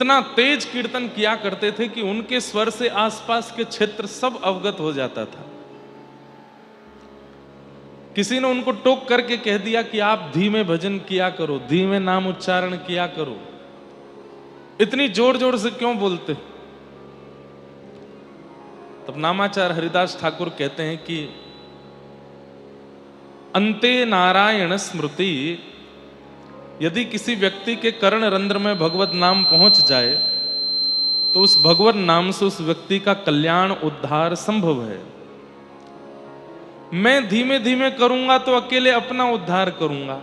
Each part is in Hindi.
इतना तेज कीर्तन किया करते थे कि उनके स्वर से आसपास के क्षेत्र सब अवगत हो जाता था। किसी ने उनको टोक करके कह दिया कि आप धीमे भजन किया करो, धीमे नाम उच्चारण किया करो, इतनी जोर जोर से क्यों बोलते? तब नामाचार्य हरिदास ठाकुर कहते हैं कि अंते नारायण स्मृति, यदि किसी व्यक्ति के कर्ण रंध्र में भगवत नाम पहुंच जाए तो उस भगवत नाम से उस व्यक्ति का कल्याण उद्धार संभव है। मैं धीमे धीमे करूंगा तो अकेले अपना उद्धार करूंगा,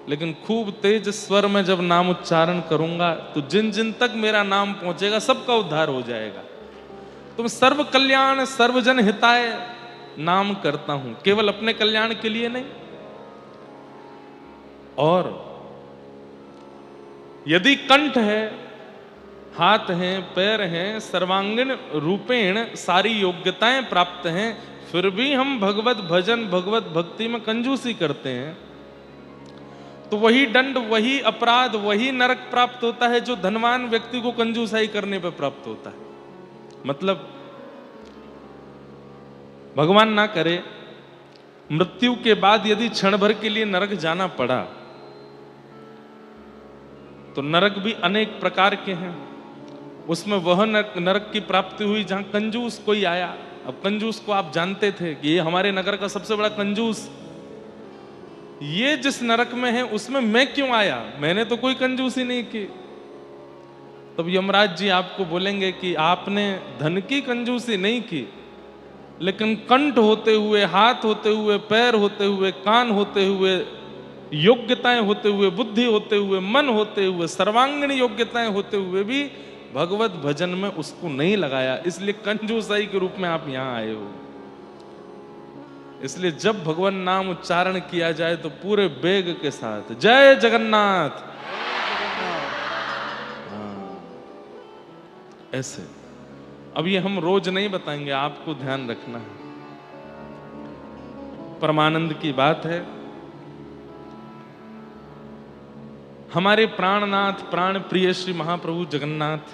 लेकिन खूब तेज स्वर में जब नाम उच्चारण करूंगा तो जिन जिन तक मेरा नाम पहुंचेगा सबका उद्धार हो जाएगा। तो मैं सर्व कल्याण सर्वजन हिताय नाम करता हूं, केवल अपने कल्याण के लिए नहीं। और यदि कंठ है, हाथ हैं, पैर हैं, सर्वांगीण रूपेण सारी योग्यताएं प्राप्त हैं, फिर भी हम भगवत भजन भगवत भक्ति में कंजूसी करते हैं, तो वही दंड, वही अपराध, वही नरक प्राप्त होता है जो धनवान व्यक्ति को कंजूसाई करने पर प्राप्त होता है। मतलब भगवान ना करे, मृत्यु के बाद यदि क्षण भर के लिए नरक जाना पड़ा तो नरक भी अनेक प्रकार के हैं। उसमें वह नरक की प्राप्ति हुई जहां कंजूस कोई आया। अब कंजूस को आप जानते थे कि ये हमारे नगर का सबसे बड़ा कंजूस, ये जिस नरक में है उसमें मैं क्यों आया, मैंने तो कोई कंजूसी नहीं की। तब यमराज जी आपको बोलेंगे कि आपने धन की कंजूसी नहीं की, लेकिन कंठ होते हुए, हाथ होते हुए, पैर होते हुए, कान होते हुए, योग्यताएं होते हुए, बुद्धि होते हुए, मन होते हुए, सर्वांगीण योग्यताएं होते हुए भी भगवत भजन में उसको नहीं लगाया, इसलिए कंजूसाई के रूप में आप यहां आए हो। इसलिए जब भगवान नाम उच्चारण किया जाए तो पूरे वेग के साथ जय जगन्नाथ, हाँ, ऐसे। अब ये हम रोज नहीं बताएंगे, आपको ध्यान रखना है। परमानंद की बात है, हमारे प्राणनाथ प्राण प्रिय श्री महाप्रभु जगन्नाथ,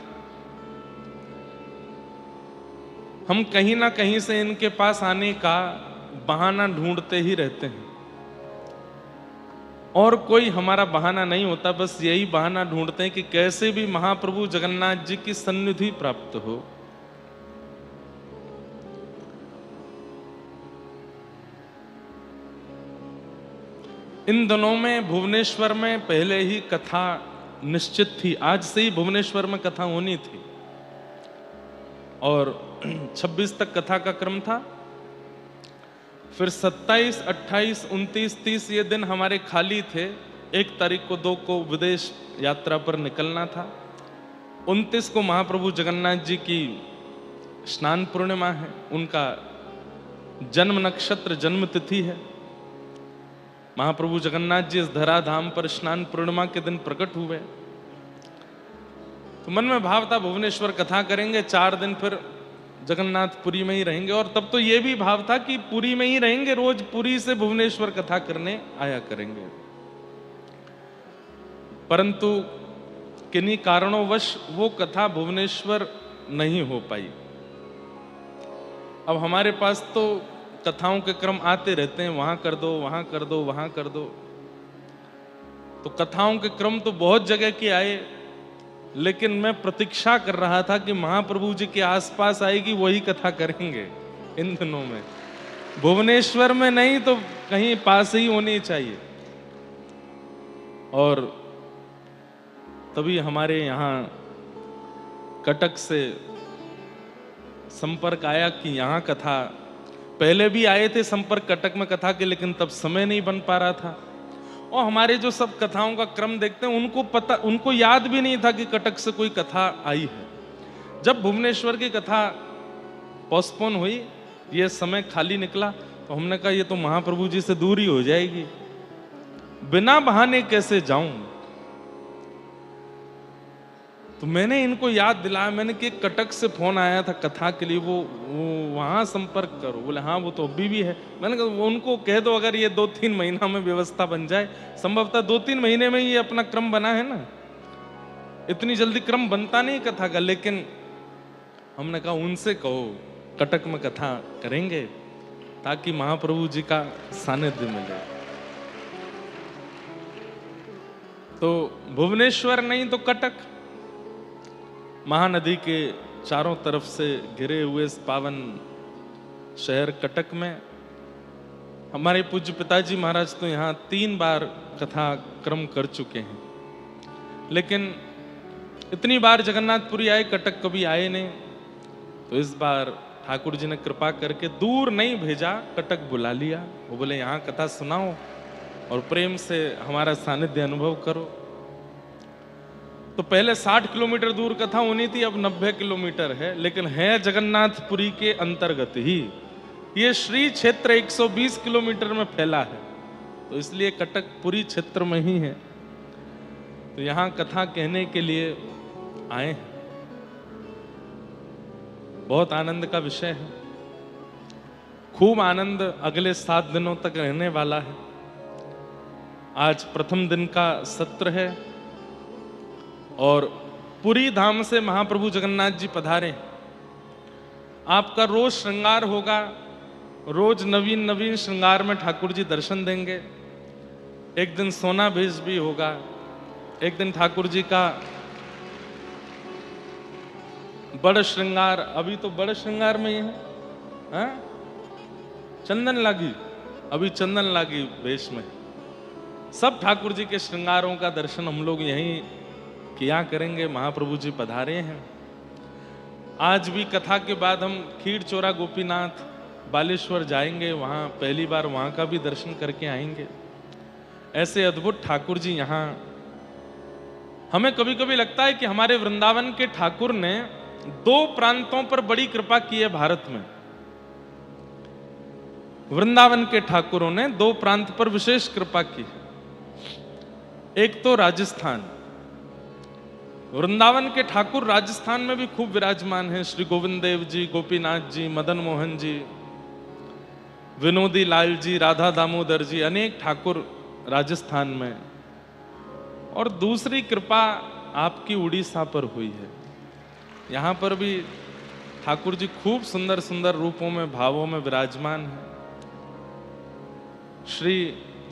हम कहीं ना कहीं से इनके पास आने का बहाना ढूंढते ही रहते हैं, और कोई हमारा बहाना नहीं होता, बस यही बहाना ढूंढते हैं कि कैसे भी महाप्रभु जगन्नाथ जी की सन्निधि प्राप्त हो। इन दिनों में भुवनेश्वर में पहले ही कथा निश्चित थी, आज से ही भुवनेश्वर में कथा होनी थी, और 26 तक कथा का क्रम था। फिर 27, 28, 29, 30 ये दिन हमारे खाली थे। 1 तारीख को 2 को विदेश यात्रा पर निकलना था। 29 को महाप्रभु जगन्नाथ जी की स्नान पूर्णिमा है, उनका जन्म नक्षत्र जन्म तिथि है। महाप्रभु जगन्नाथ जी इस धराधाम पर स्नान पूर्णिमा के दिन प्रकट हुए। तो मन में भाव था भुवनेश्वर कथा करेंगे, 4 दिन फिर जगन्नाथपुरी में ही रहेंगे, और तब तो ये भी भाव था कि पुरी में ही रहेंगे, रोज पुरी से भुवनेश्वर कथा करने आया करेंगे। परंतु किन्हीं कारणोंवश वो कथा भुवनेश्वर नहीं हो पाई। अब हमारे पास तो कथाओं के क्रम आते रहते हैं, वहां कर दो, वहां कर दो, वहां कर दो। तो कथाओं के क्रम तो बहुत जगह के आए, लेकिन मैं प्रतीक्षा कर रहा था कि महाप्रभु जी के आसपास आएगी वही कथा करेंगे इन दिनों में। भुवनेश्वर में नहीं तो कहीं पास ही होनी चाहिए। और तभी हमारे यहाँ कटक से संपर्क आया कि यहाँ कथा, पहले भी आए थे संपर्क कटक में कथा के, लेकिन तब समय नहीं बन पा रहा था। और हमारे जो सब कथाओं का क्रम देखते हैं उनको पता, उनको याद भी नहीं था कि कटक से कोई कथा आई है। जब भुवनेश्वर की कथा पोस्टपोन हुई, ये समय खाली निकला, तो हमने कहा ये तो महाप्रभु जी से दूर ही हो जाएगी, बिना बहाने कैसे जाऊं। तो मैंने इनको याद दिलाया, मैंने कि कटक से फोन आया था कथा के लिए, वो वहां संपर्क करो। बोले हाँ वो तो अभी भी है। मैंने कहा उनको कह दो अगर ये 2-3 महीना में व्यवस्था बन जाए, संभवतः 2-3 महीने में ये अपना क्रम बना है ना, इतनी जल्दी क्रम बनता नहीं कथा का, लेकिन हमने कहा उनसे कहो कटक में कथा करेंगे ताकि महाप्रभु जी का सानिध्य मिले। तो भुवनेश्वर नहीं तो कटक, महानदी के चारों तरफ से घिरे हुए इस पावन शहर कटक में हमारे पूज्य पिताजी महाराज तो यहाँ 3 बार कथा क्रम कर चुके हैं, लेकिन इतनी बार जगन्नाथपुरी आए, कटक कभी आए नहीं। तो इस बार ठाकुर जी ने कृपा करके दूर नहीं भेजा, कटक बुला लिया। वो बोले यहाँ कथा सुनाओ और प्रेम से हमारा सानिध्य अनुभव करो। तो पहले 60 किलोमीटर दूर कथा होनी थी, अब 90 किलोमीटर है, लेकिन है जगन्नाथपुरी के अंतर्गत ही। ये श्री क्षेत्र 120 किलोमीटर में फैला है, तो इसलिए कटक पुरी क्षेत्र में ही है। तो यहाँ कथा कहने के लिए आए हैं। बहुत आनंद का विषय है, खूब आनंद अगले 7 दिनों तक रहने वाला है। आज प्रथम दिन का सत्र है और पुरी धाम से महाप्रभु जगन्नाथ जी पधारे। आपका रोज श्रृंगार होगा, रोज नवीन नवीन श्रृंगार में ठाकुर जी दर्शन देंगे। एक दिन सोना भेज भी होगा, एक दिन ठाकुर जी का बड़ श्रृंगार, अभी तो बड़ श्रृंगार में ही है, हाँ? चंदन लागी, अभी चंदन लागी वेश में। सब ठाकुर जी के श्रृंगारों का दर्शन हम लोग यहीं किया करेंगे। महाप्रभु जी पधारे हैं। आज भी कथा के बाद हम खीर चोरा गोपीनाथ बालेश्वर जाएंगे, वहाँ पहली बार वहाँ का भी दर्शन करके आएंगे। ऐसे अद्भुत ठाकुर जी यहाँ। हमें कभी कभी लगता है कि हमारे वृंदावन के ठाकुर ने 2 प्रांतों पर बड़ी कृपा की है भारत में। वृंदावन के ठाकुरों ने 2 प्रांत पर विशेष कृपा की है। एक तो राजस्थान, वृंदावन के ठाकुर राजस्थान में भी खूब विराजमान हैं। श्री गोविंद देव जी, गोपीनाथ जी, मदन मोहन जी, विनोदी लाल जी, राधा दामोदर जी, अनेक ठाकुर राजस्थान में। और दूसरी कृपा आपकी उड़ीसा पर हुई है। यहाँ पर भी ठाकुर जी खूब सुंदर सुंदर रूपों में, भावों में विराजमान हैं। श्री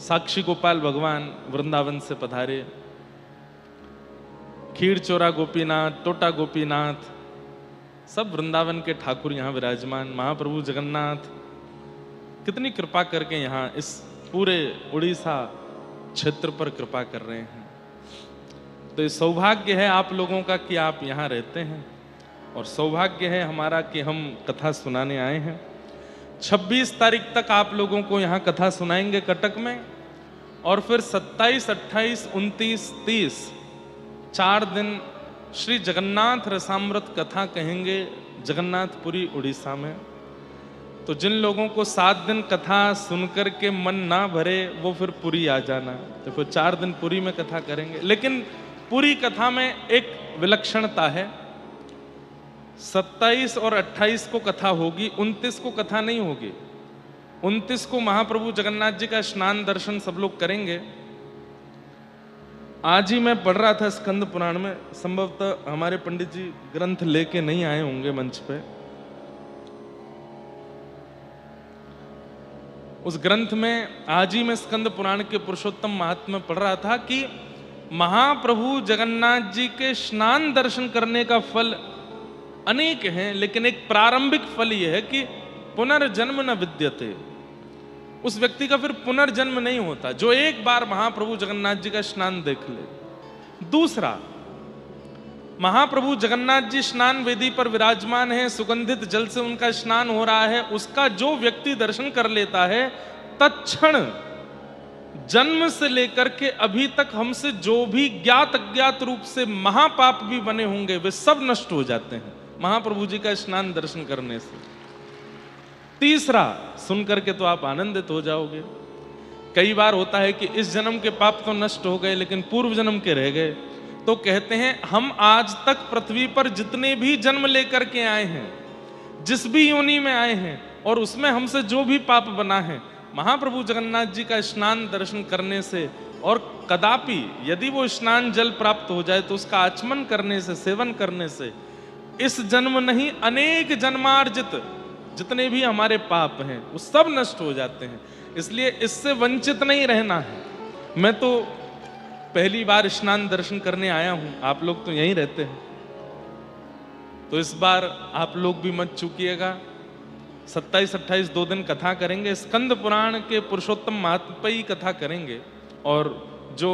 साक्षी गोपाल भगवान वृंदावन से पधारे। खीर चोरा गोपीनाथ, टोटा गोपीनाथ, सब वृंदावन के ठाकुर यहाँ विराजमान। महाप्रभु जगन्नाथ कितनी कृपा करके यहाँ इस पूरे उड़ीसा क्षेत्र पर कृपा कर रहे हैं। तो ये सौभाग्य है आप लोगों का कि आप यहाँ रहते हैं, और सौभाग्य है हमारा कि हम कथा सुनाने आए हैं। 26 तारीख तक आप लोगों को यहाँ कथा सुनाएंगे कटक में, और फिर 27, 28, 29, 30 4 दिन श्री जगन्नाथ रसामृत कथा कहेंगे जगन्नाथपुरी उड़ीसा में। तो जिन लोगों को 7 दिन कथा सुनकर के मन ना भरे, वो फिर पुरी आ जाना। तो फिर 4 दिन पुरी में कथा करेंगे। लेकिन पूरी कथा में एक विलक्षणता है, 27 और 28 को कथा होगी, 29 को कथा नहीं होगी। 29 को महाप्रभु जगन्नाथ जी का स्नान दर्शन सब लोग करेंगे। आज ही मैं पढ़ रहा था स्कंद पुराण में, संभवतः हमारे पंडित जी ग्रंथ लेके नहीं आए होंगे मंच पे। उस ग्रंथ में आज ही मैं स्कंद पुराण के पुरुषोत्तम महात्म्य पढ़ रहा था कि महाप्रभु जगन्नाथ जी के स्नान दर्शन करने का फल अनेक हैं, लेकिन एक प्रारंभिक फल यह है कि पुनर्जन्म न विद्यते। उस व्यक्ति का फिर पुनर्जन्म नहीं होता जो एक बार महाप्रभु जगन्नाथ जी का स्नान देख ले। दूसरा, महाप्रभु जगन्नाथ जी स्नान वेदी पर विराजमान है, सुगंधित जल से उनका स्नान हो रहा है, उसका जो व्यक्ति दर्शन कर लेता है, तत्क्षण जन्म से लेकर के अभी तक हमसे जो भी ज्ञात अज्ञात रूप से महापाप भी बने होंगे, वे सब नष्ट हो जाते हैं महाप्रभु जी का स्नान दर्शन करने से। तीसरा, सुन करके तो आप आनंदित हो जाओगे। कई बार होता है कि इस जन्म के पाप तो नष्ट हो गए, लेकिन पूर्व जन्म के रह गए। तो कहते हैं हम आज तक पृथ्वी पर जितने भी जन्म लेकर के आए हैं, जिस भी योनि में आए हैं, और उसमें हमसे जो भी पाप बना है, महाप्रभु जगन्नाथ जी का स्नान दर्शन करने से और कदापि यदि वो स्नान जल प्राप्त हो जाए तो उसका आचमन करने से, सेवन करने से इस जन्म नहीं अनेक जन्मार्जित जितने भी हमारे पाप हैं वो सब नष्ट हो जाते हैं। इसलिए इससे वंचित नहीं रहना है। मैं तो पहली बार स्नान दर्शन करने आया हूं, आप लोग तो यहीं रहते हैं, तो इस बार आप लोग भी मत चूकिएगा। 27-28 2 दिन कथा करेंगे, स्कंद पुराण के पुरुषोत्तम महात्म्य पर ही कथा करेंगे और जो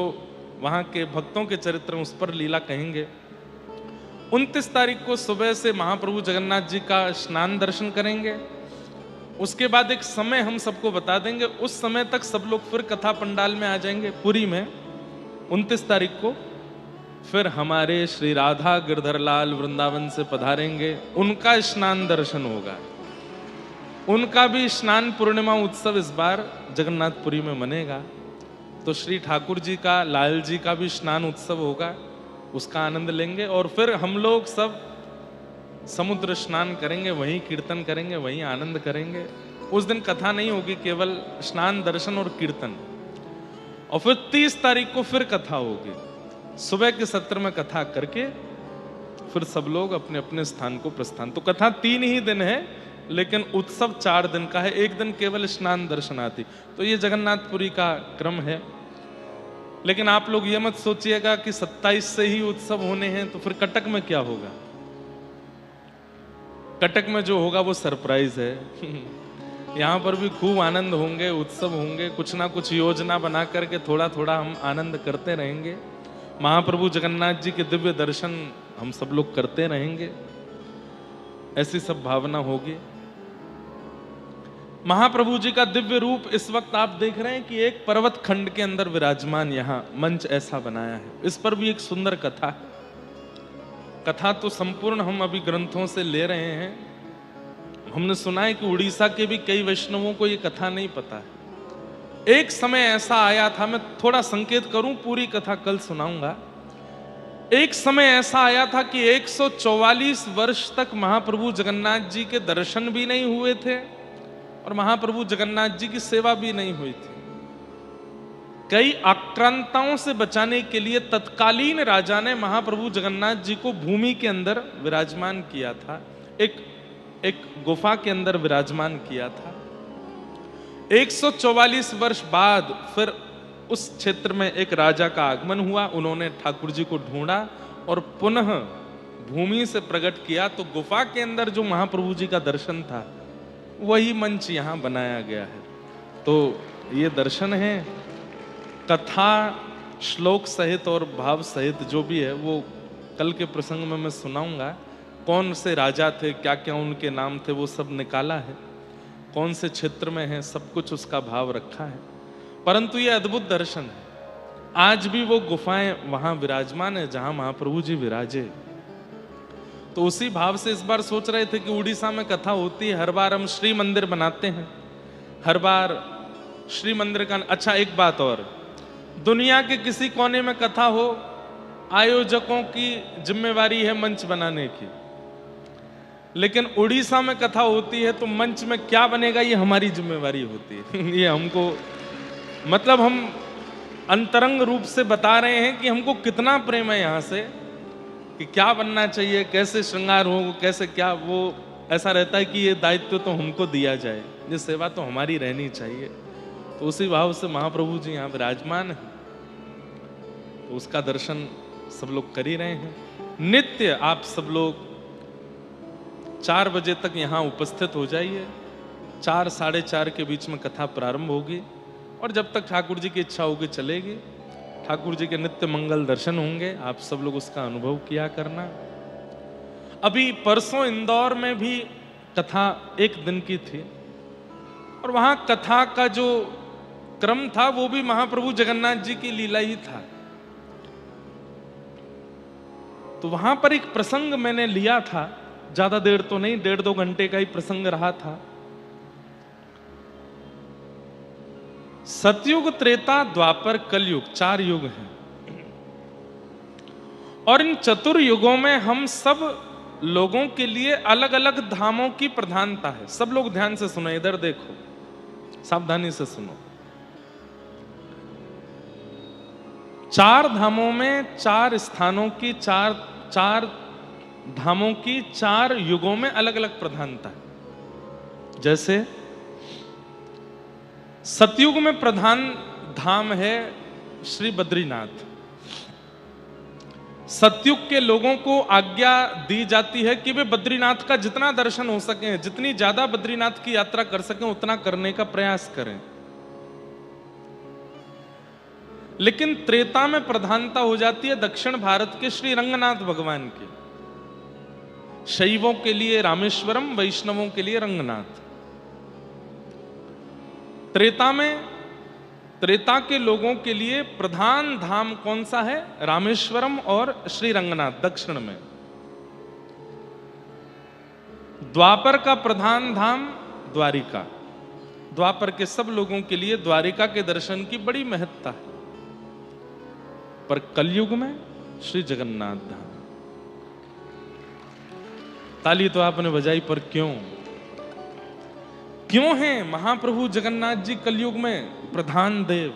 वहाँ के भक्तों के चरित्र उस पर लीला कहेंगे। 29 तारीख को सुबह से महाप्रभु जगन्नाथ जी का स्नान दर्शन करेंगे। उसके बाद एक समय हम सबको बता देंगे, उस समय तक सब लोग फिर कथा पंडाल में आ जाएंगे पुरी में। 29 तारीख को फिर हमारे श्री राधा गिरधरलाल वृंदावन से पधारेंगे, उनका स्नान दर्शन होगा। उनका भी स्नान पूर्णिमा उत्सव इस बार जगन्नाथपुरी में मनेगा। तो श्री ठाकुर जी का, लाल जी का भी स्नान उत्सव होगा, उसका आनंद लेंगे। और फिर हम लोग सब समुद्र स्नान करेंगे, वहीं कीर्तन करेंगे, वहीं आनंद करेंगे। उस दिन कथा नहीं होगी, केवल स्नान दर्शन और कीर्तन। और फिर 30 तारीख को फिर कथा होगी, सुबह के सत्र में कथा करके फिर सब लोग अपने अपने स्थान को प्रस्थान। तो कथा 3 ही दिन है, लेकिन उत्सव 4 दिन का है, एक दिन केवल स्नान दर्शनार्थी। तो ये जगन्नाथपुरी का क्रम है। लेकिन आप लोग ये मत सोचिएगा कि 27 से ही उत्सव होने हैं तो फिर कटक में क्या होगा। कटक में जो होगा वो सरप्राइज है। यहाँ पर भी खूब आनंद होंगे, उत्सव होंगे, कुछ ना कुछ योजना बना करके थोड़ा थोड़ा हम आनंद करते रहेंगे। महाप्रभु जगन्नाथ जी के दिव्य दर्शन हम सब लोग करते रहेंगे, ऐसी सब भावना होगी। महाप्रभु जी का दिव्य रूप इस वक्त आप देख रहे हैं कि एक पर्वत खंड के अंदर विराजमान यहाँ मंच ऐसा बनाया है। इस पर भी एक सुंदर कथा है। कथा तो संपूर्ण हम अभी ग्रंथों से ले रहे हैं। हमने सुना है कि उड़ीसा के भी कई वैष्णवों को ये कथा नहीं पता है। एक समय ऐसा आया था, मैं थोड़ा संकेत करूं, पूरी कथा कल सुनाऊंगा। एक समय ऐसा आया था कि 144 वर्ष तक महाप्रभु जगन्नाथ जी के दर्शन भी नहीं हुए थे और महाप्रभु जगन्नाथ जी की सेवा भी नहीं हुई थी। कई आक्रांताओं से बचाने के लिए तत्कालीन राजा ने महाप्रभु जगन्नाथ जी को भूमि के अंदर विराजमान किया था, एक गुफा के अंदर विराजमान किया था। 144 वर्ष बाद फिर उस क्षेत्र में एक राजा का आगमन हुआ। उन्होंने ठाकुर जी को ढूंढा और पुनः भूमि से प्रकट किया। तो गुफा के अंदर जो महाप्रभु जी का दर्शन था वही मंच यहां बनाया गया है। तो ये दर्शन है, कथा श्लोक सहित और भाव सहित जो भी है वो कल के प्रसंग में मैं सुनाऊंगा। कौन से राजा थे, क्या क्या उनके नाम थे, वो सब निकाला है। कौन से क्षेत्र में है, सब कुछ उसका भाव रखा है। परंतु ये अद्भुत दर्शन है। आज भी वो गुफाएं वहां विराजमान है जहां महाप्रभु जी विराजे। तो उसी भाव से इस बार सोच रहे थे कि उड़ीसा में कथा होती है, हर बार हम श्री मंदिर बनाते हैं, हर बार श्री मंदिर का। अच्छा, एक बात और, दुनिया के किसी कोने में कथा हो, आयोजकों की जिम्मेवारी है मंच बनाने की। लेकिन उड़ीसा में कथा होती है तो मंच में क्या बनेगा ये हमारी जिम्मेवारी होती है। ये हमको, मतलब हम अंतरंग रूप से बता रहे हैं कि हमको कितना प्रेम है यहाँ से, कि क्या बनना चाहिए, कैसे श्रृंगार हो, कैसे क्या, वो ऐसा रहता है कि ये दायित्व तो हमको दिया जाए, ये सेवा तो हमारी रहनी चाहिए। तो उसी भाव से महाप्रभु जी यहाँ विराजमान है, तो उसका दर्शन सब लोग कर ही रहे हैं। नित्य आप सब लोग 4 बजे तक यहाँ उपस्थित हो जाइए। 4 साढ़े 4 के बीच में कथा प्रारंभ होगी और जब तक ठाकुर जी की इच्छा होगी चलेगी। ठाकुर जी के नित्य मंगल दर्शन होंगे, आप सब लोग उसका अनुभव किया करना। अभी परसों इंदौर में भी कथा 1 दिन की थी और वहां कथा का जो क्रम था वो भी महाप्रभु जगन्नाथ जी की लीला ही था। तो वहां पर एक प्रसंग मैंने लिया था, ज्यादा देर तो नहीं, 1.5-2 घंटे का ही प्रसंग रहा था। सतयुग, त्रेता, द्वापर, कलयुग 4 युग हैं और इन चतुर्युगों में हम सब लोगों के लिए अलग अलग धामों की प्रधानता है। सब लोग ध्यान से सुनो, इधर देखो, सावधानी से सुनो। चार धामों में चार स्थानों की चार धामों की चार युगों में अलग अलग प्रधानता है। जैसे सतयुग में प्रधान धाम है श्री बद्रीनाथ। सतयुग के लोगों को आज्ञा दी जाती है कि वे बद्रीनाथ का जितना दर्शन हो सके, जितनी ज्यादा बद्रीनाथ की यात्रा कर सकें उतना करने का प्रयास करें। लेकिन त्रेता में प्रधानता हो जाती है दक्षिण भारत के श्री रंगनाथ भगवान की। शैवों के लिए रामेश्वरम, वैष्णवों के लिए रंगनाथ। त्रेता में, त्रेता के लोगों के लिए प्रधान धाम कौन सा है? रामेश्वरम और श्री रंगनाथ दक्षिण में। द्वापर का प्रधान धाम द्वारिका। द्वापर के सब लोगों के लिए द्वारिका के दर्शन की बड़ी महत्ता है। पर कलयुग में श्री जगन्नाथ धाम। ताली तो आपने बजाई, पर क्यों? क्यों हैं महाप्रभु जगन्नाथ जी कलयुग में प्रधान देव?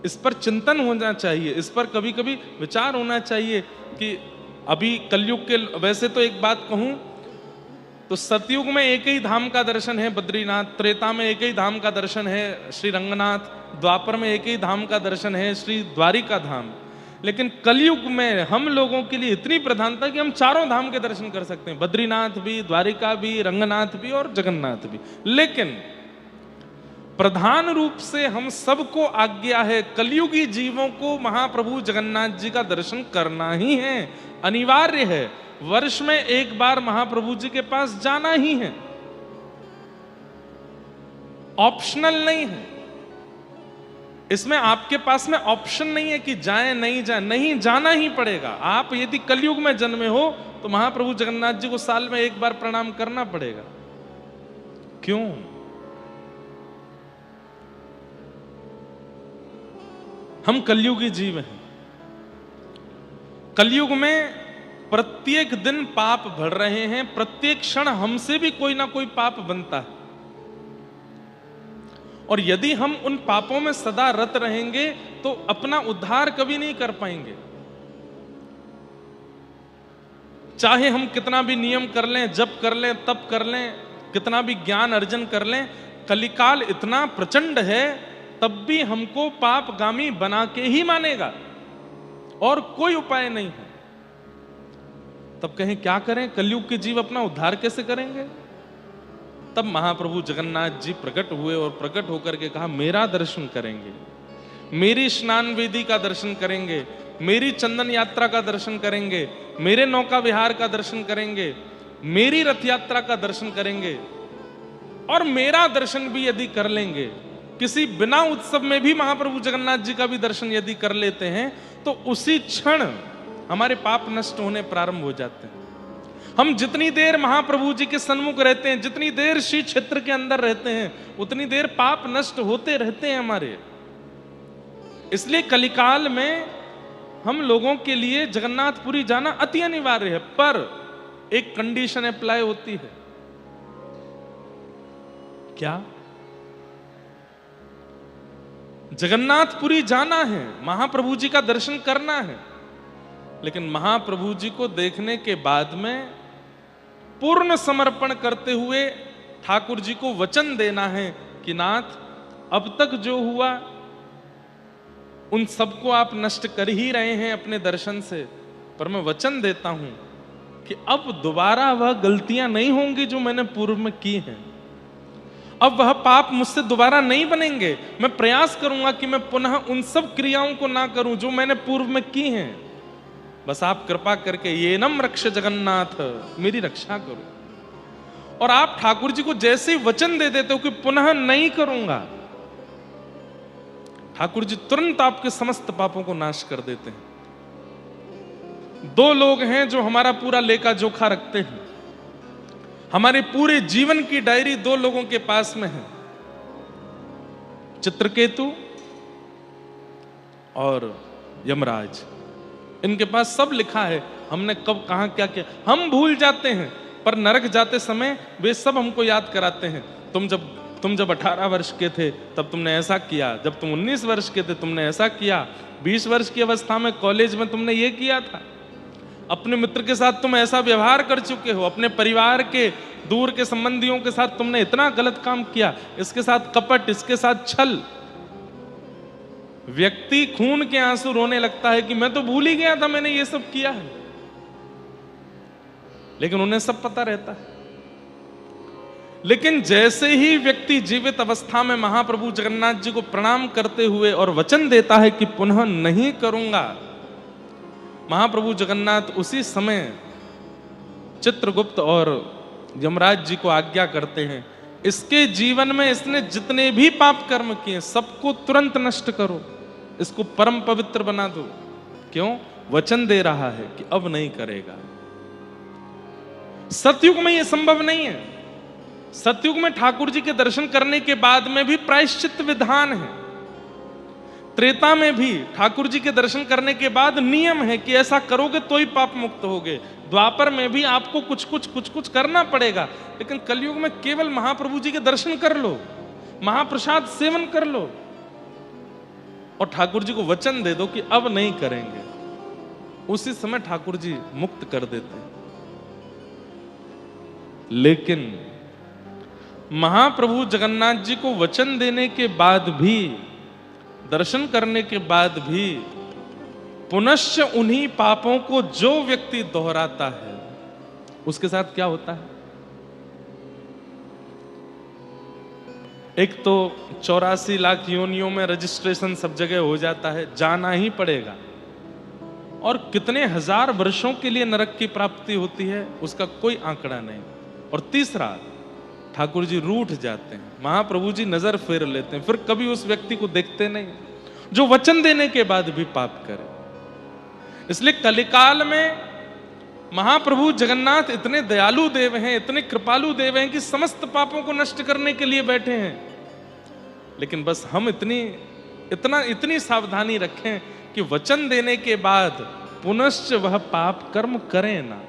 इस पर चिंतन होना चाहिए, इस पर कभी कभी विचार होना चाहिए कि अभी कलयुग के, वैसे तो एक बात कहूं तो सतयुग में एक ही धाम का दर्शन है बद्रीनाथ, त्रेता में एक ही धाम का दर्शन है श्री रंगनाथ, द्वापर में एक ही धाम का दर्शन है श्री द्वारिका धाम। लेकिन कलयुग में हम लोगों के लिए इतनी प्रधानता कि हम चारों धाम के दर्शन कर सकते हैं, बद्रीनाथ भी, द्वारिका भी, रंगनाथ भी और जगन्नाथ भी। लेकिन प्रधान रूप से हम सबको आज्ञा है, कलयुगी जीवों को महाप्रभु जगन्नाथ जी का दर्शन करना ही है, अनिवार्य है। वर्ष में एक बार महाप्रभु जी के पास जाना ही है, ऑप्शनल नहीं है। इसमें आपके पास में ऑप्शन नहीं है कि जाएं नहीं जाएं, नहीं जाना ही पड़ेगा। आप यदि कलयुग में जन्मे हो तो महाप्रभु जगन्नाथ जी को साल में एक बार प्रणाम करना पड़ेगा। क्यों? हम कलयुगी जीव हैं। कलयुग में प्रत्येक दिन पाप बढ़ रहे हैं, प्रत्येक क्षण हमसे भी कोई ना कोई पाप बनता है। और यदि हम उन पापों में सदा रत रहेंगे तो अपना उद्धार कभी नहीं कर पाएंगे। चाहे हम कितना भी नियम कर लें, जप कर लें, तप कर लें, कितना भी ज्ञान अर्जन कर लें, कलिकाल इतना प्रचंड है तब भी हमको पापगामी बना के ही मानेगा और कोई उपाय नहीं है। तब कहें क्या करें? कलयुग के जीव अपना उद्धार कैसे करेंगे? तब महाप्रभु जगन्नाथ जी प्रकट हुए और प्रकट होकर के कहा, मेरा दर्शन करेंगे, मेरी स्नान वेदी का दर्शन करेंगे, मेरी चंदन यात्रा का दर्शन करेंगे, मेरे नौका विहार का दर्शन करेंगे, मेरी रथ यात्रा का दर्शन करेंगे, और मेरा दर्शन भी यदि कर लेंगे, किसी बिना उत्सव में भी महाप्रभु जगन्नाथ जी का भी दर्शन यदि कर लेते हैं तो उसी क्षण हमारे पाप नष्ट होने प्रारंभ हो जाते हैं। हम जितनी देर महाप्रभु जी के सन्मुख रहते हैं, जितनी देर श्री क्षेत्र के अंदर रहते हैं, उतनी देर पाप नष्ट होते रहते हैं हमारे। इसलिए कलिकाल में हम लोगों के लिए जगन्नाथपुरी जाना अति अनिवार्य है, पर एक कंडीशन अप्लाई होती है। क्या? जगन्नाथपुरी जाना है, महाप्रभु जी का दर्शन करना है, लेकिन महाप्रभु जी को देखने के बाद में पूर्ण समर्पण करते हुए ठाकुर जी को वचन देना है कि नाथ, अब तक जो हुआ उन सबको आप नष्ट कर ही रहे हैं अपने दर्शन से, पर मैं वचन देता हूं कि अब दोबारा वह गलतियां नहीं होंगी जो मैंने पूर्व में की हैं। अब वह पाप मुझसे दोबारा नहीं बनेंगे। मैं प्रयास करूंगा कि मैं पुनः उन सब क्रियाओं को ना करूं जो मैंने पूर्व में की हैं। बस आप कृपा करके ये नम रक्ष जगन्नाथ, मेरी रक्षा करो। और आप ठाकुर जी को जैसे ही वचन दे देते हो कि पुनः नहीं करूंगा, ठाकुर जी तुरंत आपके समस्त पापों को नाश कर देते हैं। दो लोग हैं जो हमारा पूरा लेखा जोखा रखते हैं। हमारे पूरे जीवन की डायरी दो लोगों के पास में है, चित्रकेतु और यमराज। इनके पास सब लिखा है, हमने कब कहां क्या किया। हम भूल जाते हैं, पर नरक जाते समय वे सब हमको याद कराते हैं। तुम जब 18 वर्ष के थे तब तुमने ऐसा किया, जब तुम 19 वर्ष के थे तुमने ऐसा किया, 20 वर्ष की अवस्था में कॉलेज में तुमने ये किया था, अपने मित्र के साथ तुम ऐसा व्यवहार कर चुके हो, अपने परिवार के दूर के संबंधियों के साथ तुमने इतना गलत काम किया, इसके साथ कपट, इसके साथ छल। व्यक्ति खून के आंसू रोने लगता है कि मैं तो भूल ही गया था मैंने ये सब किया है, लेकिन उन्हें सब पता रहता है। लेकिन जैसे ही व्यक्ति जीवित अवस्था में महाप्रभु जगन्नाथ जी को प्रणाम करते हुए और वचन देता है कि पुनः नहीं करूंगा, महाप्रभु जगन्नाथ उसी समय चित्रगुप्त और यमराज जी को आज्ञा करते हैं, इसके जीवन में इसने जितने भी पाप कर्म किए सबको तुरंत नष्ट करो, इसको परम पवित्र बना दो। क्यों? वचन दे रहा है कि अब नहीं करेगा। सतयुग में यह संभव नहीं है। सतयुग में ठाकुर जी के दर्शन करने के बाद में भी प्रायश्चित विधान है। त्रेता में भी ठाकुर जी के दर्शन करने के बाद नियम है कि ऐसा करोगे तो ही पाप मुक्त होगे। द्वापर में भी आपको कुछ कुछ करना पड़ेगा, लेकिन कलयुग में केवल महाप्रभु जी के दर्शन कर लो, महाप्रसाद सेवन कर लो और ठाकुर जी को वचन दे दो कि अब नहीं करेंगे, उसी समय ठाकुर जी मुक्त कर देते हैं। लेकिन महाप्रभु जगन्नाथ जी को वचन देने के बाद भी, दर्शन करने के बाद भी पुनश्च उन्हीं पापों को जो व्यक्ति दोहराता है उसके साथ क्या होता है? एक तो 84 लाख योनियों में रजिस्ट्रेशन सब जगह हो जाता है, जाना ही पड़ेगा, और कितने हजार वर्षों के लिए नरक की प्राप्ति होती है उसका कोई आंकड़ा नहीं। और तीसरा, ठाकुर जी रूठ जाते हैं, महाप्रभु जी नजर फेर लेते हैं, फिर कभी उस व्यक्ति को देखते नहीं जो वचन देने के बाद भी पाप करे। इसलिए कलिकाल में महाप्रभु जगन्नाथ इतने दयालु देव हैं, इतने कृपालु देव हैं कि समस्त पापों को नष्ट करने के लिए बैठे हैं। लेकिन बस हम इतनी सावधानी रखें कि वचन देने के बाद पुनश्च वह पाप कर्म करें ना,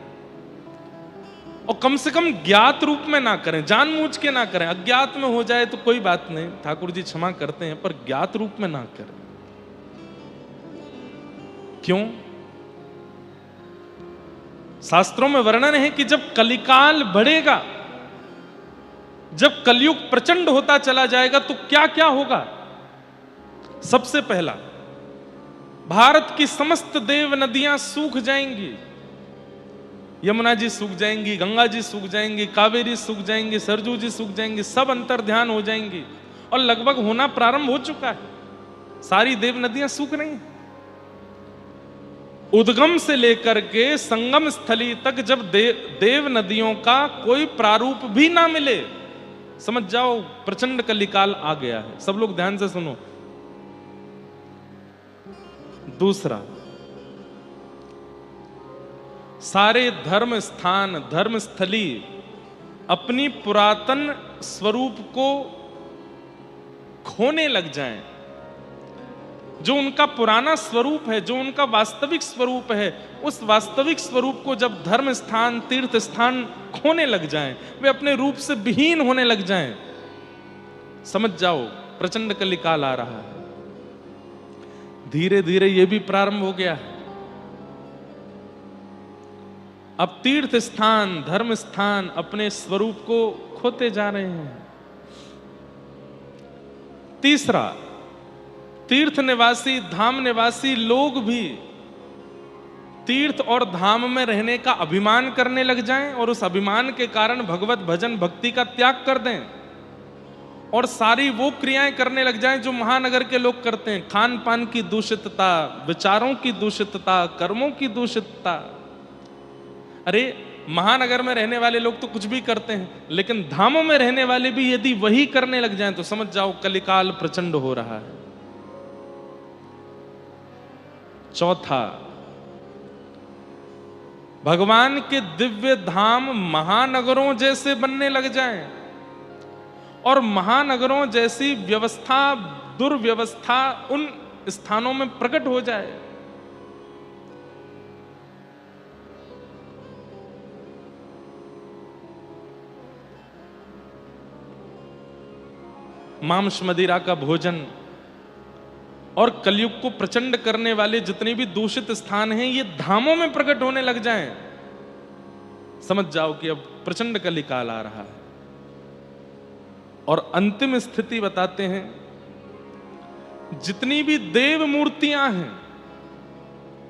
और कम से कम ज्ञात रूप में ना करें, जानबूझ के ना करें। अज्ञात में हो जाए तो कोई बात नहीं, ठाकुर जी क्षमा करते हैं, पर ज्ञात रूप में ना करें। क्यों? शास्त्रों में वर्णन है कि जब कलिकाल बढ़ेगा, जब कलयुग प्रचंड होता चला जाएगा तो क्या क्या होगा। सबसे पहला, भारत की समस्त देव नदियां सूख जाएंगी, यमुना जी सूख जाएंगी, गंगा जी सूख जाएंगी, कावेरी सूख जाएंगी, सरजू जी सूख जाएंगी, सब अंतर्ध्यान हो जाएंगी, और लगभग होना प्रारंभ हो चुका है। सारी देव नदियां सूख रही हैं। उद्गम से लेकर के संगम स्थली तक जब देव नदियों का कोई प्रारूप भी ना मिले, समझ जाओ प्रचंड कलिकाल आ गया है। सब लोग ध्यान से सुनो। दूसरा, सारे धर्म स्थान, धर्म स्थली अपनी पुरातन स्वरूप को खोने लग जाएं। जो उनका पुराना स्वरूप है, जो उनका वास्तविक स्वरूप है, उस वास्तविक स्वरूप को जब धर्म स्थान, तीर्थ स्थान खोने लग जाएं, वे अपने रूप से विहीन होने लग जाएं, समझ जाओ प्रचंड कलिकाल आ रहा है। धीरे धीरे यह भी प्रारंभ हो गया है। अब तीर्थ स्थान, धर्म स्थान अपने स्वरूप को खोते जा रहे हैं। तीसरा, तीर्थ निवासी, धाम निवासी लोग भी तीर्थ और धाम में रहने का अभिमान करने लग जाएं, और उस अभिमान के कारण भगवत भजन भक्ति का त्याग कर दें, और सारी वो क्रियाएं करने लग जाएं जो महानगर के लोग करते हैं। खान पान की दूषितता, विचारों की दूषितता, कर्मों की दूषितता। अरे महानगर में रहने वाले लोग तो कुछ भी करते हैं, लेकिन धामों में रहने वाले भी यदि वही करने लग जाएं तो समझ जाओ कलिकाल प्रचंड हो रहा है। चौथा, भगवान के दिव्य धाम महानगरों जैसे बनने लग जाएं, और महानगरों जैसी व्यवस्था, दुर्व्यवस्था उन स्थानों में प्रकट हो जाए। मांस मदिरा का भोजन और कलयुग को प्रचंड करने वाले जितने भी दूषित स्थान हैं ये धामों में प्रकट होने लग जाएं, समझ जाओ कि अब प्रचंड कलिकाल आ रहा है। और अंतिम स्थिति बताते हैं, जितनी भी देव मूर्तियां हैं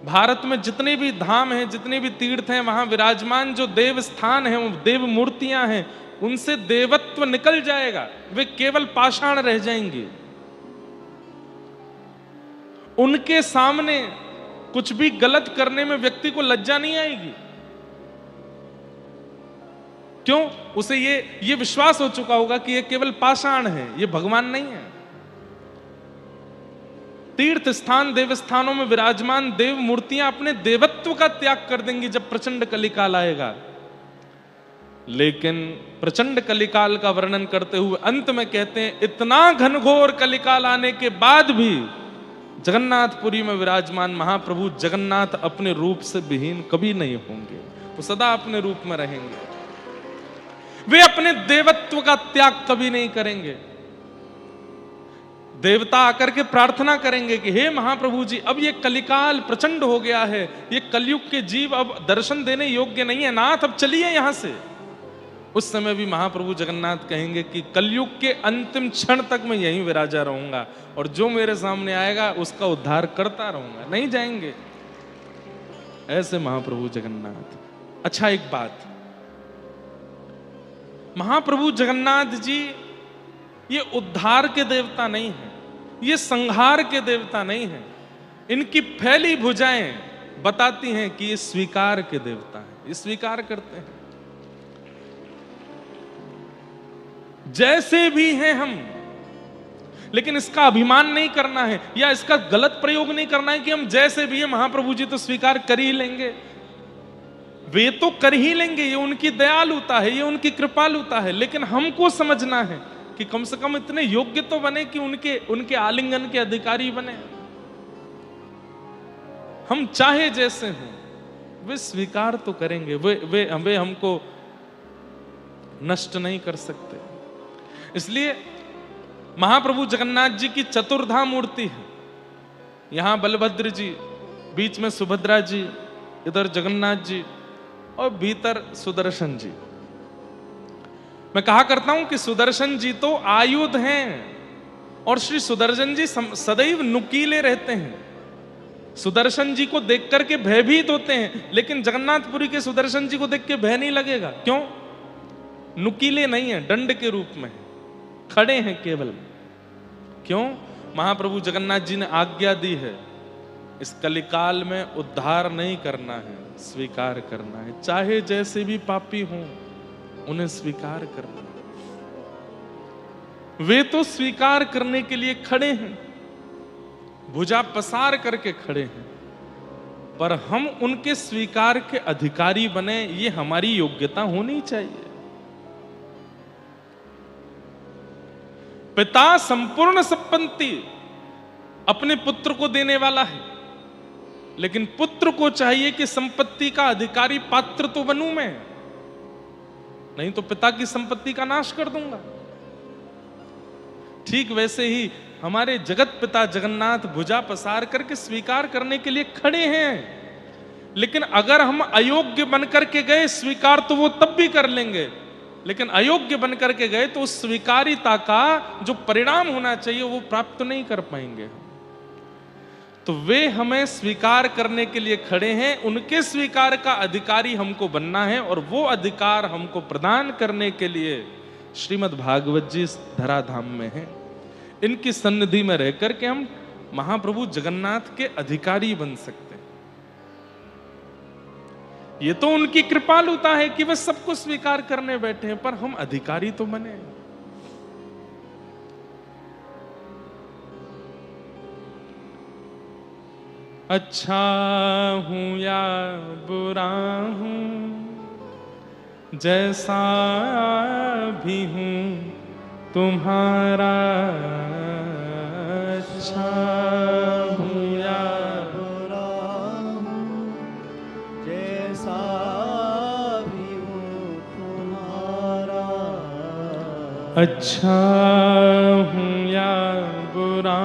भारत में, जितने भी धाम हैं, जितने भी तीर्थ हैं, वहां विराजमान जो देव स्थान हैं, वो देव मूर्तियां हैं, उनसे देवत्व निकल जाएगा, वे केवल पाषाण रह जाएंगे। उनके सामने कुछ भी गलत करने में व्यक्ति को लज्जा नहीं आएगी। क्यों? उसे ये विश्वास हो चुका होगा कि ये केवल पाषाण है, ये भगवान नहीं है। तीर्थ स्थान, देव स्थानों में विराजमान देव मूर्तियां अपने देवत्व का त्याग कर देंगी जब प्रचंड कलिकाल आएगा। लेकिन प्रचंड कलिकाल का वर्णन करते हुए अंत में कहते हैं, इतना घनघोर कलिकाल आने के बाद भी जगन्नाथपुरी में विराजमान महाप्रभु जगन्नाथ अपने रूप से विहीन कभी नहीं होंगे, वो सदा अपने रूप में रहेंगे। वे अपने देवत्व का त्याग कभी नहीं करेंगे। देवता आकर के प्रार्थना करेंगे कि हे महाप्रभु जी, अब ये कलिकाल प्रचंड हो गया है, ये कलयुग के जीव अब दर्शन देने योग्य नहीं है, नाथ अब चलिए यहां से। उस समय भी महाप्रभु जगन्नाथ कहेंगे कि कलयुग के अंतिम क्षण तक मैं यहीं विराजा रहूंगा और जो मेरे सामने आएगा उसका उद्धार करता रहूंगा, नहीं जाएंगे। ऐसे महाप्रभु जगन्नाथ। अच्छा, एक बात, महाप्रभु जगन्नाथ जी ये उद्धार के देवता नहीं है, ये संहार के देवता नहीं है। इनकी फैली भुजाएं बताती हैं कि ये स्वीकार के देवता हैं, ये स्वीकार करते हैं। जैसे भी हैं हम, लेकिन इसका अभिमान नहीं करना है या इसका गलत प्रयोग नहीं करना है कि हम जैसे भी हैं महाप्रभु जी तो स्वीकार कर ही लेंगे। वे तो कर ही लेंगे, ये उनकी दयालुता है, ये उनकी कृपालुता है। लेकिन हमको समझना है कि कम से कम इतने योग्य तो बने कि उनके आलिंगन के अधिकारी बने। हम चाहे जैसे हों, वे स्वीकार तो करेंगे, वे हमको नष्ट नहीं कर सकते। इसलिए महाप्रभु जगन्नाथ जी की चतुर्धा मूर्ति है। यहां बलभद्र जी, बीच में सुभद्रा जी, इधर जगन्नाथ जी और भीतर सुदर्शन जी। मैं कहा करता हूं कि सुदर्शन जी तो आयुध हैं और श्री सुदर्शन जी सदैव नुकीले रहते हैं। सुदर्शन जी को देख करके भयभीत होते हैं, लेकिन जगन्नाथपुरी के सुदर्शन जी को देख के भय नहीं लगेगा। क्यों? नुकीले नहीं है, दंड के रूप में खड़े हैं केवल। क्यों? महाप्रभु जगन्नाथ जी ने आज्ञा दी है, इस कलिकाल में उद्धार नहीं करना है, स्वीकार करना है। चाहे जैसे भी पापी हों, उन्हें स्वीकार करना। वे तो स्वीकार करने के लिए खड़े हैं, भुजा पसार करके खड़े हैं, पर हम उनके स्वीकार के अधिकारी बने, ये हमारी योग्यता होनी चाहिए। पिता संपूर्ण संपत्ति अपने पुत्र को देने वाला है, लेकिन पुत्र को चाहिए कि संपत्ति का अधिकारी पात्र तो बनूं मैं, नहीं तो पिता की संपत्ति का नाश कर दूंगा। ठीक वैसे ही हमारे जगत पिता जगन्नाथ भुजा पसार करके स्वीकार करने के लिए खड़े हैं, लेकिन अगर हम अयोग्य बनकर के गए, स्वीकार तो वो तब भी कर लेंगे, लेकिन अयोग्य बनकर के गए तो उस स्वीकारिता का जो परिणाम होना चाहिए वो प्राप्त नहीं कर पाएंगे। तो वे हमें स्वीकार करने के लिए खड़े हैं, उनके स्वीकार का अधिकारी हमको बनना है, और वो अधिकार हमको प्रदान करने के लिए श्रीमद् भागवत जी धराधाम में हैं। इनकी सन्निधि में रहकर के हम महाप्रभु जगन्नाथ के अधिकारी बन सकते हैं। ये तो उनकी कृपालुता है कि वे सबको स्वीकार करने बैठे हैं, पर हम अधिकारी तो बने। अच्छा हूं या बुरा हूं, जैसा भी हूं तुम्हारा, अच्छा हूं या बुरा हूं, जैसा भी हूं तुम्हारा। अच्छा हूँ या बुरा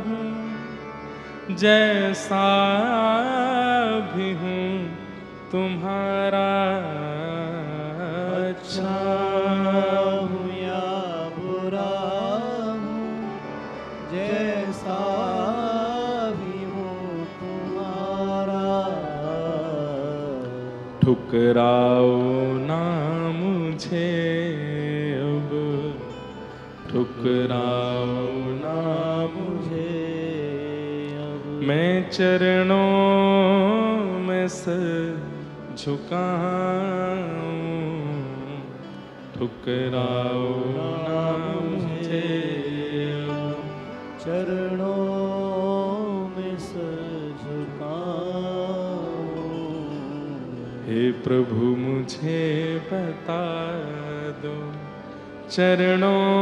हूँ, जैसा भी हूँ तुम्हारा। अच्छा हूँ या बुरा हूँ, जैसा भी हूँ तुम्हारा। ठुकराओ ना मुझे अब, ठुकराओ ना मुझे, मैं चरणों में सर झुकाऊं। ठुकराओ ना मुझे अब, चरणों में सर झुकाऊं। हे प्रभु मुझे बता दो, चरणों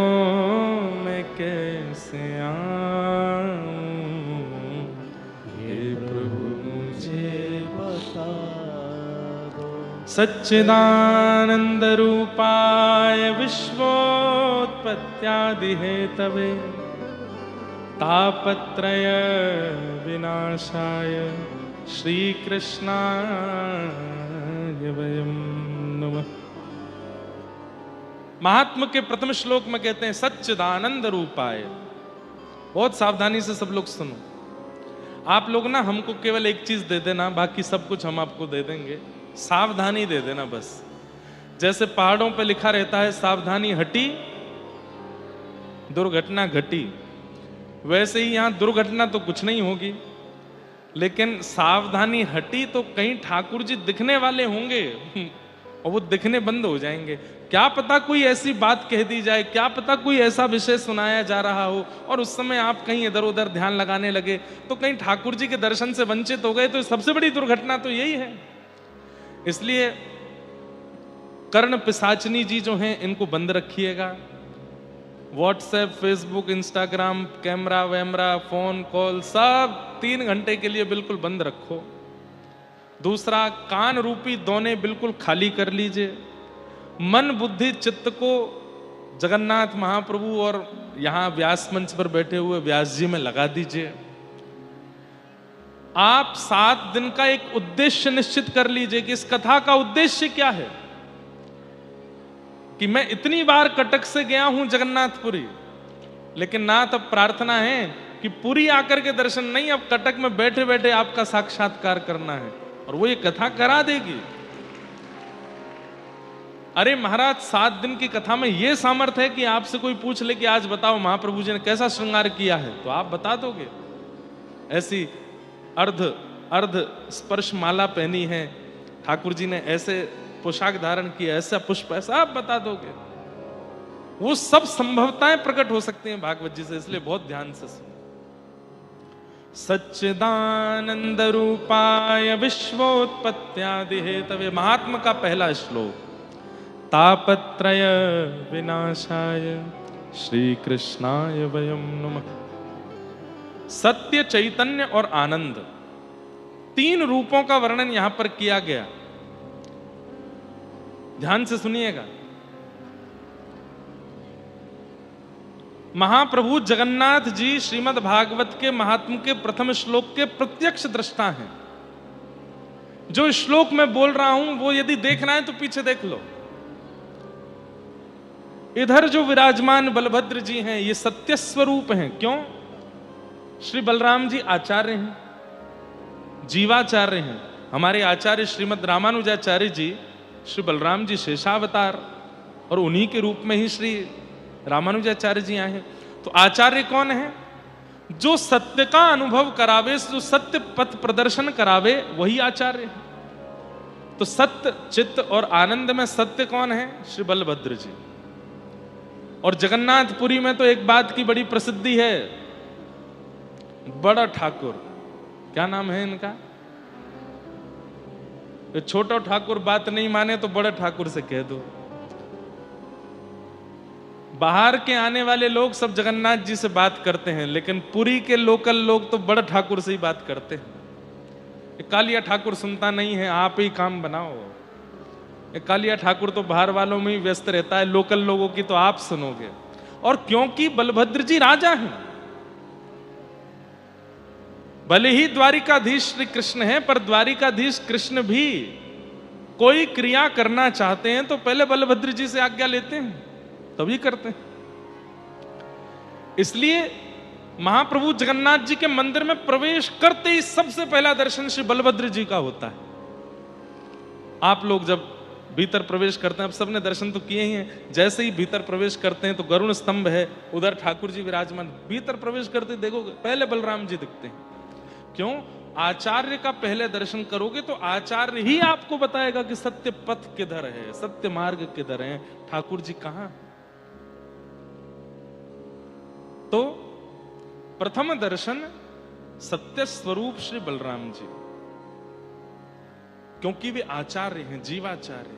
में कैसे आऊं। हे प्रभु मुझे बता दो। सच्चिदानंद रूपाय विश्वोत्पत्त्यादि हेतवे, तापत्रय विनाशाय श्री कृष्णाय वयं नमः। महात्मा के प्रथम श्लोक में कहते हैं सच्चिदानंद रूपाय। बहुत सावधानी से सब लोग सुनो। आप लोग ना हमको केवल एक चीज दे देना, बाकी सब कुछ हम आपको दे देंगे। सावधानी दे देना बस। जैसे पहाड़ों पे लिखा रहता है सावधानी हटी दुर्घटना घटी, वैसे ही यहां दुर्घटना तो कुछ नहीं होगी, लेकिन सावधानी हटी तो कहीं ठाकुर जी दिखने वाले होंगे और वो दिखने बंद हो जाएंगे। क्या पता कोई ऐसी बात कह दी जाए, क्या पता कोई ऐसा विषय सुनाया जा रहा हो और उस समय आप कहीं इधर उधर ध्यान लगाने लगे तो कहीं ठाकुर जी के दर्शन से वंचित हो गए, तो सबसे बड़ी दुर्घटना तो यही है। इसलिए कर्ण पिशाचनी जी जो हैं इनको बंद रखिएगा। व्हाट्सएप, फेसबुक, इंस्टाग्राम, कैमरा वैमरा, फोन कॉल सब 3 घंटे के लिए बिल्कुल बंद रखो। दूसरा, कान रूपी दोने बिल्कुल खाली कर लीजिए। मन बुद्धि चित्त को जगन्नाथ महाप्रभु और यहां व्यास मंच पर बैठे हुए व्यास जी में लगा दीजिए। आप 7 दिन का एक उद्देश्य निश्चित कर लीजिए कि इस कथा का उद्देश्य क्या है। कि मैं इतनी बार कटक से गया हूं जगन्नाथपुरी, लेकिन ना तब प्रार्थना है कि पुरी आकर के दर्शन नहीं, अब कटक में बैठे बैठे आपका साक्षात्कार करना है, और वो ये कथा करा देगी। अरे महाराज, 7 दिन की कथा में ये सामर्थ्य है कि आपसे कोई पूछ ले कि आज बताओ महाप्रभु जी ने कैसा श्रृंगार किया है, तो आप बता दोगे। ऐसी अर्ध स्पर्श माला पहनी है ठाकुर जी ने, ऐसे पोशाक धारण किया, ऐसा पुष्प, ऐसा आप बता दोगे। वो सब संभवताएं प्रकट हो सकती हैं भागवत जी से, इसलिए बहुत ध्यान से सुनो। सच्चिदानंद रूपाय विश्वोत्पत्त्यादि हेतवे, महात्मा का पहला श्लोक। तापत्रय विनाशाय श्री कृष्णाय वयं नमः। सत्य, चैतन्य और आनंद, 3 रूपों का वर्णन यहां पर किया गया। ध्यान से सुनिएगा। महाप्रभु जगन्नाथ जी श्रीमद् भागवत के महात्म के प्रथम श्लोक के प्रत्यक्ष दृष्टा हैं। जो श्लोक मैं बोल रहा हूं वो यदि देखना है तो पीछे देख लो। इधर जो विराजमान बलभद्र जी हैं ये सत्य स्वरूप हैं। क्यों? श्री बलराम जी आचार्य हैं, जीवाचार्य हैं। हमारे आचार्य श्रीमद् रामानुजाचार्य जी श्री बलराम जी शेषावतार, और उन्हीं के रूप में ही श्री रामानुजाचार्य जी आए हैं। तो आचार्य कौन है? जो सत्य का अनुभव करावे, जो सत्य पथ प्रदर्शन करावे, वही आचार्य है। तो सत्य, चित्त और आनंद में सत्य कौन है? श्री बलभद्र जी। और जगन्नाथपुरी में तो एक बात की बड़ी प्रसिद्धि है, बड़ा ठाकुर। क्या नाम है इनका? छोटा ठाकुर बात नहीं माने तो बड़े ठाकुर से कह दो। बाहर के आने वाले लोग सब जगन्नाथ जी से बात करते हैं, लेकिन पुरी के लोकल लोग तो बड़े ठाकुर से ही बात करते हैं। कालिया ठाकुर सुनता नहीं है, आप ही काम बनाओ। कालिया ठाकुर तो बाहर वालों में ही व्यस्त रहता है, लोकल लोगों की तो आप सुनोगे। और क्योंकि बलभद्र जी राजा हैं, भले ही द्वारिकाधीश श्री कृष्ण है, पर द्वारिकाधीश कृष्ण भी कोई क्रिया करना चाहते हैं तो पहले बलभद्र जी से आज्ञा लेते हैं, तभी करते हैं। इसलिए महाप्रभु जगन्नाथ जी के मंदिर में प्रवेश करते ही सबसे पहला दर्शन श्री बलभद्र जी का होता है। आप लोग जब भीतर प्रवेश करते हैं, अब सबने दर्शन तो किए ही हैं, जैसे ही भीतर प्रवेश करते हैं तो गरुण स्तंभ है, उधर ठाकुर जी विराजमान। भीतर प्रवेश करते देखोगे पहले बलराम जी दिखते हैं। क्यों? आचार्य का पहले दर्शन करोगे तो आचार्य ही आपको बताएगा कि सत्य पथ किधर है, सत्य मार्ग किधर है, ठाकुर जी कहां। तो प्रथम दर्शन सत्य स्वरूप श्री बलराम जी, क्योंकि वे आचार्य हैं, जीवाचार्य।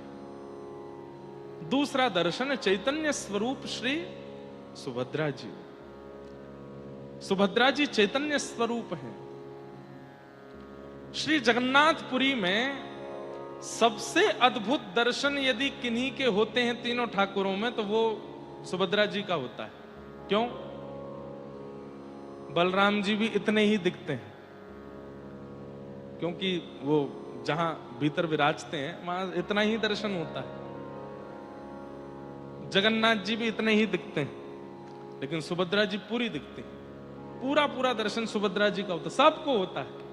दूसरा दर्शन चैतन्य स्वरूप श्री सुभद्रा जी। सुभद्रा जी चैतन्य स्वरूप हैं। श्री जगन्नाथपुरी में सबसे अद्भुत दर्शन यदि किन्हीं के होते हैं तीनों ठाकुरों में, तो वो सुभद्रा जी का होता है। क्यों? बलराम जी भी इतने ही दिखते हैं, क्योंकि वो जहां भीतर विराजते हैं वहां इतना ही दर्शन होता है। जगन्नाथ जी भी इतने ही दिखते हैं, लेकिन सुभद्रा जी पूरी दिखती हैं। पूरा पूरा दर्शन सुभद्रा जी का होता है, सबको होता है।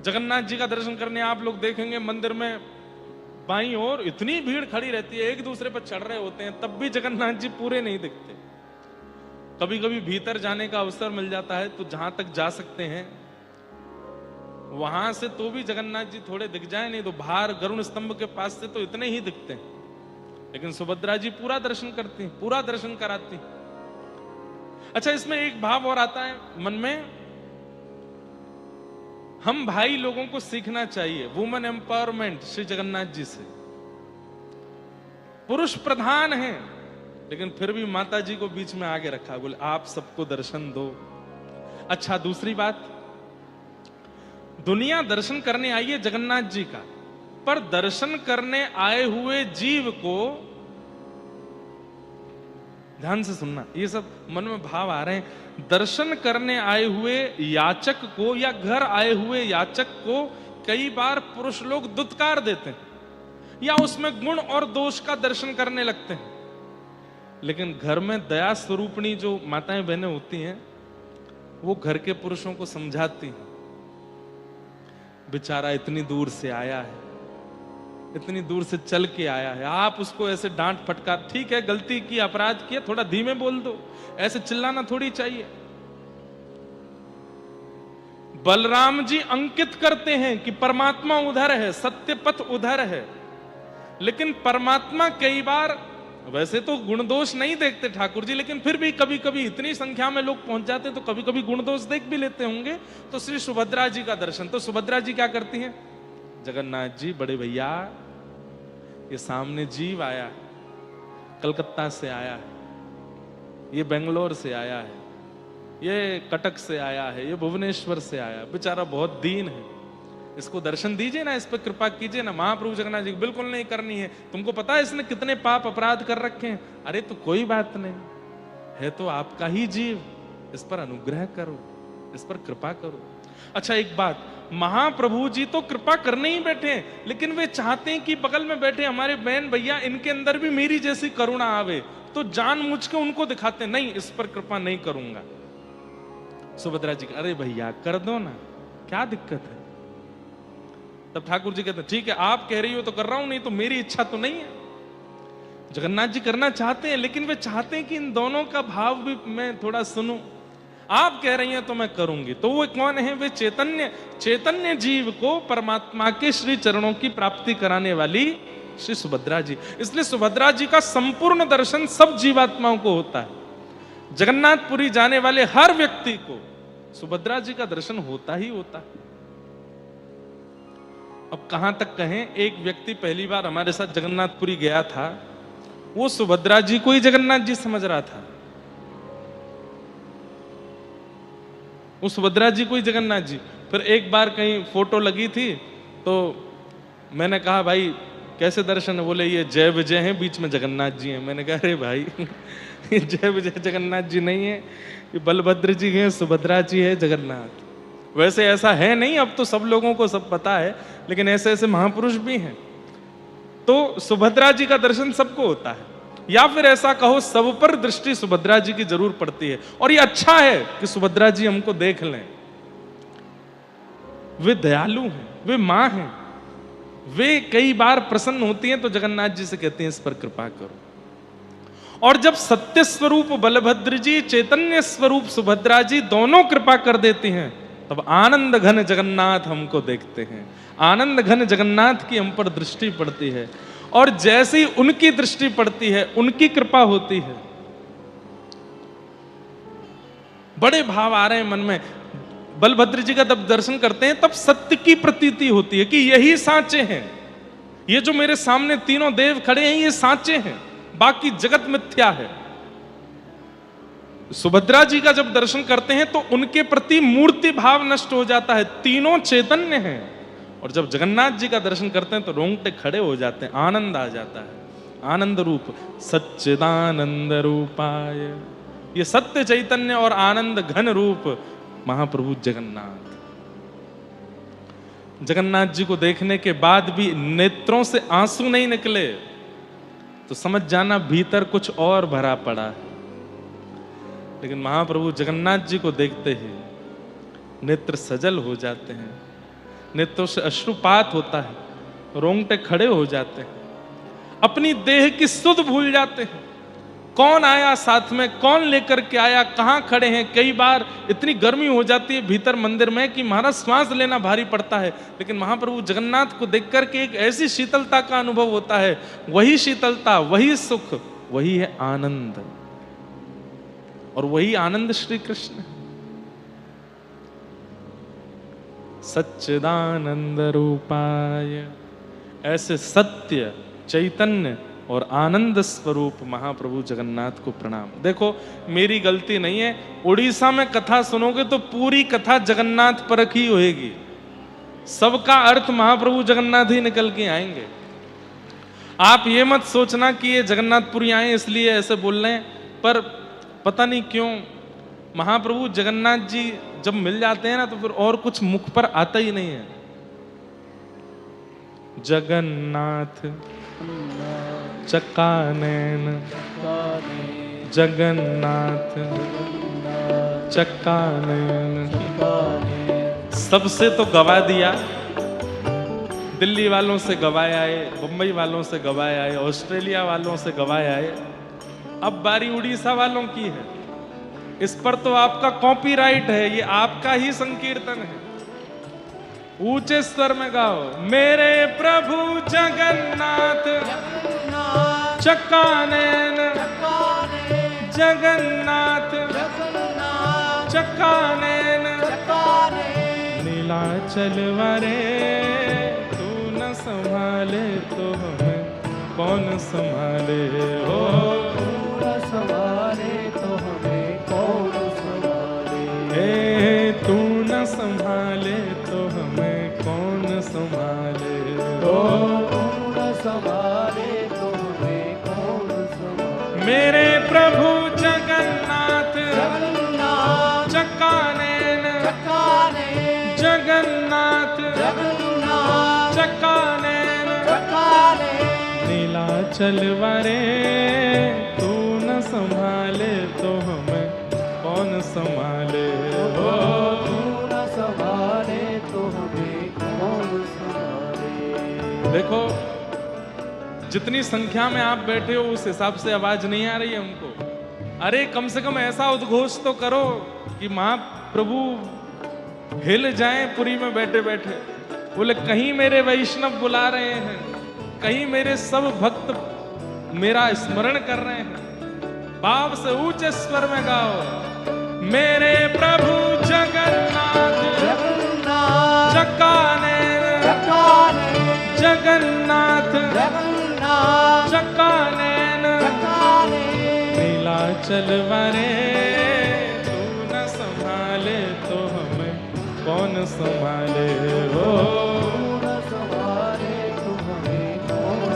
जगन्नाथ जी का दर्शन करने आप लोग देखेंगे मंदिर में बाईं ओर इतनी भीड़ खड़ी रहती है, एक दूसरे पर चढ़ रहे होते हैं, तब भी जगन्नाथ जी पूरे नहीं दिखते। कभी कभी भीतर जाने का अवसर मिल जाता है तो जहां तक जा सकते हैं वहां से तो भी जगन्नाथ जी थोड़े दिख जाए, नहीं तो बाहर गरुण स्तंभ के पास से तो इतने ही दिखते हैं। लेकिन सुभद्रा जी पूरा दर्शन करती हैं, पूरा दर्शन कराती हैं। अच्छा, इसमें एक भाव और आता है मन में, हम भाई लोगों को सीखना चाहिए वुमेन एम्पावरमेंट श्री जगन्नाथ जी से। पुरुष प्रधान हैं, लेकिन फिर भी माता जी को बीच में आगे रखा, बोले आप सबको दर्शन दो। अच्छा, दूसरी बात, दुनिया दर्शन करने आई है जगन्नाथ जी का, पर दर्शन करने आए हुए जीव को, ध्यान से सुनना, ये सब मन में भाव आ रहे हैं, दर्शन करने आए हुए याचक को या घर आए हुए याचक को कई बार पुरुष लोग दुत्कार देते हैं या उसमें गुण और दोष का दर्शन करने लगते हैं। लेकिन घर में दया स्वरूपणी जो माताएं बहनें होती हैं, वो घर के पुरुषों को समझाती हैं, बेचारा इतनी दूर से आया है, इतनी दूर से चल के आया है, आप उसको ऐसे डांट फटकार, ठीक है गलती की, अपराध किया, थोड़ा धीमे बोल दो, ऐसे चिल्लाना थोड़ी चाहिए। बलराम जी अंकित करते हैं कि परमात्मा उधर है, सत्य पथ उधर है, लेकिन परमात्मा कई बार, वैसे तो गुण दोष नहीं देखते ठाकुर जी, लेकिन फिर भी कभी कभी इतनी संख्या में लोग पहुंच जाते तो कभी कभी गुण दोष देख भी लेते होंगे। तो श्री सुभद्रा जी का दर्शन, तो सुभद्रा जी क्या करती हैं, जगन्नाथ जी बड़े भैया, ये सामने जीव आया है, कलकत्ता से आया है, ये बेंगलोर से आया है, ये कटक से आया है, ये भुवनेश्वर से आया, बेचारा बहुत दीन है, इसको दर्शन दीजिए ना, इस पर कृपा कीजिए ना। महाप्रभु जगन्नाथ जी बिल्कुल नहीं करनी है, तुमको पता है इसने कितने पाप अपराध कर रखे हैं। अरे तो कोई बात नहीं है, तो आपका ही जीव, इस पर अनुग्रह करो, इस पर कृपा करो। अच्छा, एक बात, महाप्रभु जी तो कृपा करने ही बैठे हैं, लेकिन वे चाहते हैं कि बगल में बैठे हमारे बहन भैया, इनके अंदर भी मेरी जैसी करुणा आवे, तो जानबूझ के उनको दिखाते नहीं, इस पर कृपा नहीं करूंगा। सुभद्रा जी, अरे भैया कर दो ना, क्या दिक्कत है। तब ठाकुर जी कहते, ठीक है आप कह रही हो तो कर रहा हूं, नहीं तो मेरी इच्छा तो नहीं है। जगन्नाथ जी करना चाहते हैं, लेकिन वे चाहते हैं कि इन दोनों का भाव भी मैं थोड़ा सुनूं। आप कह रही हैं तो मैं करूंगी। तो वो कौन है? वे चैतन्य जीव को परमात्मा के श्री चरणों की प्राप्ति कराने वाली श्री सुभद्रा जी। इसलिए सुभद्रा जी का संपूर्ण दर्शन सब जीवात्माओं को होता है। जगन्नाथपुरी जाने वाले हर व्यक्ति को सुभद्रा जी का दर्शन होता ही होता है। अब कहां तक कहें, एक व्यक्ति पहली बार हमारे साथ जगन्नाथपुरी गया था, वो सुभद्रा जी को ही जगन्नाथ जी समझ रहा था। वो सुभद्रा जी को ही जगन्नाथ जी। फिर एक बार कहीं फोटो लगी थी तो मैंने कहा भाई कैसे दर्शन है? बोले ये जय विजय हैं, बीच में जगन्नाथ जी हैं। मैंने कहा अरे भाई ये जय विजय जगन्नाथ जी नहीं है, ये बलभद्र जी हैं, सुभद्रा जी है, जगन्नाथ। वैसे ऐसा है नहीं, अब तो सब लोगों को सब पता है, लेकिन ऐसे ऐसे महापुरुष भी हैं। तो सुभद्रा जी का दर्शन सबको होता है, या फिर ऐसा कहो सब पर दृष्टि सुभद्रा जी की जरूर पड़ती है। और ये अच्छा है कि सुभद्रा जी हमको देख लें। वे दयालु हैं, वे मां हैं, वे कई बार प्रसन्न होती हैं तो जगन्नाथ जी से कहती हैं इस पर कृपा करो। और जब सत्य स्वरूप बलभद्र जी, चैतन्य स्वरूप सुभद्रा जी दोनों कृपा कर देती हैं, तब आनंद घन जगन्नाथ हमको देखते हैं। आनंद घन जगन्नाथ की हम पर दृष्टि पड़ती है, और जैसे ही उनकी दृष्टि पड़ती है, उनकी कृपा होती है। बड़े भाव आ रहे हैं मन में। बलभद्र जी का जब दर्शन करते हैं तब सत्य की प्रतीति होती है कि यही साचे हैं, ये जो मेरे सामने तीनों देव खड़े हैं ये साचे हैं, बाकी जगत मिथ्या है। सुभद्रा जी का जब दर्शन करते हैं तो उनके प्रति मूर्ति भाव नष्ट हो जाता है, तीनों चैतन्य हैं। और जब जगन्नाथ जी का दर्शन करते हैं तो रोंगटे खड़े हो जाते हैं, आनंद आ जाता है। आनंद रूप सच्चिदानंद रूपाय, ये सत्य चैतन्य और आनंद घन रूप महाप्रभु जगन्नाथ। जगन्नाथ जी को देखने के बाद भी नेत्रों से आंसू नहीं निकले तो समझ जाना भीतर कुछ और भरा पड़ा है। लेकिन महाप्रभु जगन्नाथ जी को देखते ही नेत्र सजल हो जाते हैं, नेत्रों से अश्रुपात होता है, रोंगटे खड़े हो जाते हैं, अपनी देह की सुध भूल जाते हैं। कौन आया साथ में, कौन लेकर के आया, कहां खड़े हैं। कई बार इतनी गर्मी हो जाती है भीतर मंदिर में कि महाराज श्वास लेना भारी पड़ता है, लेकिन महाप्रभु जगन्नाथ को देख करके एक ऐसी शीतलता का अनुभव होता है। वही शीतलता, वही सुख, वही है आनंद, और वही आनंद श्री कृष्ण। सच्चिदानंद रूपाय, ऐसे सत्य चैतन्य और आनंद स्वरूप महाप्रभु जगन्नाथ को प्रणाम। देखो मेरी गलती नहीं है, उड़ीसा में कथा सुनोगे तो पूरी कथा जगन्नाथ परख ही होएगी, सबका अर्थ महाप्रभु जगन्नाथ ही निकल के आएंगे। आप ये मत सोचना कि ये जगन्नाथपुरी आए इसलिए ऐसे बोल रहे हैं, पर पता नहीं क्यों महाप्रभु जगन्नाथ जी जब मिल जाते हैं ना तो फिर और कुछ मुख पर आता ही नहीं है। जगन्नाथ चक्कानैन, जगन्नाथ चक्कानैन। सबसे तो गवा दिया, दिल्ली वालों से गवाए आए, मुंबई वालों से गवाए आए, ऑस्ट्रेलिया वालों से गवाए आए, अब बारी उड़ीसा वालों की है। इस पर तो आपका कॉपीराइट है, ये आपका ही संकीर्तन है। ऊंचे स्वर में गाओ, मेरे प्रभु जगन्नाथ चक्कानैन, जगन्नाथ चक्कानैन, नीलाचल वारे तू न संभाले तो हमें कौन संभाले हो, तू न संभाले तो हमें कौन संभाले, तू न संभाले तो हमें कौन संभाले हो, तू न संभाले तो हमें कौन संभाले। मेरे प्रभु जगन्नाथ चक्कानैन, जगन्नाथ चक्कानैन, नीलाचल वारे तू न संभाले तो हमें कौन संभाले हो, तू न संभाले तो हमें कौन संभाले। देखो जितनी संख्या में आप बैठे हो उस हिसाब से आवाज नहीं आ रही है हमको। अरे कम से कम ऐसा उद्घोष तो करो कि महाप्रभु हिल जाएं पुरी में बैठे बैठे। बोले कहीं मेरे वैष्णव बुला रहे हैं, कहीं मेरे सब भक्त मेरा स्मरण कर रहे हैं। भाव से ऊंचे स्वर में गाओ, मेरे प्रभु जगन्नाथ चक्कानैन, जगन्नाथ चक्कानैन, नीलाचल वारे तू न संभाले तो हमें कौन संभाले हो, तू न संभाले तो हमें कौन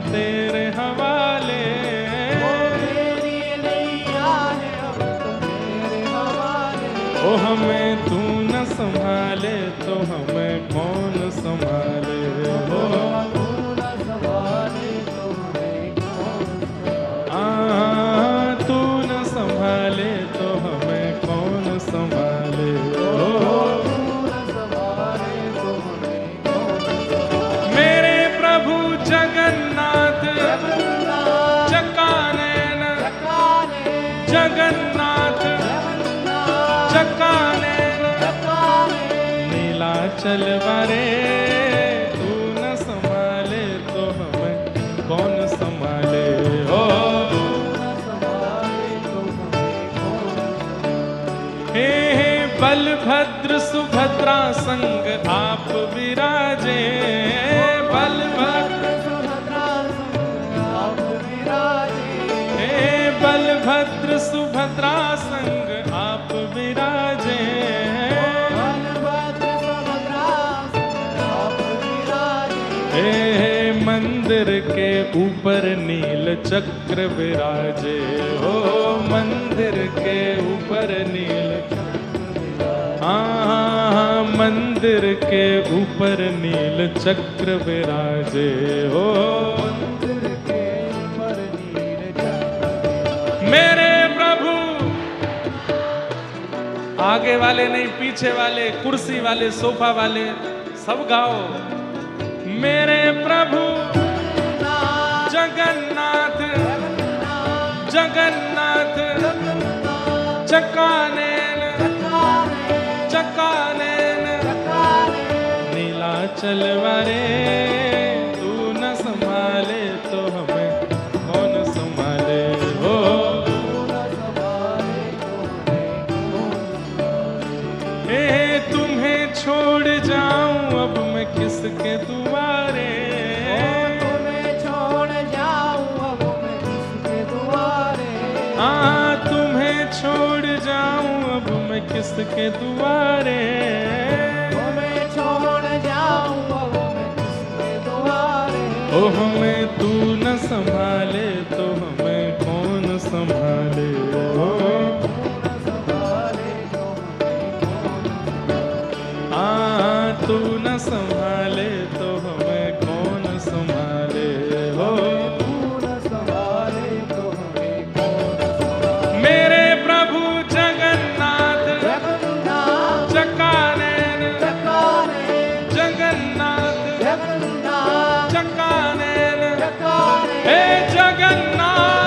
तेरे हवाले। मेरी नैया है अब तो तेरे हवाले। ओ हमें तू न संभाले तो हमें कौन संभाले। तू न संभाले तो हमें कौन आ तू न संभाले तो हमें कौन संभाले। मेरे प्रभु जगन्नाथ चकानैन जगन्नाथ चकानैन नीलाचल वारे तू न संभाले तो हमें कौन संभाले। हो हे बलभद्र सुभद्रा संग आप विराजे। बलभद्र सुभद्रा संग आप विराजे। हे बलभद्र सुभद्रा संग आप विराजे। बलभद्र सुभद्रा संग आप विराजे। हे मंदिर के ऊपर नील चक्र विराजे। हो मंदिर के ऊपर नील हाँ मंदिर के ऊपर नील चक्र विराजे। हो मंदिर के ऊपर नील चक्र। मेरे प्रभु आगे वाले नहीं पीछे वाले कुर्सी वाले सोफा वाले सब गाओ। मेरे प्रभु जगन्नाथ जगन्नाथ चकानैन चकानैन नीलाचल वारे तू न संभाले तो हमें कौन संभाले। हो हे तुम्हें छोड़ जाऊं अब मैं किसके दुआरे। तुम्हें छोड़ जाऊं अब मैं किसके दुआरे। हाँ तुम्हें छोड़ जाऊं अब मैं किसके दुआरे। तुम्हें छोड़ जाऊं अब मैं किसके दुआरे। ओ हमें तू न संभाले तो हमें कौन संभाले। ओ तू न संभाले तो हमें कौन संभाले। हो मेरे प्रभु जगन्नाथ चकानैन जगन्नाथ चकानैन हे जगन्नाथ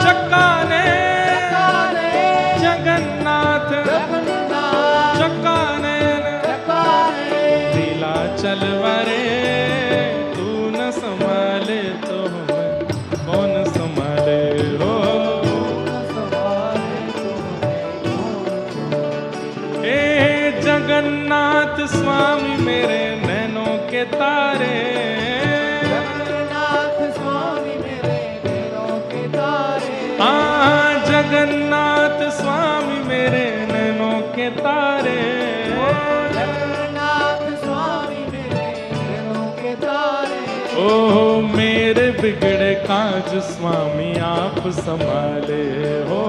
चकानैन जगन्नाथ चकानैन नीलाचल वारे तू न संभाले तो हमें कौन संभाले। हो जगन्नाथ स्वामी मेरे नैनों के तारे। जगन्नाथ स्वामी मेरे नैनों के तारे। हाँ जगन्नाथ स्वामी मेरे नैनों के तारे। जगन्नाथ स्वामी मेरे नैनों के तारे। ओ मेरे बिगड़े काज स्वामी आप संभाले। हो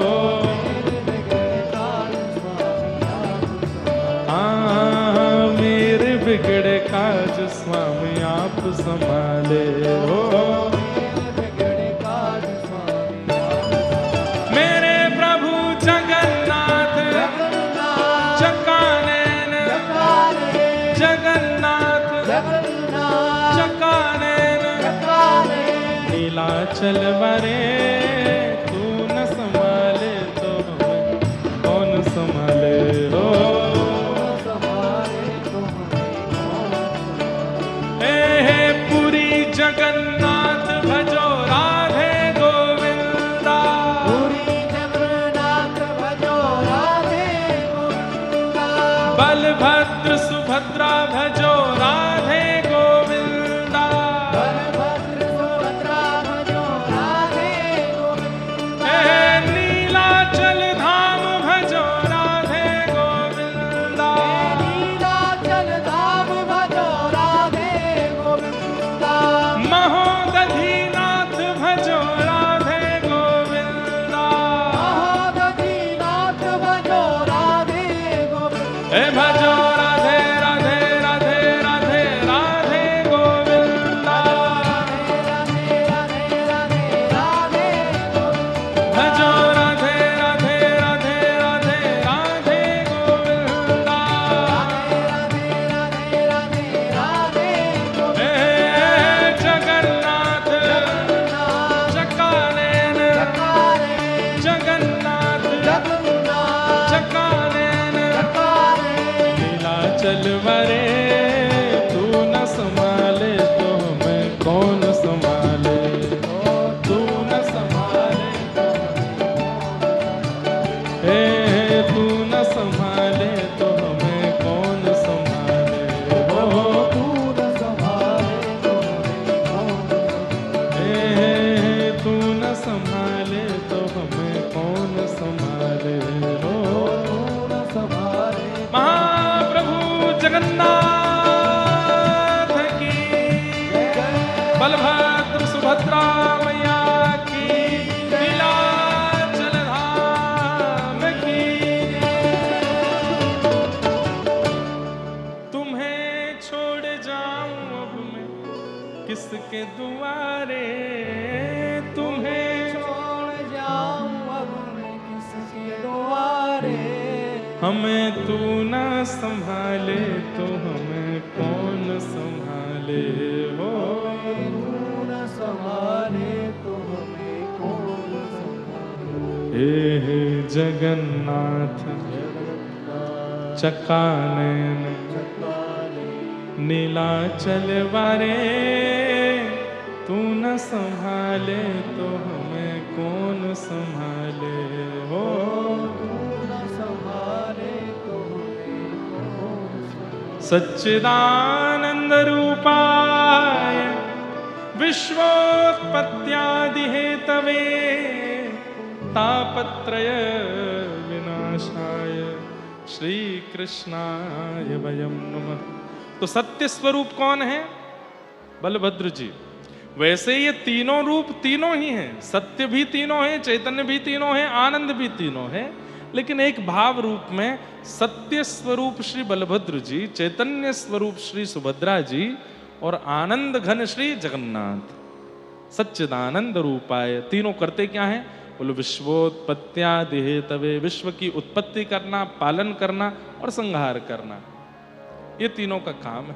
मेरे बिगड़े काज स्वामी आप संभाले। हो मेरे प्रभु जगन्नाथ चकानैन जगन्नाथ चकानैन नीलाचल वारे तू न संभाले तो हमें कौन संभाले। हो जगन्नाथ भजो राधे गोविंदा। पूरी जगन्नाथ भजो राधे गोविंदा। बलभद्र सुभद्रा भजो राधे गोविंदा। बलभद्र सुभद्रा भजो राधे कौन संभाले, तू न संभाले, हे तू न संभाले तो हमें कौन संभाले, हो तू न संभाले तो हमें कौन हे तू न संभाले तो हमें कौन संभाले, हो तू न संभाले। महाप्रभु जगन्नाथ की, बलभद्र सुभद्रा मैया की, नीलाचल धाम की। तुम्हें छोड़ जाऊं अब मैं किसके दुआरे, तुम्हें छोड़ जाऊं अब मैं किसके द्वारे, हमें तू न संभाले तो हमें कौन संभाले, हो तू न संभाले तो हमें कौन संभाले। हे जगन्नाथ चकानयन नीलाचल वारे, तू न संभाले तो हमें कौन संभाले, हो सच्चिदानंद रूपाय विश्वोत्पत्त्यादि हेतवे तापत्रय विनाशाय श्री कृष्णाय वयं नमः। तो सत्य स्वरूप कौन है? बलभद्र जी। वैसे ये तीनों रूप तीनों ही हैं, सत्य भी तीनों है, चैतन्य भी तीनों है, आनंद भी तीनों है, लेकिन एक भाव रूप में सत्य स्वरूप श्री बलभद्र जी, चैतन्य स्वरूप श्री सुभद्रा जी और आनंद घन श्री जगन्नाथ। सच्चिदानंद रूपाय, तीनों करते क्या है? बोलो विश्वोत्पत्त्यादि हेतवे, विश्व की उत्पत्ति करना, पालन करना और संहार करना, ये तीनों का काम है।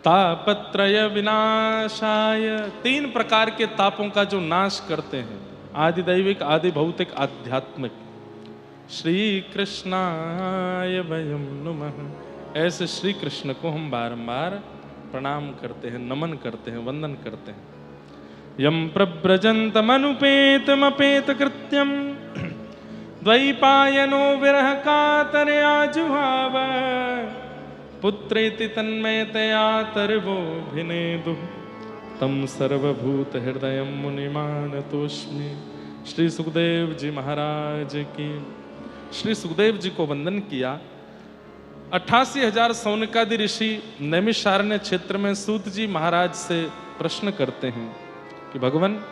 तापत्रय विनाशाय, तीन प्रकार के तापों का जो नाश करते हैं, आदि दैविक, आदि भौतिक, आध्यात्मिक। श्री कृष्णाय वयं नमः। ऐसे श्री कृष्ण को हम बारंबार प्रणाम करते हैं, नमन करते हैं, वंदन करते हैं। यम प्रव्रजन्तमनुपेतमपेत कृत्यम द्वैपायनो विरह कातरयाजुहाव, पुत्रेति तन्मयतया तर्वोऽभिनेदुः, तम सर्वभूत हृदय मुनिमानतोस्मि। श्री सुखदेव जी महाराज की। श्री सुखदेव जी को वंदन किया। 88,000 सौनकादि ऋषि नैमिषारण्य क्षेत्र में सूत जी महाराज से प्रश्न करते हैं कि भगवान,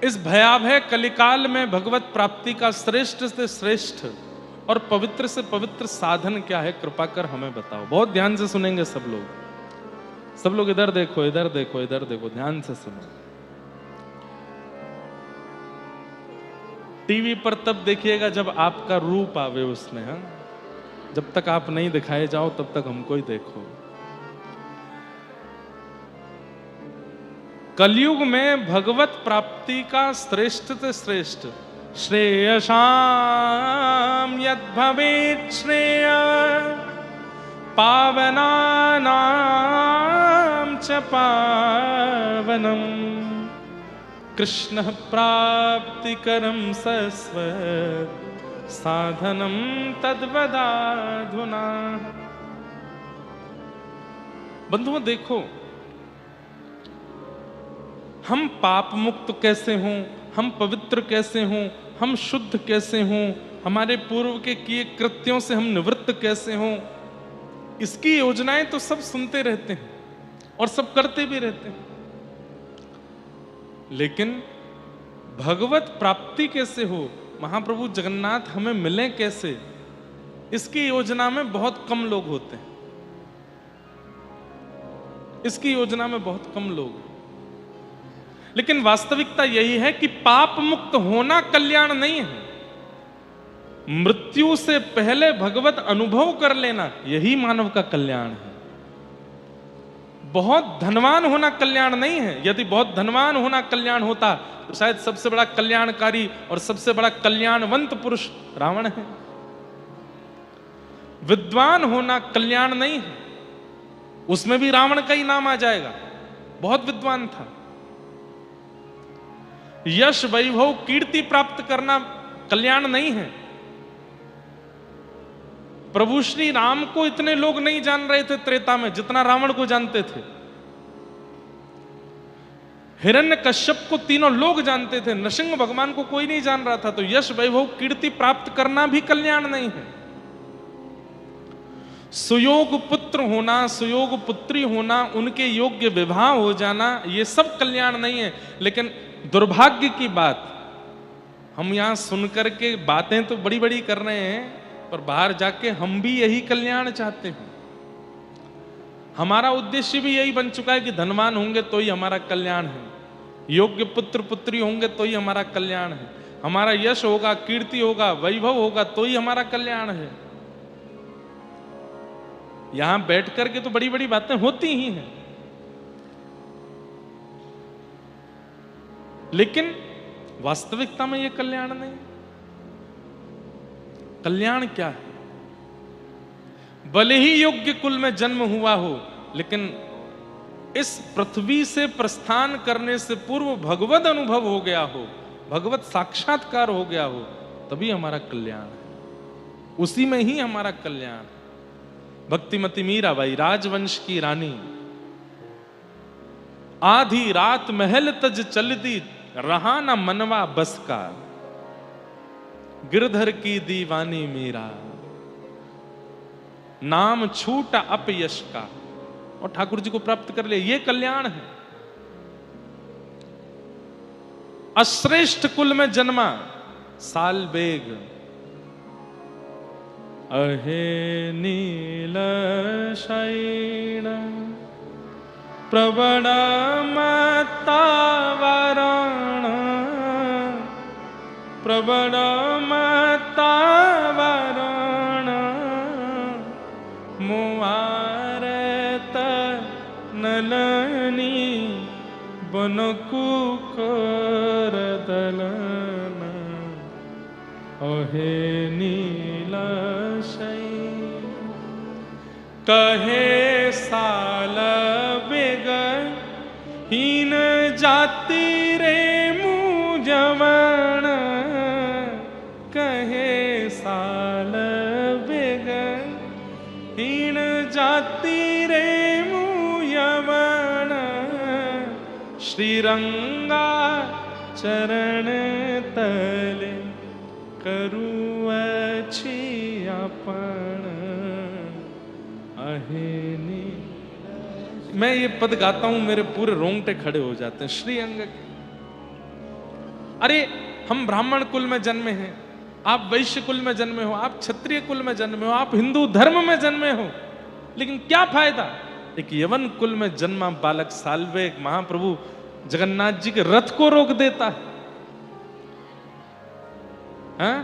इस भयावह कलिकाल में भगवत प्राप्ति का श्रेष्ठ से श्रेष्ठ और पवित्र से पवित्र साधन क्या है? कृपा कर हमें बताओ। बहुत ध्यान से सुनेंगे सब लोग। सब लोग इधर देखो, इधर देखो, इधर देखो, ध्यान से सुनो। टीवी पर तब देखिएगा जब आपका रूप आवे उसमें, हाँ? जब तक आप नहीं दिखाए जाओ तब तक हमको ही देखो। कलयुग में भगवत प्राप्ति का श्रेष्ठ से श्रेष्ठ, श्रेयसाम यद भवेत् श्रेय पावनानां च पावनम, कृष्ण प्राप्तिकरं सस्वत् साधनम तद्वदाधुना। बंधुओं देखो, हम पाप मुक्त कैसे हों, हम पवित्र कैसे हों, हम शुद्ध कैसे हों, हमारे पूर्व के किए कृत्यों से हम निवृत्त कैसे हों, इसकी योजनाएं तो सब सुनते रहते हैं और सब करते भी रहते हैं, लेकिन भगवत प्राप्ति कैसे हो, महाप्रभु जगन्नाथ हमें मिले कैसे, इसकी योजना में बहुत कम लोग होते हैं। इसकी योजना में बहुत कम लोग। लेकिन वास्तविकता यही है कि पाप मुक्त होना कल्याण नहीं है, मृत्यु से पहले भगवत अनुभव कर लेना यही मानव का कल्याण है। बहुत धनवान होना कल्याण नहीं है। यदि बहुत धनवान होना कल्याण होता तो शायद सबसे बड़ा कल्याणकारी और सबसे बड़ा कल्याणवंत पुरुष रावण है। विद्वान होना कल्याण नहीं है। उसमें भी रावण का ही नाम आ जाएगा। बहुत विद्वान था। यश वैभव कीर्ति प्राप्त करना कल्याण नहीं है। प्रभु श्री राम को इतने लोग नहीं जान रहे थे त्रेता में जितना रावण को जानते थे। हिरण्यकश्यप को तीनों लोग जानते थे, नृसिंह भगवान को कोई नहीं जान रहा था। तो यश वैभव कीर्ति प्राप्त करना भी कल्याण नहीं है। सुयोग पुत्र होना, सुयोग पुत्री होना, उनके योग्य विवाह हो जाना, ये सब कल्याण नहीं है। लेकिन दुर्भाग्य की बात, हम यहां सुनकर के बातें तो बड़ी बड़ी कर रहे हैं, पर बाहर जाके हम भी यही कल्याण चाहते हैं। हमारा उद्देश्य भी यही बन चुका है कि धनवान होंगे तो ही हमारा कल्याण है, योग्य पुत्र पुत्री होंगे तो ही हमारा कल्याण है, हमारा यश होगा, कीर्ति होगा, वैभव होगा तो ही हमारा कल्याण है। यहां बैठ करके तो बड़ी बड़ी बातें होती ही हैं, लेकिन वास्तविकता में यह कल्याण नहीं। कल्याण क्या है? भले ही योग्य कुल में जन्म हुआ हो, लेकिन इस पृथ्वी से प्रस्थान करने से पूर्व भगवत अनुभव हो गया हो, भगवत साक्षात्कार हो गया हो, तभी हमारा कल्याण है। उसी में ही हमारा कल्याण है। भक्तिमती मीराबाई, राजवंश की रानी, आधी रात महल तज चलती, रहा न मनवा बस का, गिरधर की दीवानी मीरा, नाम छूटा अपयश का, और ठाकुर जी को प्राप्त कर ले। ये कल्याण है। अश्रेष्ठ कुल में जन्मा साल बेग, अहे नील शैण प्रबण मतावरण, प्रबण मतावरण, मुआरत नलनी बनकुकर दलन, अहे नील शैण, कहे साल बेग हीन जाति रे मुझवन, कहे साल बेग हीन जाति रे मुझवन, श्रीरंगा चरण तले करू अच्छी अपन, अहेनी। मैं ये पद गाता हूं, मेरे पूरे रोंगटे खड़े हो जाते हैं। श्री अंग, अरे हम ब्राह्मण कुल में जन्मे हैं, आप वैश्य कुल में जन्मे हो, आप क्षत्रिय कुल में जन्मे हो, आप हिंदू धर्म में जन्मे हो, लेकिन क्या फायदा? एक यवन कुल में जन्मा बालक साल्वेग महाप्रभु जगन्नाथ जी के रथ को रोक देता है। हाँ?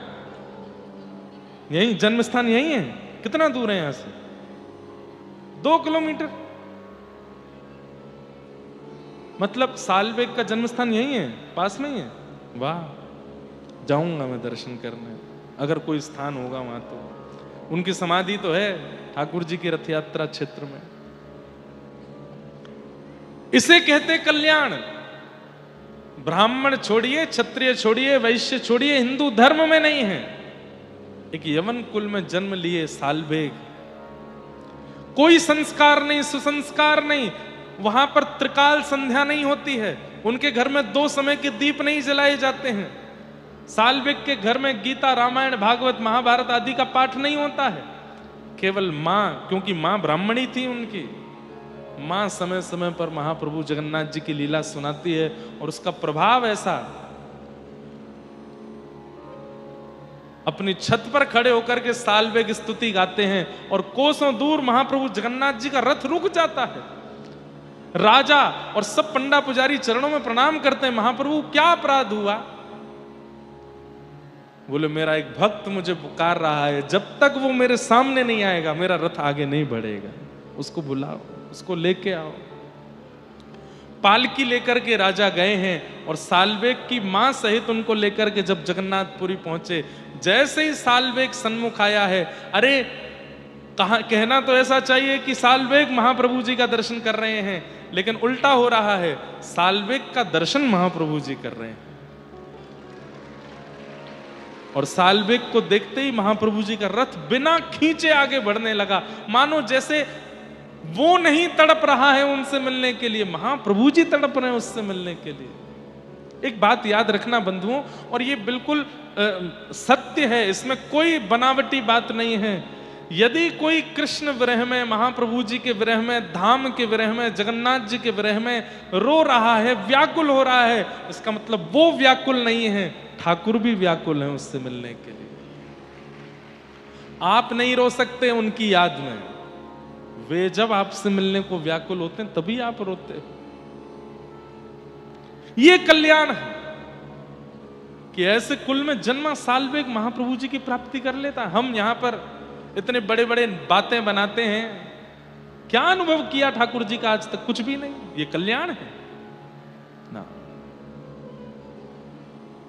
यही जन्म स्थान यही है। कितना दूर है यहां से? 2 किलोमीटर। मतलब साल्वेग का जन्म स्थान यही है, पास में ही है। वाह, जाऊंगा मैं दर्शन करने, अगर कोई स्थान होगा वहां तो। उनकी समाधि तो है ठाकुर जी की रथ यात्रा क्षेत्र में। इसे कहते कल्याण। ब्राह्मण छोड़िए, क्षत्रिय छोड़िए, वैश्य छोड़िए, हिंदू धर्म में नहीं है। एक यवन कुल में जन्म लिए साल्वेग, कोई संस्कार नहीं, सुसंस्कार नहीं, वहां पर त्रिकाल संध्या नहीं होती है, उनके घर में 2 समय के दीप नहीं जलाए जाते हैं, साल्वेग के घर में गीता, रामायण, भागवत, महाभारत आदि का पाठ नहीं होता है। केवल मां, क्योंकि मां ब्राह्मणी थी उनकी, मां समय समय पर महाप्रभु जगन्नाथ जी की लीला सुनाती है, और उसका प्रभाव ऐसा, अपनी छत पर खड़े होकर के साल्वेग स्तुति गाते हैं, और कोसों दूर महाप्रभु जगन्नाथ जी का रथ रुक जाता है। राजा और सब पंडा पुजारी चरणों में प्रणाम करते हैं, महाप्रभु क्या अपराध हुआ? बोले मेरा एक भक्त मुझे पुकार रहा है, जब तक वो मेरे सामने नहीं आएगा मेरा रथ आगे नहीं बढ़ेगा, उसको बुलाओ, उसको लेके आओ। पालकी लेकर के राजा गए हैं, और साल्वेग की मां सहित उनको लेकर के जब जगन्नाथपुरी पहुंचे, जैसे ही साल्वेग सन्मुख आया है, अरे कहना तो ऐसा चाहिए कि साल्वेग महाप्रभु जी का दर्शन कर रहे हैं, लेकिन उल्टा हो रहा है, साल्वेग का दर्शन महाप्रभु जी कर रहे हैं। और साल्वेग को देखते ही महाप्रभु जी का रथ बिना खींचे आगे बढ़ने लगा, मानो जैसे वो नहीं तड़प रहा है उनसे मिलने के लिए, महाप्रभु जी तड़प रहे हैं उससे मिलने के लिए। एक बात याद रखना बंधुओं, और ये बिल्कुल सत्य है, इसमें कोई बनावटी बात नहीं है। यदि कोई कृष्ण विरह में, महाप्रभु जी के विरह में, धाम के विरह में, जगन्नाथ जी के विरह में रो रहा है, व्याकुल हो रहा है, इसका मतलब वो व्याकुल नहीं है, ठाकुर भी व्याकुल हैं उससे मिलने के लिए। आप नहीं रो सकते उनकी याद में, वे जब आपसे मिलने को व्याकुल होते हैं तभी आप रोते हो। ये कल्याण है कि ऐसे कुल में जन्मा साल्वेग महाप्रभु जी की प्राप्ति कर लेता है। हम यहां पर इतने बड़े बड़े बातें बनाते हैं, क्या अनुभव किया ठाकुर जी का आज तक? कुछ भी नहीं। ये कल्याण है ना।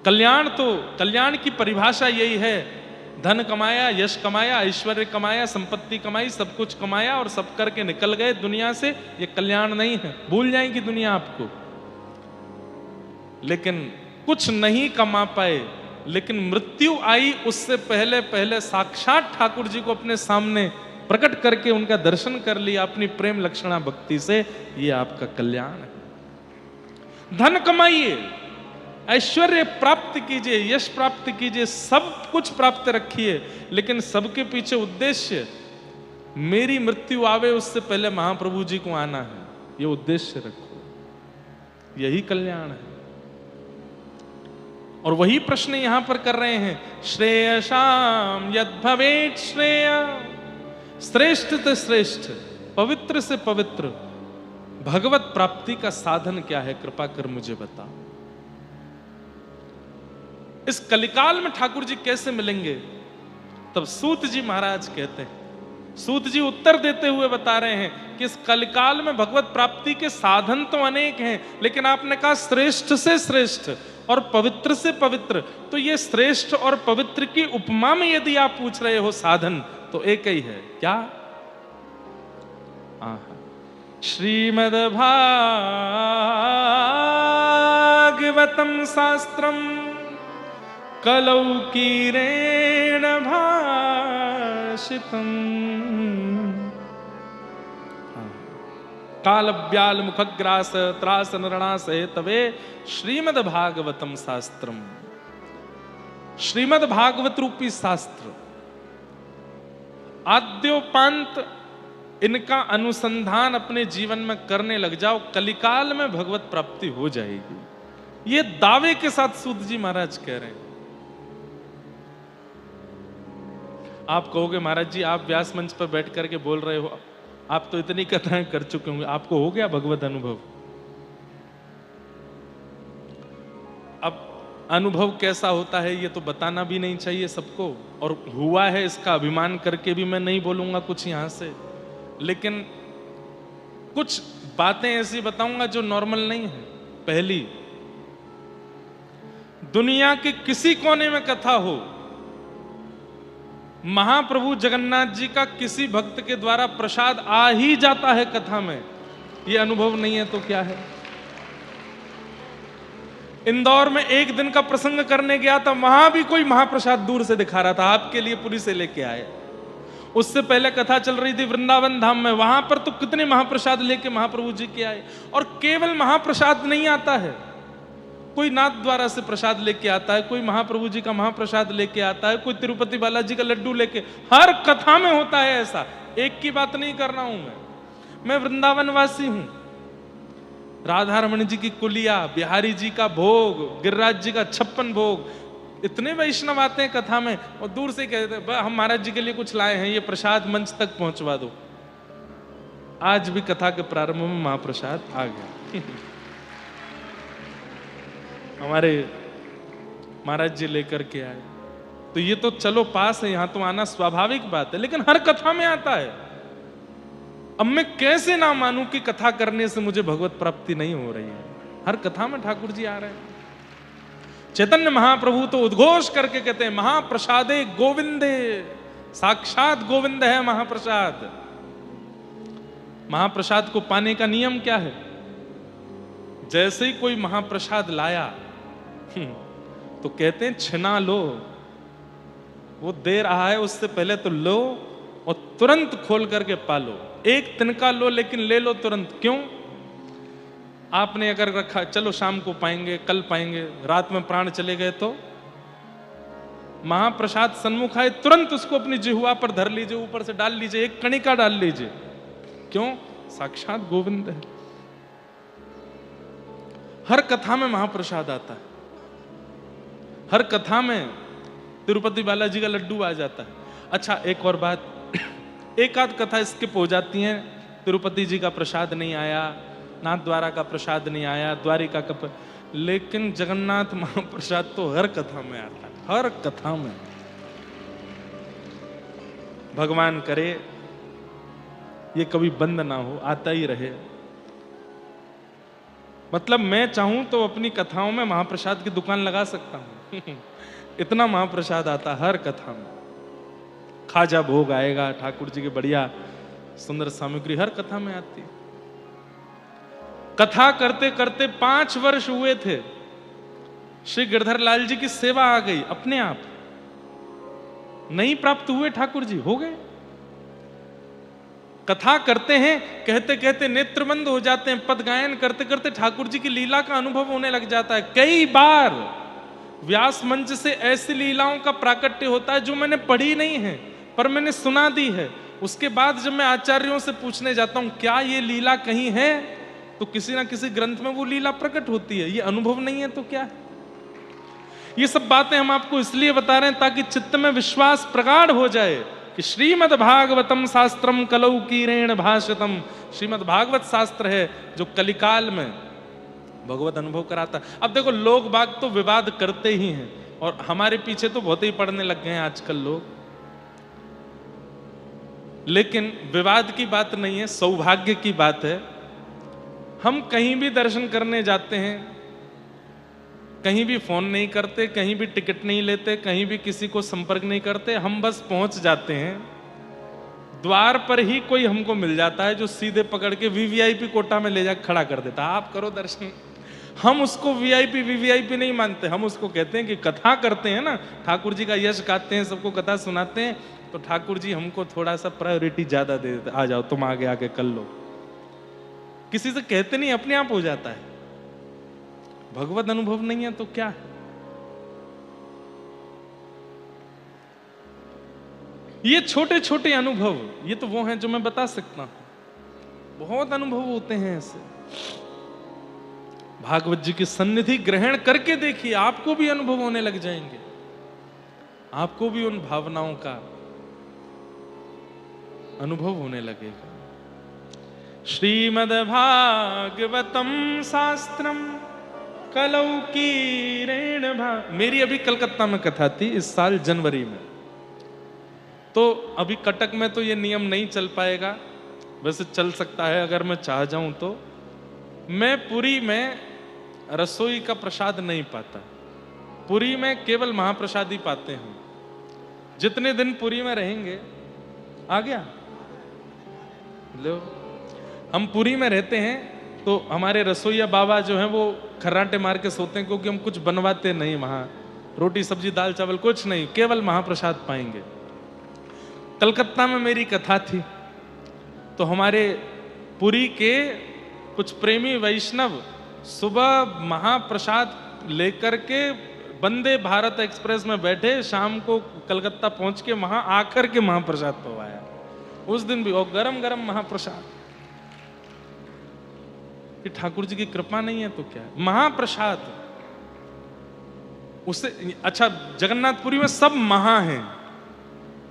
कल्याण तो, कल्याण की परिभाषा यही है, धन कमाया, यश कमाया, ऐश्वर्य कमाया, संपत्ति कमाई, सब कुछ कमाया और सब करके निकल गए दुनिया से, ये कल्याण नहीं है। भूल जाएगी दुनिया आपको। लेकिन कुछ नहीं कमा पाए, लेकिन मृत्यु आई उससे पहले पहले साक्षात ठाकुर जी को अपने सामने प्रकट करके उनका दर्शन कर लिया अपनी प्रेम लक्षणा भक्ति से, ये आपका कल्याण है। धन कमाइए, ऐश्वर्य प्राप्त कीजिए, यश प्राप्त कीजिए, सब कुछ प्राप्त रखिए, लेकिन सबके पीछे उद्देश्य मेरी मृत्यु आवे उससे पहले महाप्रभु जी को आना है, ये उद्देश्य रखो, यही कल्याण है। और वही प्रश्न यहां पर कर रहे हैं, श्रेयसाम यद भवेत् श्रेय, श्रेष्ठ से श्रेष्ठ, पवित्र से पवित्र भगवत प्राप्ति का साधन क्या है, कृपा कर मुझे बता। इस कलिकाल में ठाकुर जी कैसे मिलेंगे? तब सूत जी महाराज कहते हैं, सूत जी उत्तर देते हुए बता रहे हैं कि इस कलिकाल में भगवत प्राप्ति के साधन तो अनेक हैं, लेकिन आपने कहा श्रेष्ठ से श्रेष्ठ और पवित्र से पवित्र, तो ये श्रेष्ठ और पवित्र की उपमा में यदि आप पूछ रहे हो साधन, तो एक ही है, क्या? श्रीमद् भागवतम शास्त्रम कलौ कीरेण भाषितम् कालव्याल मुखग्रास त्रास नरणास तवे श्रीमद् भागवतम शास्त्रम। श्रीमद् भागवत रूपी शास्त्र, आद्योपांत इनका अनुसंधान अपने जीवन में करने लग जाओ, कलिकाल में भगवत प्राप्ति हो जाएगी। ये दावे के साथ सूत जी महाराज कह रहे हैं। आप कहोगे महाराज जी आप व्यास मंच पर बैठ करके बोल रहे हो, आप तो इतनी कथाएं कर चुके होंगे, आपको हो गया भगवत अनुभव। अब अनुभव कैसा होता है ये तो बताना भी नहीं चाहिए सबको, और हुआ है इसका अभिमान करके भी मैं नहीं बोलूंगा कुछ यहां से, लेकिन कुछ बातें ऐसी बताऊंगा जो नॉर्मल नहीं है। पहली, दुनिया के किसी कोने में कथा हो, महाप्रभु जगन्नाथ जी का किसी भक्त के द्वारा प्रसाद आ ही जाता है कथा में, ये अनुभव नहीं है तो क्या है? इंदौर में एक दिन का प्रसंग करने गया था, वहां भी कोई महाप्रसाद दूर से दिखा रहा था, आपके लिए पुरी से लेके आए। उससे पहले कथा चल रही थी वृंदावन धाम में, वहां पर तो कितने महाप्रसाद लेके महाप्रभु जी के आए। और केवल महाप्रसाद नहीं आता है, कोई नाथ द्वारा से प्रसाद लेके आता है, कोई महाप्रभु जी का महाप्रसाद लेके आता है, कोई तिरुपति बालाजी का लड्डू लेके, हर कथा में होता है ऐसा। एक की बात नहीं कर रहा हूं मैं वृंदावन वासी हूं। राधा रमण जी की कुलिया, बिहारी जी का भोग, गिरिराज जी का 56 भोग, इतने वैष्णव आते हैं कथा में, और दूर से कहते हैं हम महाराज जी के लिए कुछ लाए हैं, ये प्रसाद मंच तक पहुंचवा दो। आज भी कथा के प्रारंभ में महाप्रसाद आ गया। हमारे महाराज जी लेकर के आए, तो ये तो चलो पास है, यहां तो आना स्वाभाविक बात है, लेकिन हर कथा में आता है। अब मैं कैसे ना मानूं कि कथा करने से मुझे भगवत प्राप्ति नहीं हो रही है? हर कथा में ठाकुर जी आ रहे हैं। चैतन्य महाप्रभु तो उद्घोष करके कहते हैं महाप्रसादे गोविंदे साक्षात गोविंद है महाप्रसाद। महाप्रसाद को पाने का नियम क्या है? जैसे ही कोई महाप्रसाद लाया तो कहते हैं छिना लो, वो दे रहा है उससे पहले तो लो और तुरंत खोल करके पालो। एक तिनका लो लेकिन ले लो तुरंत। क्यों? आपने अगर रखा चलो शाम को पाएंगे, कल पाएंगे, रात में प्राण चले गए तो महाप्रसाद सन्मुख आए तुरंत उसको अपनी जिह्वा पर धर लीजिए, ऊपर से डाल लीजिए, एक कणिका डाल लीजिए। क्यों? साक्षात गोविंद है। हर कथा में महाप्रसाद आता है, हर कथा में तिरुपति बालाजी का लड्डू आ जाता है। अच्छा एक और बात, एक आध कथा स्किप हो जाती है, तिरुपति जी का प्रसाद नहीं आया, नाथ द्वारा का प्रसाद नहीं आया, द्वारिका का, लेकिन जगन्नाथ महाप्रसाद तो हर कथा में आता है, हर कथा में। भगवान करे ये कभी बंद ना हो, आता ही रहे। मतलब मैं चाहूं तो अपनी कथाओं में महाप्रसाद की दुकान लगा सकता हूं इतना महाप्रसाद आता हर कथा में। खाजा भोग आएगा, ठाकुर जी की बढ़िया सुंदर सामग्री हर कथा में आती है। कथा करते करते 5 वर्ष हुए थे, श्री गिरधर लाल जी की सेवा आ गई अपने आप। नहीं प्राप्त हुए ठाकुर जी, हो गए। कथा करते हैं, कहते कहते नेत्र बंद हो जाते हैं, पद गायन करते करते ठाकुर जी की लीला का अनुभव होने लग जाता है। कई बार व्यास मंच से ऐसी लीलाओं का प्राकट्य होता है जो मैंने पढ़ी नहीं है पर मैंने सुना दी है। उसके बाद जब मैं आचार्यों से पूछने जाता हूं क्या ये लीला कहीं है, तो किसी ना किसी ग्रंथ में वो लीला प्रकट होती है। ये अनुभव नहीं है तो क्या है? ये सब बातें हम आपको इसलिए बता रहे हैं ताकि चित्त में विश्वास प्रगाढ़ हो जाए कि श्रीमद् भागवतम शास्त्रम कलौकीरेण भाषितम। श्रीमद् भागवत शास्त्र है जो कलिकाल में भगवत अनुभव कराता। अब देखो लोग बाग तो विवाद करते ही हैं और हमारे पीछे तो बहुत ही पढ़ने लग गए हैं आजकल लोग, लेकिन विवाद की बात नहीं है, सौभाग्य की बात है। हम कहीं भी दर्शन करने जाते हैं, कहीं भी फोन नहीं करते, कहीं भी टिकट नहीं लेते, कहीं भी किसी को संपर्क नहीं करते, हम बस पहुंच जाते हैं। द्वार पर ही कोई हमको मिल जाता है जो सीधे पकड़ के वीवीआईपी कोटा में ले जाकर खड़ा कर देता है, आप करो दर्शन। हम उसको वीआईपी वीवीआईपी नहीं मानते, हम उसको कहते हैं कि कथा करते हैं ना, ठाकुर जी का यश गाते हैं, सबको कथा सुनाते हैं, तो ठाकुर जी हमको थोड़ा सा प्रायोरिटी ज्यादा दे देते, आ जाओ तुम आगे आके कर लो। किसी से कहते नहीं, अपने आप हो जाता है। भगवत अनुभव नहीं है तो क्या है? ये छोटे छोटे अनुभव, ये तो वो हैं जो मैं बता सकता हूं। बहुत अनुभव होते हैं ऐसे। भागवत जी की सन्निधि ग्रहण करके देखिए, आपको भी अनुभव होने लग जाएंगे, आपको भी उन भावनाओं का अनुभव होने लगेगा। श्रीमद् भागवतम शास्त्रम कलौकीरेण मेरी अभी कलकत्ता में कथा थी इस साल जनवरी में, तो अभी कटक में तो ये नियम नहीं चल पाएगा, वैसे चल सकता है अगर मैं चाह जाऊं तो। मैं पुरी में रसोई का प्रसाद नहीं पाता, पुरी में केवल महाप्रसाद ही पाते हैं। जितने दिन पुरी में रहेंगे, आ गया लो, हम पुरी में रहते हैं तो हमारे रसोईया बाबा जो हैं वो खर्राटे मार के सोते हैं, क्योंकि हम कुछ बनवाते नहीं वहां, रोटी सब्जी दाल चावल कुछ नहीं, केवल महाप्रसाद पाएंगे। कलकत्ता में मेरी कथा थी तो हमारे पुरी के कुछ प्रेमी वैष्णव सुबह महाप्रसाद लेकर के वंदे भारत एक्सप्रेस में बैठे, शाम को कलकत्ता पहुंच के वहां आकर के महाप्रसाद पवाया उस दिन भी, और गरम गरम महाप्रसाद। कि ठाकुर जी की कृपा नहीं है तो क्या है? महाप्रसाद उससे अच्छा, जगन्नाथपुरी में सब महा हैं,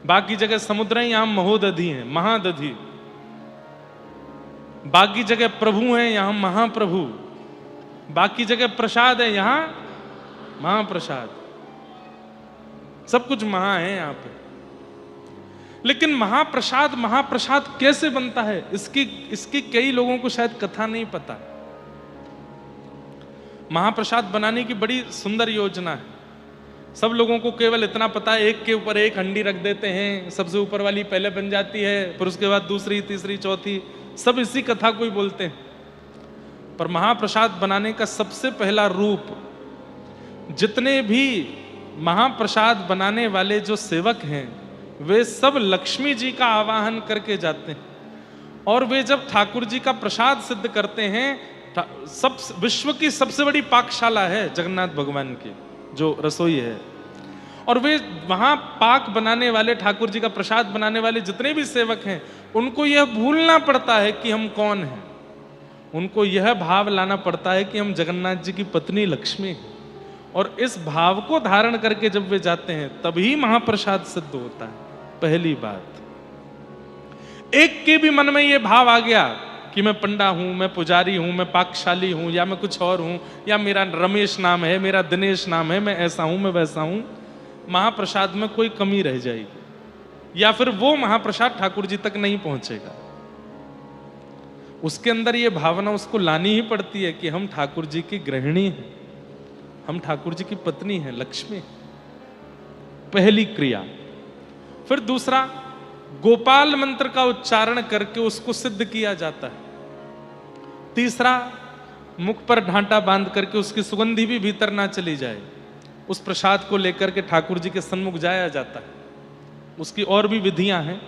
बाकी जगह समुद्र है, यहां महोदधि है, महादधि। बाकी जगह प्रभु हैं, यहां महाप्रभु। बाकी जगह प्रसाद है, यहां महाप्रसाद। सब कुछ महा है यहां पे। लेकिन महाप्रसाद महाप्रसाद कैसे बनता है, इसकी कई लोगों को शायद कथा नहीं पता। महाप्रसाद बनाने की बड़ी सुंदर योजना है। सब लोगों को केवल इतना पता है, एक के ऊपर एक हंडी रख देते हैं, सबसे ऊपर वाली पहले बन जाती है, फिर उसके बाद दूसरी, तीसरी, चौथी, सब इसी कथा को ही बोलते हैं। पर महाप्रसाद बनाने का सबसे पहला रूप, जितने भी महाप्रसाद बनाने वाले जो सेवक हैं वे सब लक्ष्मी जी का आवाहन करके जाते हैं, और वे जब ठाकुर जी का प्रसाद सिद्ध करते हैं, सब विश्व की सबसे बड़ी पाकशाला है जगन्नाथ भगवान की जो रसोई है, और वे वहां पाक बनाने वाले, ठाकुर जी का प्रसाद बनाने वाले जितने भी सेवक हैं, उनको यह भूलना पड़ता है कि हम कौन हैं। उनको यह भाव लाना पड़ता है कि हम जगन्नाथ जी की पत्नी लक्ष्मी हैं, और इस भाव को धारण करके जब वे जाते हैं तभी महाप्रसाद सिद्ध होता है। पहली बात, एक के भी मन में यह भाव आ गया कि मैं पंडा हूं, मैं पुजारी हूं, मैं पाकशाली हूं, या मैं कुछ और हूं, या मेरा रमेश नाम है, मेरा दिनेश नाम है, मैं ऐसा हूं, मैं वैसा हूं, महाप्रसाद में कोई कमी रह जाएगी, या फिर वो महाप्रसाद ठाकुर जी तक नहीं पहुंचेगा। उसके अंदर ये भावना उसको लानी ही पड़ती है कि हम ठाकुर जी की गृहिणी हैं, हम ठाकुर जी की पत्नी हैं, लक्ष्मी। पहली क्रिया। फिर दूसरा, गोपाल मंत्र का उच्चारण करके उसको सिद्ध किया जाता है। तीसरा, मुख पर ढांटा बांध करके उसकी सुगंधी भी भीतर ना चली जाए, उस प्रसाद को लेकर के ठाकुर जी के सन्मुख जाया जाता है। उसकी और भी विधियां हैं।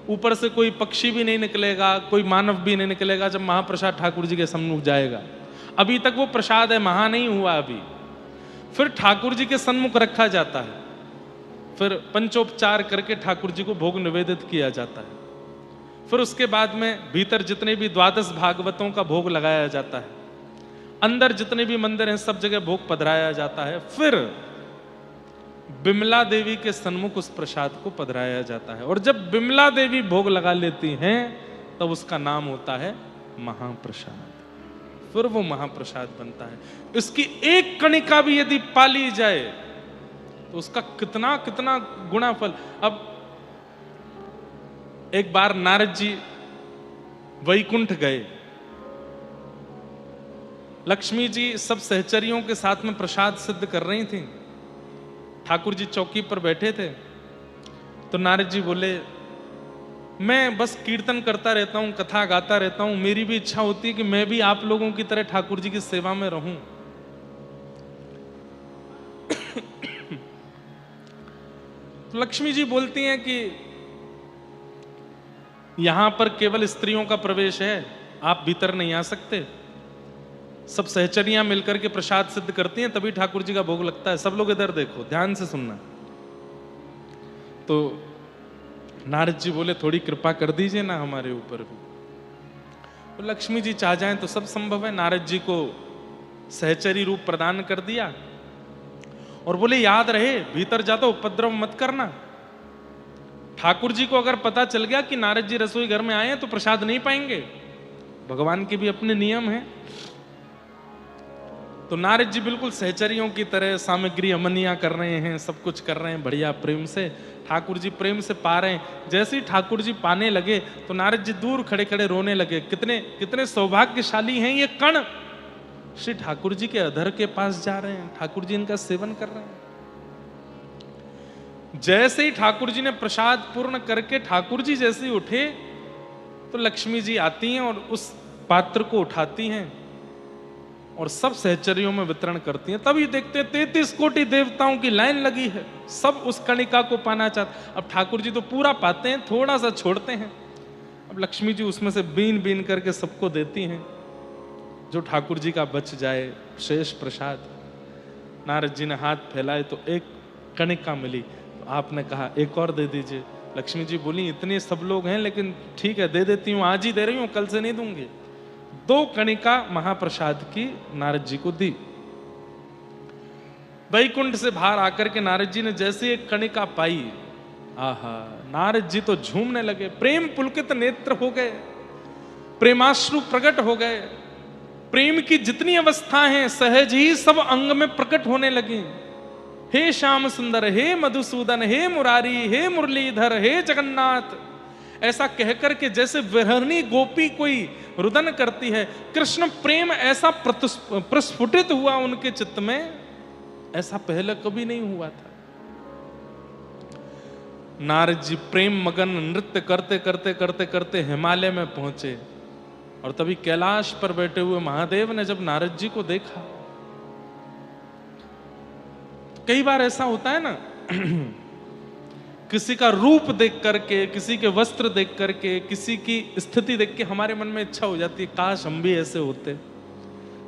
ऊपर से कोई पक्षी भी नहीं निकलेगा, कोई मानव भी नहीं निकलेगा जब महाप्रसाद ठाकुर जी के सन्मुख जाएगा। अभी तक वो प्रसाद है, महा नहीं हुआ अभी। फिर ठाकुर जी के सन्मुख रखा जाता है, फिर पंचोपचार करके ठाकुर जी को भोग निवेदित किया जाता है। फिर उसके बाद में भीतर जितने भी 12 भागवतों का भोग लगाया जाता है, अंदर जितने भी मंदिर हैं सब जगह भोग पधराया जाता है। फिर बिमला देवी के सन्मुख उस प्रसाद को पधराया जाता है, और जब बिमला देवी भोग लगा लेती हैं तब उसका नाम होता है महाप्रसाद। फिर वो महाप्रसाद बनता है। इसकी एक कणिका भी यदि पाली जाए तो उसका कितना कितना गुना फल। अब एक बार नारद जी वैकुंठ गए, लक्ष्मी जी सब सहचरियों के साथ में प्रसाद सिद्ध कर रही थी, ठाकुर जी चौकी पर बैठे थे। तो नारद जी बोले, मैं बस कीर्तन करता रहता हूं, कथा गाता रहता हूं, मेरी भी इच्छा होती है कि मैं भी आप लोगों की तरह ठाकुर जी की सेवा में रहूं। तो लक्ष्मी जी बोलती हैं कि यहां पर केवल स्त्रियों का प्रवेश है, आप भीतर नहीं आ सकते। सब सहचरियां मिलकर के प्रसाद सिद्ध करती हैं, तभी ठाकुर जी का भोग लगता है। सब लोग इधर देखो, ध्यान से सुनना। तो नारद जी बोले, थोड़ी कृपा कर दीजिए ना हमारे ऊपर भी। तो लक्ष्मी जी चाह जाएं तो सब संभव है। नारद जी को सहचरी रूप प्रदान कर दिया और बोले, याद रहे भीतर जाता उपद्रव मत करना। ठाकुर जी को अगर पता चल गया कि नारद जी रसोई घर में आए हैं तो प्रसाद नहीं पाएंगे, भगवान के भी अपने नियम हैं। तो नारद जी बिल्कुल सहचरियों की तरह सामग्री अमनिया कर रहे हैं, सब कुछ कर रहे हैं बढ़िया प्रेम से। ठाकुर जी प्रेम से पा रहे हैं। जैसे ही ठाकुर जी पाने लगे तो नारद जी दूर खड़े खड़े रोने लगे। कितने कितने सौभाग्यशाली हैं ये कण, श्री ठाकुर जी के अधर के पास जा रहे हैं, ठाकुर जी इनका सेवन कर रहे हैं। जैसे ही ठाकुर जी ने प्रसाद पूर्ण करके ठाकुर जी जैसे ही उठे तो लक्ष्मी जी आती हैं और उस पात्र को उठाती हैं और सब सहचरियों में वितरण करती हैं। तभी देखते हैं 33 कोटि देवताओं की लाइन लगी है, सब उस कणिका को पाना चाहते। अब ठाकुर जी तो पूरा पाते हैं, थोड़ा सा छोड़ते हैं। अब लक्ष्मी जी उसमें से बीन बीन करके सबको देती हैं, जो ठाकुर जी का बच जाए शेष प्रसाद। नारद जी ने हाथ फैलाए तो एक कणिका मिली, तो आपने कहा एक और दे दीजिए। लक्ष्मी जी बोली, इतने सब लोग हैं लेकिन ठीक है दे देती हूँ, आज ही दे रही हूँ, कल से नहीं दूंगी। 2 कणिका महाप्रसाद की नारद जी को दी। वैकुंठ से बाहर आकर के नारद जी ने जैसे एक कणिका पाई, आहा, नारद जी तो झूमने लगे, प्रेम पुलकित नेत्र हो गए, प्रेमाश्रु प्रकट हो गए। प्रेम की जितनी अवस्था हैं सहज ही सब अंग में प्रकट होने लगी। हे श्याम सुंदर, हे मधुसूदन, हे मुरारी, हे मुरलीधर, हे जगन्नाथ, ऐसा कहकर के जैसे विहरणी गोपी कोई रुदन करती है। कृष्ण प्रेम ऐसा प्रस्फुटित हुआ उनके चित्त में, ऐसा पहले कभी नहीं हुआ था। नारद जी प्रेम मगन नृत्य करते करते करते करते हिमालय में पहुंचे। और तभी कैलाश पर बैठे हुए महादेव ने जब नारद जी को देखा, कई बार ऐसा होता है ना किसी का रूप देख करके, किसी के वस्त्र देख करके, किसी की स्थिति देख के हमारे मन में इच्छा हो जाती है, काश हम भी ऐसे होते,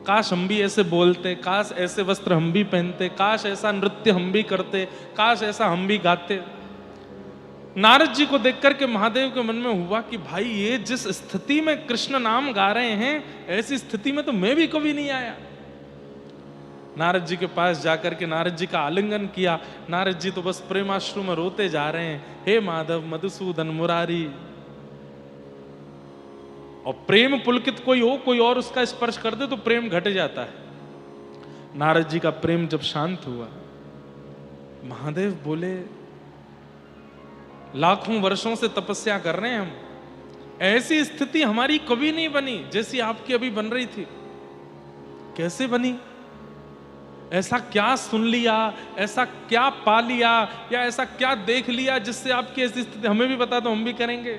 काश हम भी ऐसे बोलते, काश ऐसे वस्त्र हम भी पहनते, काश ऐसा नृत्य हम भी करते, काश ऐसा हम भी गाते। नारद जी को देख करके महादेव के मन में हुआ कि भाई ये जिस स्थिति में कृष्ण नाम गा रहे हैं, ऐसी स्थिति में तो मैं भी कभी नहीं आया। नारद जी के पास जाकर के नारद जी का आलिंगन किया। नारद जी तो बस प्रेमाश्रु में रोते जा रहे हैं, हे माधव मधुसूदन मुरारी। और प्रेम पुलकित कोई हो, कोई और उसका स्पर्श कर दे तो प्रेम घट जाता है। नारद जी का प्रेम जब शांत हुआ, महादेव बोले, लाखों वर्षों से तपस्या कर रहे हैं हम, ऐसी स्थिति हमारी कभी नहीं बनी जैसी आपकी अभी बन रही थी। कैसे बनी? ऐसा क्या सुन लिया, ऐसा क्या पा लिया, या ऐसा क्या देख लिया जिससे आपकी ऐसी स्थिति? हमें भी बता दो, हम भी करेंगे।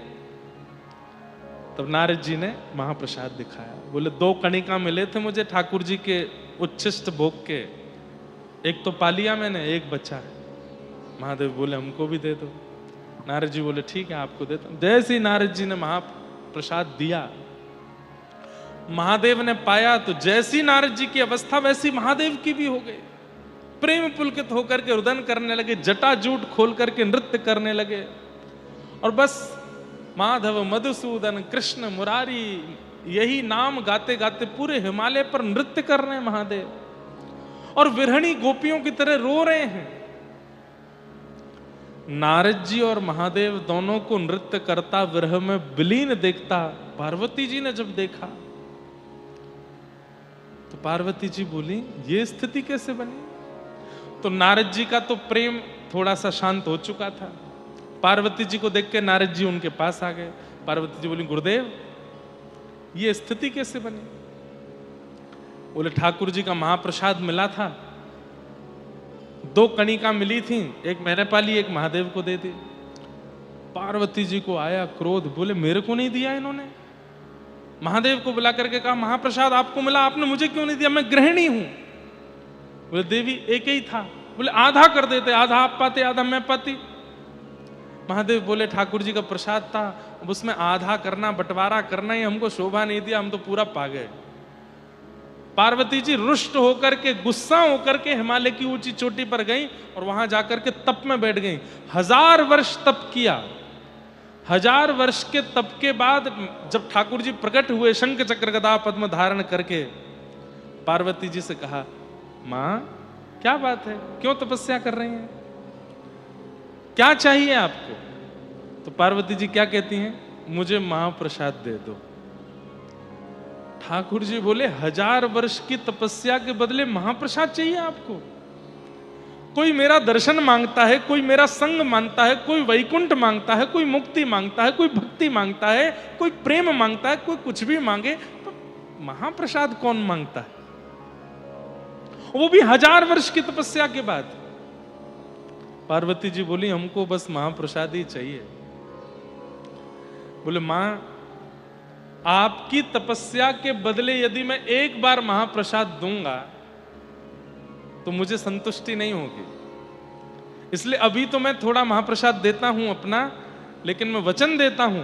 तब नारद जी ने महाप्रसाद दिखाया। बोले 2 कणिका मिले थे मुझे ठाकुर जी के उच्छिष्ट भोग के, एक तो पा लिया मैंने, एक बचा है। महादेव बोले हमको भी दे दो। नारद जी बोले ठीक है आपको देता हूं। जैसे ही नारद जी ने महाप्रसाद दिया, महादेव ने पाया तो जैसी नारद जी की अवस्था वैसी महादेव की भी हो गई। प्रेम पुलकित होकर के रुदन करने लगे, जटाजूट खोल करके नृत्य करने लगे। और बस माधव मधुसूदन कृष्ण मुरारी यही नाम गाते गाते पूरे हिमालय पर नृत्य कर रहे हैं महादेव, और विरहणी गोपियों की तरह रो रहे हैं। नारद जी और महादेव दोनों को नृत्य करता विरह में विलीन देखता पार्वती जी ने जब देखा, तो पार्वती जी बोली ये स्थिति कैसे बनी? तो नारद जी का तो प्रेम थोड़ा सा शांत हो चुका था। पार्वती जी को देख के नारद जी उनके पास आ गए। पार्वती जी बोली गुरुदेव ये स्थिति कैसे बनी? बोले ठाकुर जी का महाप्रसाद मिला था, 2 कणिका मिली थी, एक मैंने पाली, एक महादेव को दे दी। पार्वती जी को आया क्रोध, बोले मेरे को नहीं दिया इन्होंने। महादेव को बुला करके कहा महाप्रसाद आपको मिला, आपने मुझे क्यों नहीं दिया, मैं गृहिणी हूं। बोले देवी एक ही था। बोले आधा कर देते, आधा आप पाते आधा मैं पाती। महादेव बोले ठाकुर जी का प्रसाद था, अब उसमें आधा करना बंटवारा करना ही हमको शोभा नहीं दिया, हम तो पूरा पा गए। पार्वती जी रुष्ट होकर के, गुस्सा होकर के हिमालय की ऊंची चोटी पर गई और वहां जाकर के तप में बैठ गई। 1000 वर्ष तप किया। 1000 वर्ष के तप के बाद जब ठाकुर जी प्रकट हुए शंख चक्र गदा पद्म धारण करके, पार्वती जी से कहा मां क्या बात है, क्यों तपस्या कर रही हैं, क्या चाहिए आपको? तो पार्वती जी क्या कहती हैं, मुझे महाप्रसाद दे दो। ठाकुर जी बोले 1000 वर्ष की तपस्या के बदले महाप्रसाद चाहिए आपको? कोई मेरा दर्शन मांगता है, कोई मेरा संग मांगता है, कोई वैकुंठ मांगता है, कोई मुक्ति मांगता है, कोई भक्ति मांगता है, कोई प्रेम मांगता है, कोई कुछ भी मांगे, तो महाप्रसाद कौन मांगता है? वो भी 1000 वर्ष की तपस्या के बाद। पार्वती जी बोली हमको बस महाप्रसाद ही चाहिए। बोले मां आपकी तपस्या के बदले यदि मैं एक बार महाप्रसाद दूंगा तो मुझे संतुष्टि नहीं होगी, इसलिए अभी तो मैं थोड़ा महाप्रसाद देता हूं अपना, लेकिन मैं वचन देता हूं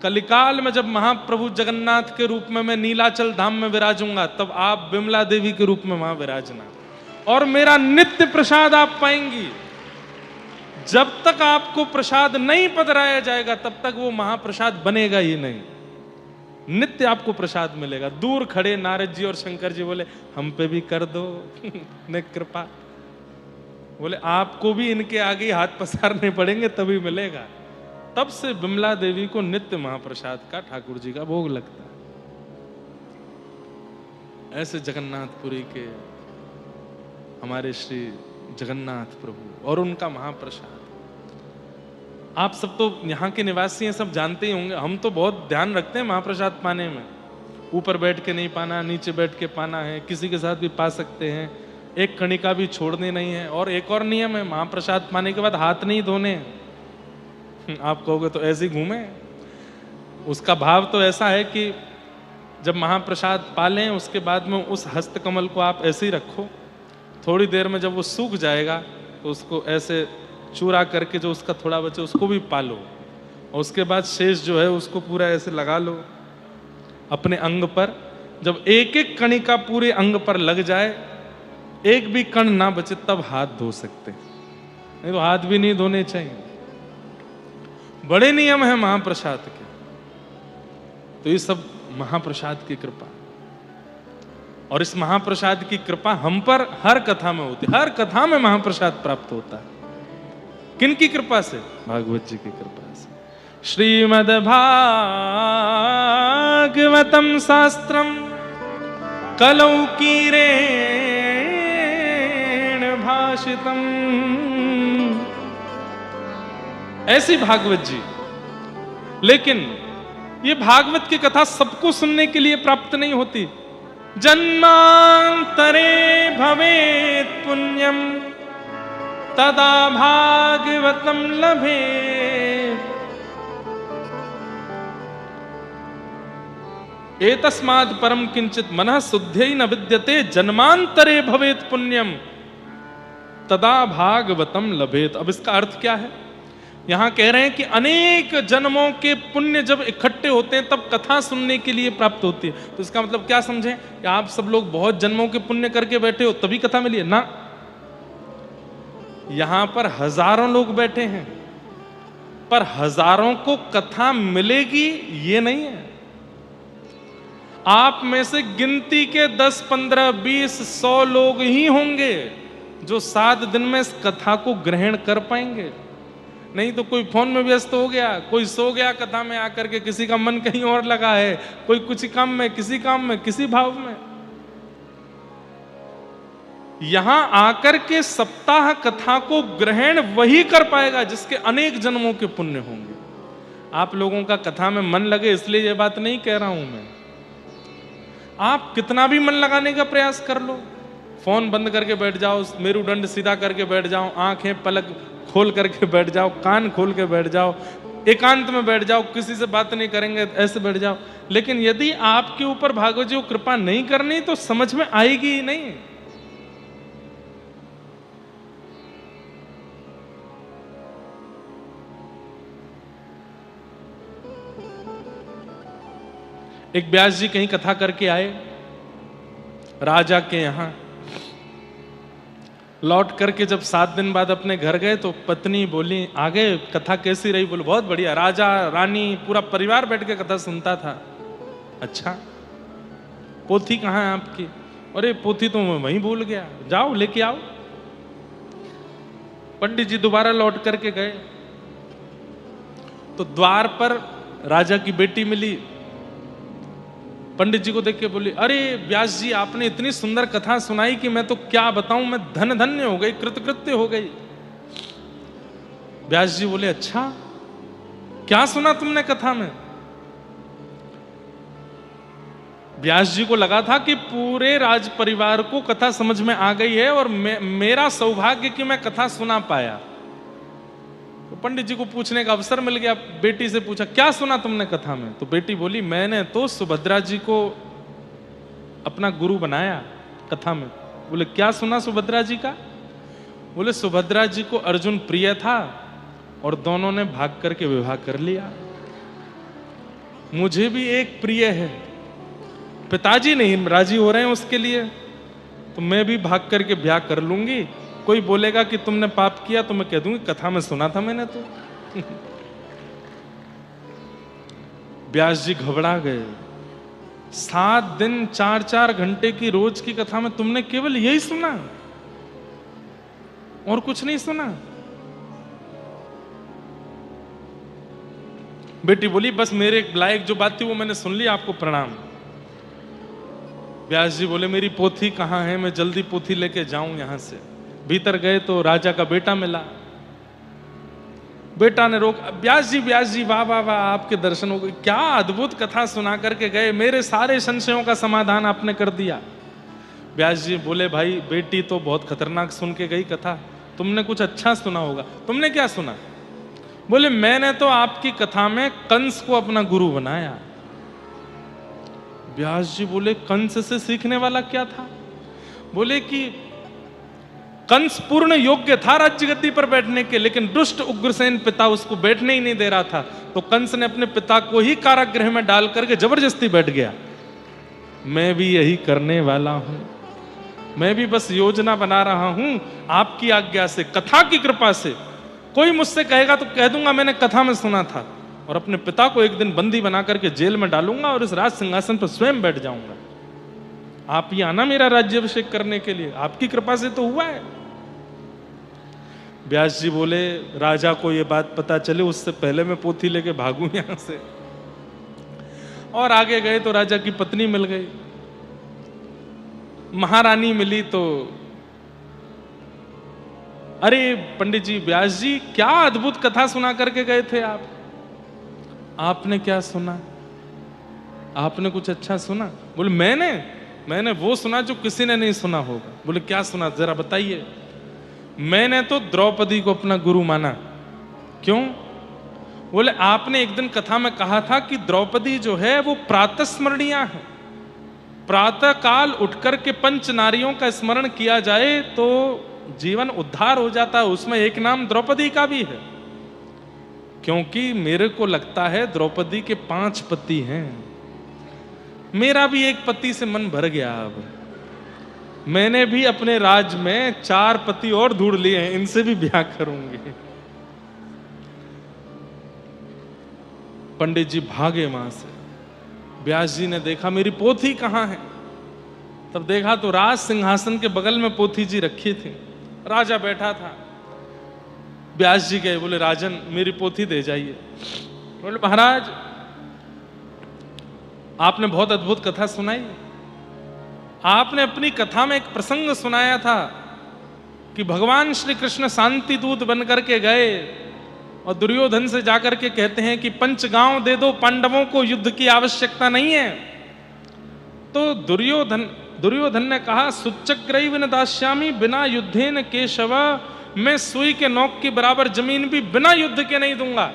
कलिकाल में जब महाप्रभु जगन्नाथ के रूप में मैं नीलाचल धाम में विराजूंगा, तब आप विमला देवी के रूप में वहां विराजना और मेरा नित्य प्रसाद आप पाएंगी। जब तक आपको प्रसाद नहीं पधराया जाएगा तब तक वो महाप्रसाद बनेगा ही नहीं, नित्य आपको प्रसाद मिलेगा। दूर खड़े नारद जी और शंकर जी बोले हम पे भी कर दो ने कृपा। बोले आपको भी इनके आगे हाथ पसारने पड़ेंगे तभी मिलेगा। तब से विमला देवी को नित्य महाप्रसाद का ठाकुर जी का भोग लगता है। ऐसे जगन्नाथपुरी के हमारे श्री जगन्नाथ प्रभु और उनका महाप्रसाद, आप सब तो यहाँ के निवासी हैं, सब जानते ही होंगे। हम तो बहुत ध्यान रखते हैं महाप्रसाद पाने में, ऊपर बैठ के नहीं पाना, नीचे बैठ के पाना है, किसी के साथ भी पा सकते हैं, एक कणिका भी छोड़नी नहीं है। और एक और नियम है, महाप्रसाद पाने के बाद हाथ नहीं धोने, आप कहोगे तो ऐसे ही घूमे। उसका भाव तो ऐसा है कि जब महाप्रसाद पालें उसके बाद में उस हस्तकमल को आप ऐसे ही रखो, थोड़ी देर में जब वो सूख जाएगा तो उसको ऐसे चूरा करके जो उसका थोड़ा बचे उसको भी पालो, और उसके बाद शेष जो है उसको पूरा ऐसे लगा लो अपने अंग पर। जब एक एक कणिका पूरे अंग पर लग जाए, एक भी कण ना बचे, तब हाथ धो सकते हैं, नहीं तो हाथ भी नहीं धोने चाहिए। बड़े नियम है महाप्रसाद के। तो ये सब महाप्रसाद की कृपा, और इस महाप्रसाद की कृपा हम पर हर कथा में होती है। हर कथा में महाप्रसाद प्राप्त होता है। किन की कृपा से? भागवत जी की कृपा से। श्रीमद् भागवतम शास्त्रम कलौ कीरेण भाषितम। ऐसी भागवत जी। लेकिन ये भागवत की कथा सबको सुनने के लिए प्राप्त नहीं होती। जन्मांतरे भवेत् पुण्यम तदा भागवतम लभेत्। एतस्माद् परम किंचित मनः शुद्ध्यै न विद्यते जन्मांतरे भवेत् पुण्यम तदा भागवतम लभेत्। अब इसका अर्थ क्या है? यहां कह रहे हैं कि अनेक जन्मों के पुण्य जब इकट्ठे होते हैं तब कथा सुनने के लिए प्राप्त होती है। तो इसका मतलब क्या समझें कि आप सब लोग बहुत जन्मों के पुण्य करके बैठे हो तभी कथा मिली है ना। यहां पर हजारों लोग बैठे हैं, पर हजारों को कथा मिलेगी ये नहीं है। आप में से गिनती के 10, 15, 20, 100 लोग ही होंगे जो 7 दिन में इस कथा को ग्रहण कर पाएंगे। नहीं तो कोई फोन में व्यस्त हो गया, कोई सो गया कथा में आकर के, किसी का मन कहीं और लगा है, कोई कुछ काम में, किसी काम में, किसी भाव में। यहां आकर के सप्ताह कथा को ग्रहण वही कर पाएगा जिसके अनेक जन्मों के पुण्य होंगे। आप लोगों का कथा में मन लगे इसलिए यह बात नहीं कह रहा हूं मैं। आप कितना भी मन लगाने का प्रयास कर लो, फोन बंद करके बैठ जाओ, मेरुदंड सीधा करके बैठ जाओ, आंखें पलक खोल करके बैठ जाओ, कान खोल के बैठ जाओ, एकांत में बैठ जाओ, किसी से बात नहीं करेंगे, ऐसे बैठ जाओ, लेकिन यदि आपके ऊपर भागवत जी को कृपा नहीं करनी तो समझ में आएगी ही नहीं। एक व्यास जी कहीं कथा करके आए राजा के यहां, लौट करके जब 7 दिन बाद अपने घर गए तो पत्नी बोली, आगे कथा कैसी रही? बोले बहुत बढ़िया, राजा रानी पूरा परिवार बैठ के कथा सुनता था। अच्छा, पोथी कहाँ है आपकी? अरे पोथी तो मैं वहीं भूल गया, जाओ लेके आओ। पंडित जी दोबारा लौट करके गए तो द्वार पर राजा की बेटी मिली। पंडित जी को देख के बोली, अरे व्यास जी आपने इतनी सुंदर कथा सुनाई कि मैं तो क्या बताऊं, मैं धन धन्य हो गई, कृतकृत्य हो गई। व्यास जी बोले, अच्छा क्या सुना तुमने कथा में? व्यास जी को लगा था कि पूरे राज परिवार को कथा समझ में आ गई है और मेरा सौभाग्य कि मैं कथा सुना पाया। तो पंडित जी को पूछने का अवसर मिल गया। बेटी से पूछा, क्या सुना तुमने कथा में? तो बेटी बोली, मैंने तो सुभद्रा जी को अपना गुरु बनाया कथा में। बोले, क्या सुना सुभद्रा जी का? बोले, सुभद्रा जी को अर्जुन प्रिय था और दोनों ने भाग करके विवाह कर लिया। मुझे भी एक प्रिय है, पिताजी नहीं राजी हो रहे हैं उसके लिए, तो मैं भी भाग करके ब्याह कर लूंगी। कोई बोलेगा कि तुमने पाप किया तो मैं कह दूंगी कथा में सुना था मैंने तो। व्यास जी घबरा गए। 7 दिन 4-4 घंटे की रोज की कथा में तुमने केवल यही सुना और कुछ नहीं सुना? बेटी बोली, बस मेरे लायक जो बात थी वो मैंने सुन ली, आपको प्रणाम। व्यास जी बोले, मेरी पोथी कहाँ है, मैं जल्दी पोथी लेके जाऊं यहां से। भीतर गए तो राजा का बेटा मिला। बेटा ने रोक, व्यास जी वाह वाह वाह, आपके दर्शन हो गए, क्या अद्भुत कथा सुना करके गए, मेरे सारे संशयों का समाधान आपने कर दिया। व्यास जी बोले, भाई बेटी तो बहुत खतरनाक सुन के गई कथा, तुमने कुछ अच्छा सुना होगा। तुमने क्या सुना? बोले मैंने तो आपकी कथा में कंस को अपना गुरु बनाया। व्यास जी बोले कंस से सीखने वाला क्या था? बोले कि कंस पूर्ण योग्य था राज्य गद्दी पर बैठने के, लेकिन दुष्ट उग्रसेन पिता उसको बैठने ही नहीं दे रहा था, तो कंस ने अपने पिता को ही कारागृह में डाल करके जबरदस्ती बैठ गया। मैं भी यही करने वाला हूं, मैं भी बस योजना बना रहा हूं आपकी आज्ञा से, कथा की कृपा से। कोई मुझसे कहेगा तो कह दूंगा मैंने कथा में सुना था, और अपने पिता को एक दिन बंदी बना करके जेल में डालूंगा और इस राज सिंहासन पर स्वयं बैठ जाऊंगा। आप ही आना मेरा राज्याभिषेक करने के लिए, आपकी कृपा से तो हुआ है। व्यास जी बोले राजा को ये बात पता चले उससे पहले मैं पोथी लेके भागूं यहां से। और आगे गए तो राजा की पत्नी मिल गई, महारानी मिली तो अरे पंडित जी, व्यास जी क्या अद्भुत कथा सुना करके गए थे आप। आपने क्या सुना? आपने कुछ अच्छा सुना? बोले मैंने वो सुना जो किसी ने नहीं सुना होगा। बोले क्या सुना, जरा बताइए। मैंने तो द्रौपदी को अपना गुरु माना। क्यों? बोले आपने एक दिन कथा में कहा था कि द्रौपदी जो है वो प्रातस्मरणीय है, प्रातः काल उठकर के पंच नारियों का स्मरण किया जाए तो जीवन उद्धार हो जाता है। उसमें एक नाम द्रौपदी का भी है, क्योंकि मेरे को लगता है द्रौपदी के 5 पति हैं। मेरा भी एक पति से मन भर गया। अब मैंने भी अपने राज में 4 पति और ढूंढ लिए हैं, इनसे भी ब्याह करूंगी। पंडित जी भागे वहां से। व्यास जी ने देखा मेरी पोथी कहां है। तब देखा तो राज सिंहासन के बगल में पोथी जी रखी थी, राजा बैठा था। व्यास जी गए, बोले राजन मेरी पोथी दे जाइए। बोले महाराज आपने बहुत अद्भुत कथा सुनाई। आपने अपनी कथा में एक प्रसंग सुनाया था कि भगवान श्री कृष्ण शांति दूत बनकर के गए और दुर्योधन से जाकर के कहते हैं कि पंचगांव दे दो, पांडवों को युद्ध की आवश्यकता नहीं है। तो दुर्योधन ने कहा सुच्चक्रैव न दास्यामि बिना युद्धेन केशव, मैं सुई के नोक के बराबर जमीन भी बिना युद्ध के नहीं दूंगा।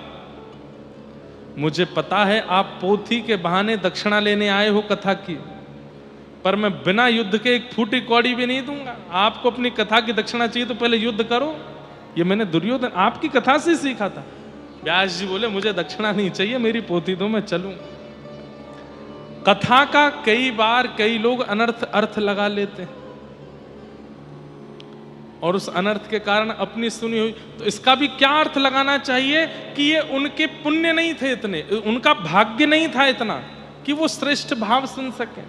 मुझे पता है आप पोथी के बहाने दक्षिणा लेने आए हो कथा की, पर मैं बिना युद्ध के एक फूटी कौड़ी भी नहीं दूंगा। आपको अपनी कथा की दक्षिणा चाहिए तो पहले युद्ध करो। ये मैंने दुर्योधन आपकी कथा से सीखा था। व्यास जी बोले मुझे दक्षिणा नहीं चाहिए, मेरी पोथी दो, मैं चलूं। कथा का कई बार कई लोग अनर्थ अर्थ लगा लेते हैं और उस अनर्थ के कारण अपनी सुनी हुई, तो इसका भी क्या अर्थ लगाना चाहिए कि ये उनके पुण्य नहीं थे इतने, उनका भाग्य नहीं था इतना कि वो श्रेष्ठ भाव सुन सके।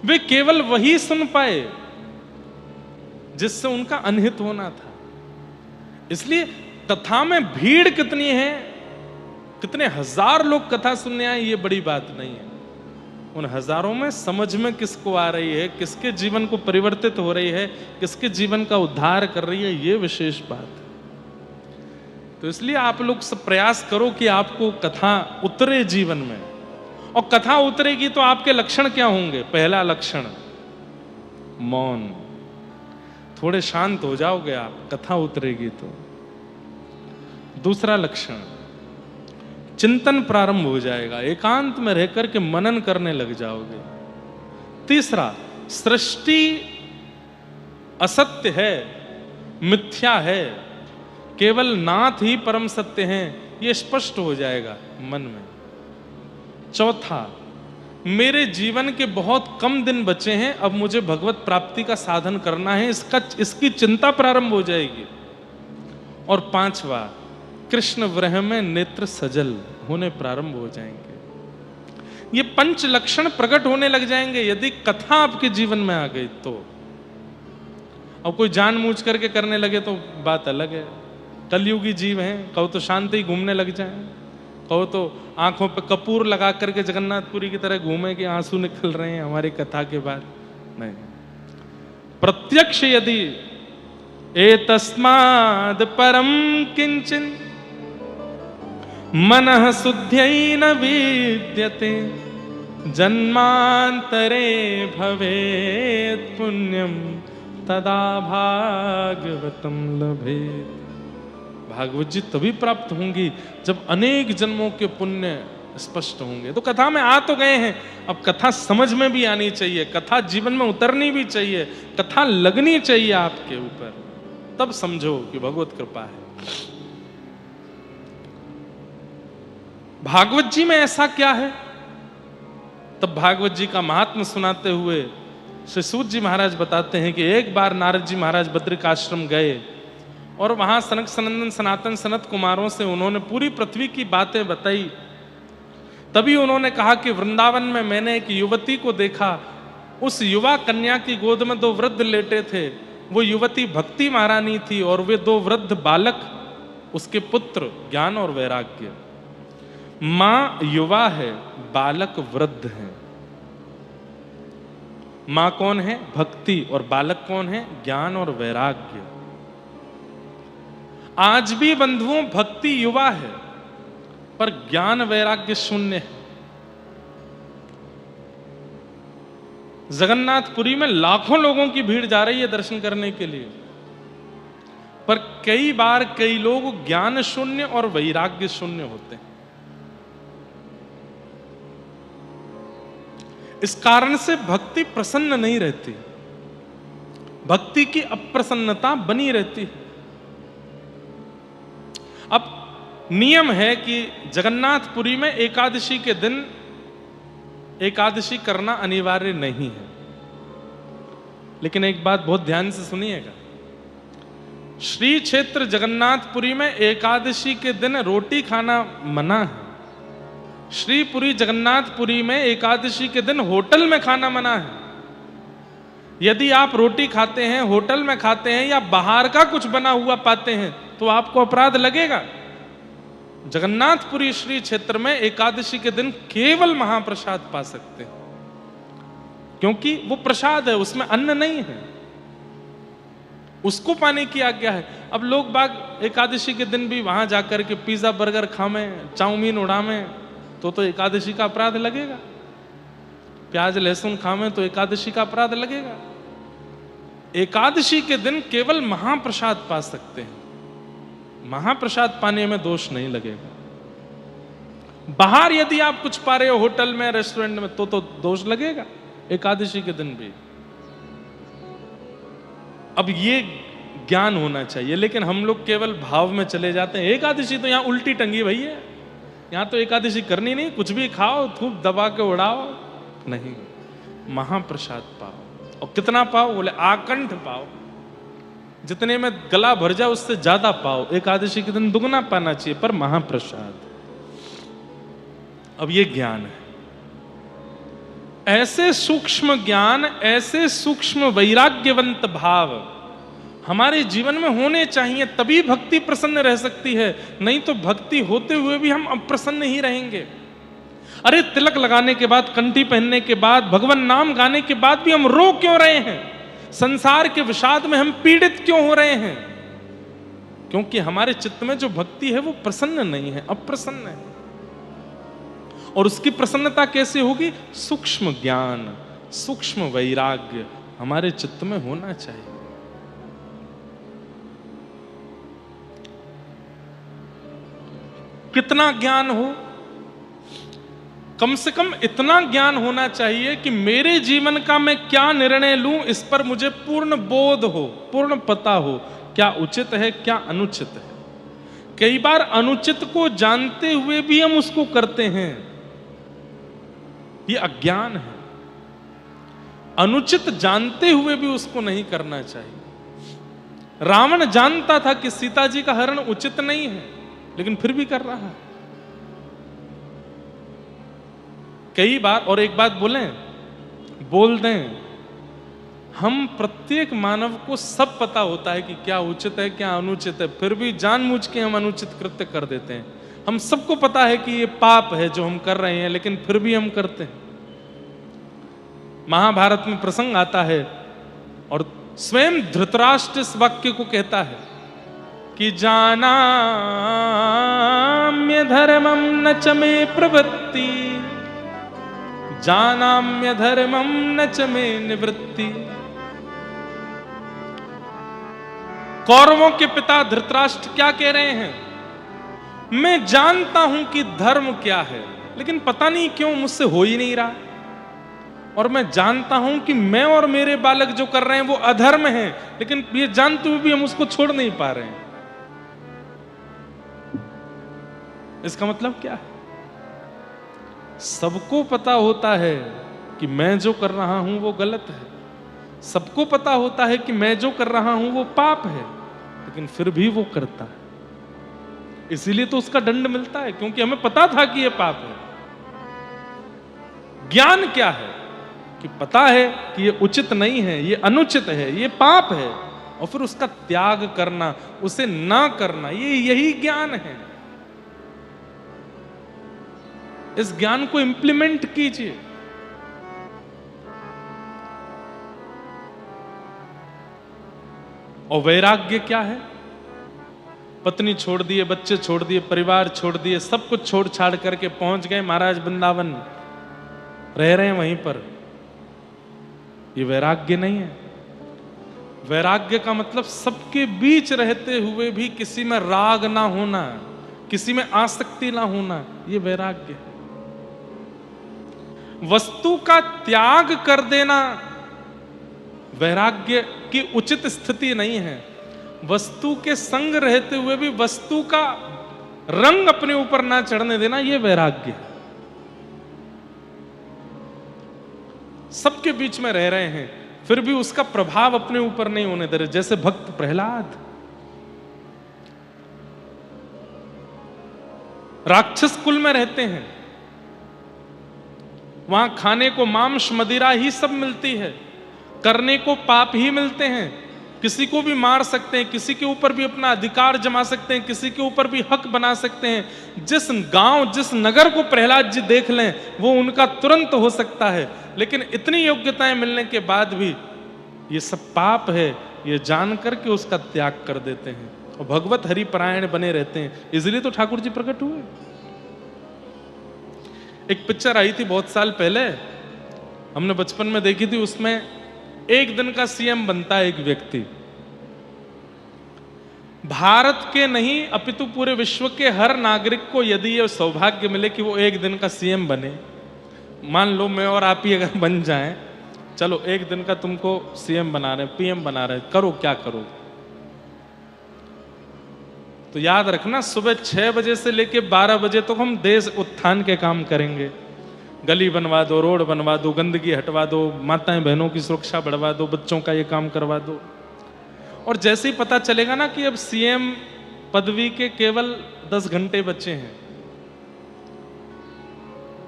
वे केवल वही सुन पाए जिससे उनका अनहित होना था। इसलिए कथा में भीड़ कितनी है, कितने हजार लोग कथा सुनने आए, ये बड़ी बात नहीं है। उन हजारों में समझ में किसको आ रही है, किसके जीवन को परिवर्तित हो रही है, किसके जीवन का उद्धार कर रही है, ये विशेष बात है। तो इसलिए आप लोग सब प्रयास करो कि आपको कथा उतरे जीवन में। और कथा उतरेगी तो आपके लक्षण क्या होंगे? पहला लक्षण मौन, थोड़े शांत हो जाओगे आप, कथा उतरेगी तो। दूसरा लक्षण चिंतन प्रारंभ हो जाएगा, एकांत में रहकर के मनन करने लग जाओगे। तीसरा सृष्टि असत्य है, मिथ्या है, केवल नाथ ही परम सत्य हैं, ये स्पष्ट हो जाएगा मन में। चौथा मेरे जीवन के बहुत कम दिन बचे हैं, अब मुझे भगवत प्राप्ति का साधन करना है, इसकी चिंता प्रारंभ हो जाएगी। और पांचवा कृष्ण विरह में नेत्र सजल होने प्रारंभ हो जाएंगे। ये 5 लक्षण प्रकट होने लग जाएंगे यदि कथा आपके जीवन में आ गई तो। और कोई जानबूझ करके करने लगे तो बात अलग है। कलयुगी जीव हैं, कहो तो शांति ही घूमने लग जाए, कहो तो आंखों पे कपूर लगा करके जगन्नाथपुरी की तरह घूमे कि आंसू निकल रहे हैं हमारी कथा के बाद। नहीं, प्रत्यक्ष यदि एतस्माद् परम किंचन मनः शुद्ध्यै न विद्यते जन्मांतरे भवेत् पुण्यम तदा भागवतम लभेत्। भागवत जी तभी प्राप्त होंगी जब अनेक जन्मों के पुण्य स्पष्ट होंगे। तो कथा में आ तो गए हैं, अब कथा समझ में भी आनी चाहिए, कथा जीवन में उतरनी भी चाहिए, कथा लगनी चाहिए आपके ऊपर, तब समझो कि भगवत कृपा है। भागवत जी में ऐसा क्या है? तब भागवत जी का महात्म्य सुनाते हुए श्री सूत जी महाराज बताते हैं कि एक बार नारद जी महाराज बद्रिकाश्रम गए और वहां सनक सनंदन सनातन सनत कुमारों से उन्होंने पूरी पृथ्वी की बातें बताई। तभी उन्होंने कहा कि वृंदावन में मैंने एक युवती को देखा, उस युवा कन्या की गोद में 2 वृद्ध लेटे थे। वो युवती भक्ति महारानी थी और वे 2 वृद्ध बालक उसके पुत्र ज्ञान और वैराग्य। मां युवा है, बालक वृद्ध हैं। मां कौन है? भक्ति। और बालक कौन है? ज्ञान और वैराग्य। आज भी बंधुओं भक्ति युवा है पर ज्ञान वैराग्य शून्य है। जगन्नाथपुरी में लाखों लोगों की भीड़ जा रही है दर्शन करने के लिए, पर कई बार कई लोग ज्ञान शून्य और वैराग्य शून्य होते हैं। इस कारण से भक्ति प्रसन्न नहीं रहती, भक्ति की अप्रसन्नता बनी रहती है। अब नियम है कि जगन्नाथपुरी में एकादशी के दिन एकादशी करना अनिवार्य नहीं है, लेकिन एक बात बहुत ध्यान से सुनिएगा, श्री क्षेत्र जगन्नाथपुरी में एकादशी के दिन रोटी खाना मना है। श्रीपुरी जगन्नाथपुरी में एकादशी के दिन होटल में खाना मना है। यदि आप रोटी खाते हैं, होटल में खाते हैं या बाहर का कुछ बना हुआ पाते हैं तो आपको अपराध लगेगा। जगन्नाथपुरी श्री क्षेत्र में एकादशी के दिन केवल महाप्रसाद पा सकते हैं, क्योंकि वो प्रसाद है, उसमें अन्न नहीं है, उसको पाने की आज्ञा है। अब लोग बाग एकादशी के दिन भी वहां जाकर के पिज्जा बर्गर खावें, चाउमीन उड़ावें तो एकादशी का अपराध लगेगा। प्याज लहसुन खावें तो एकादशी का अपराध लगेगा। एकादशी के दिन केवल महाप्रसाद पा सकते हैं, महाप्रसाद पाने में दोष नहीं लगेगा। बाहर यदि आप कुछ पा रहे हो होटल में, रेस्टोरेंट में, तो दोष लगेगा एकादशी के दिन भी। अब ये ज्ञान होना चाहिए, लेकिन हम लोग केवल भाव में चले जाते हैं। एकादशी तो यहां उल्टी टंगी भैया, यहां तो एकादशी करनी नहीं, कुछ भी खाओ, धूप दबा के उड़ाओ, नहीं, महाप्रसाद पाओ। और कितना पाओ? बोले आकंठ पाओ, जितने में गला भर जाए उससे ज्यादा पाओ। एकादशी के दिन दुगना पाना चाहिए, पर महाप्रसाद। अब ये ज्ञान है, ऐसे सूक्ष्म ज्ञान, ऐसे सूक्ष्म वैराग्यवंत भाव हमारे जीवन में होने चाहिए, तभी भक्ति प्रसन्न रह सकती है। नहीं तो भक्ति होते हुए भी हम अप्रसन्न ही रहेंगे। अरे तिलक लगाने के बाद, कंठी पहनने के बाद, भगवान नाम गाने के बाद भी हम रो क्यों रहे हैं? संसार के विषाद में हम पीड़ित क्यों हो रहे हैं? क्योंकि हमारे चित्त में जो भक्ति है वो प्रसन्न नहीं है, अप्रसन्न है। और उसकी प्रसन्नता कैसे होगी? सूक्ष्म ज्ञान, सूक्ष्म वैराग्य हमारे चित्त में होना चाहिए। कितना ज्ञान हो? कम से कम इतना ज्ञान होना चाहिए कि मेरे जीवन का मैं क्या निर्णय लूं इस पर मुझे पूर्ण बोध हो, पूर्ण पता हो, क्या उचित है, क्या अनुचित है। कई बार अनुचित को जानते हुए भी हम उसको करते हैं, ये अज्ञान है। अनुचित जानते हुए भी उसको नहीं करना चाहिए। रावण जानता था कि सीता जी का हरण उचित नहीं है, लेकिन फिर भी कर रहा है। कई बार, और एक बात बोल दें, हम प्रत्येक मानव को सब पता होता है कि क्या उचित है, क्या अनुचित है, फिर भी जानबूझ के हम अनुचित कृत्य कर देते हैं। हम सबको पता है कि ये पाप है जो हम कर रहे हैं, लेकिन फिर भी हम करते हैं। महाभारत में प्रसंग आता है और स्वयं धृतराष्ट्र इस वाक्य को कहता है कि जानाम्य धर्मम न च मे प्रवृत्ति, जानाम्य धर्मम न च मे निवृत्ति। कौरवों के पिता धृतराष्ट्र क्या कह रहे हैं? मैं जानता हूं कि धर्म क्या है, लेकिन पता नहीं क्यों मुझसे हो ही नहीं रहा। और मैं जानता हूं कि मैं और मेरे बालक जो कर रहे हैं वो अधर्म है, लेकिन ये जानते हुए भी हम उसको छोड़ नहीं पा रहे हैं। इसका मतलब क्या है? सबको पता होता है कि मैं जो कर रहा हूं वो गलत है, सबको पता होता है कि मैं जो कर रहा हूं वो पाप है, लेकिन फिर भी वो करता है। इसीलिए तो उसका दंड मिलता है, क्योंकि हमें पता था कि ये पाप है। ज्ञान क्या है? कि पता है कि ये उचित नहीं है, ये अनुचित है, ये पाप है, और फिर उसका त्याग करना, उसे ना करना, ये यही ज्ञान है। इस ज्ञान को इंप्लीमेंट कीजिए। और वैराग्य क्या है? पत्नी छोड़ दिए, बच्चे छोड़ दिए, परिवार छोड़ दिए, सब कुछ छोड़ छाड़ करके पहुंच गए महाराज वृंदावन, रह रहे हैं वहीं पर। ये वैराग्य नहीं है। वैराग्य का मतलब सबके बीच रहते हुए भी किसी में राग ना होना, किसी में आसक्ति ना होना, ये वैराग्य है। वस्तु का त्याग कर देना वैराग्य की उचित स्थिति नहीं है। वस्तु के संग रहते हुए भी वस्तु का रंग अपने ऊपर ना चढ़ने देना, यह वैराग्य है। सबके बीच में रह रहे हैं, फिर भी उसका प्रभाव अपने ऊपर नहीं होने दे रहे। जैसे भक्त प्रहलाद, राक्षस कुल में रहते हैं, वहां खाने को मांस मदिरा ही सब मिलती है, करने को पाप ही मिलते हैं, किसी को भी मार सकते हैं, किसी के ऊपर भी अपना अधिकार जमा सकते हैं, किसी के ऊपर भी हक बना सकते हैं। जिस गांव, जिस नगर को प्रहलाद जी देख लें, वो उनका तुरंत हो सकता है। लेकिन इतनी योग्यताएं मिलने के बाद भी ये सब पाप है, ये जान करके उसका त्याग कर देते हैं और भगवत हरिपरायण बने रहते हैं। इसलिए तो ठाकुर जी प्रकट हुए। एक पिक्चर आई थी बहुत साल पहले, हमने बचपन में देखी थी। उसमें एक दिन का सीएम बनता है एक व्यक्ति, भारत के नहीं अपितु पूरे विश्व के हर नागरिक को यदि यह सौभाग्य मिले कि वो एक दिन का सीएम बने, मान लो मैं और आप ही अगर बन जाएं, चलो एक दिन का तुमको सीएम बना रहे, पीएम बना रहे, करो क्या करो। तो याद रखना, सुबह 6 बजे से लेके 12 बजे तक तो हम देश उत्थान के काम करेंगे। गली बनवा दो, रोड बनवा दो, गंदगी हटवा दो, माताएं बहनों की सुरक्षा बढ़वा दो, बच्चों का ये काम करवा दो। और जैसे ही पता चलेगा ना कि अब सीएम पदवी के केवल 10 घंटे बचे हैं,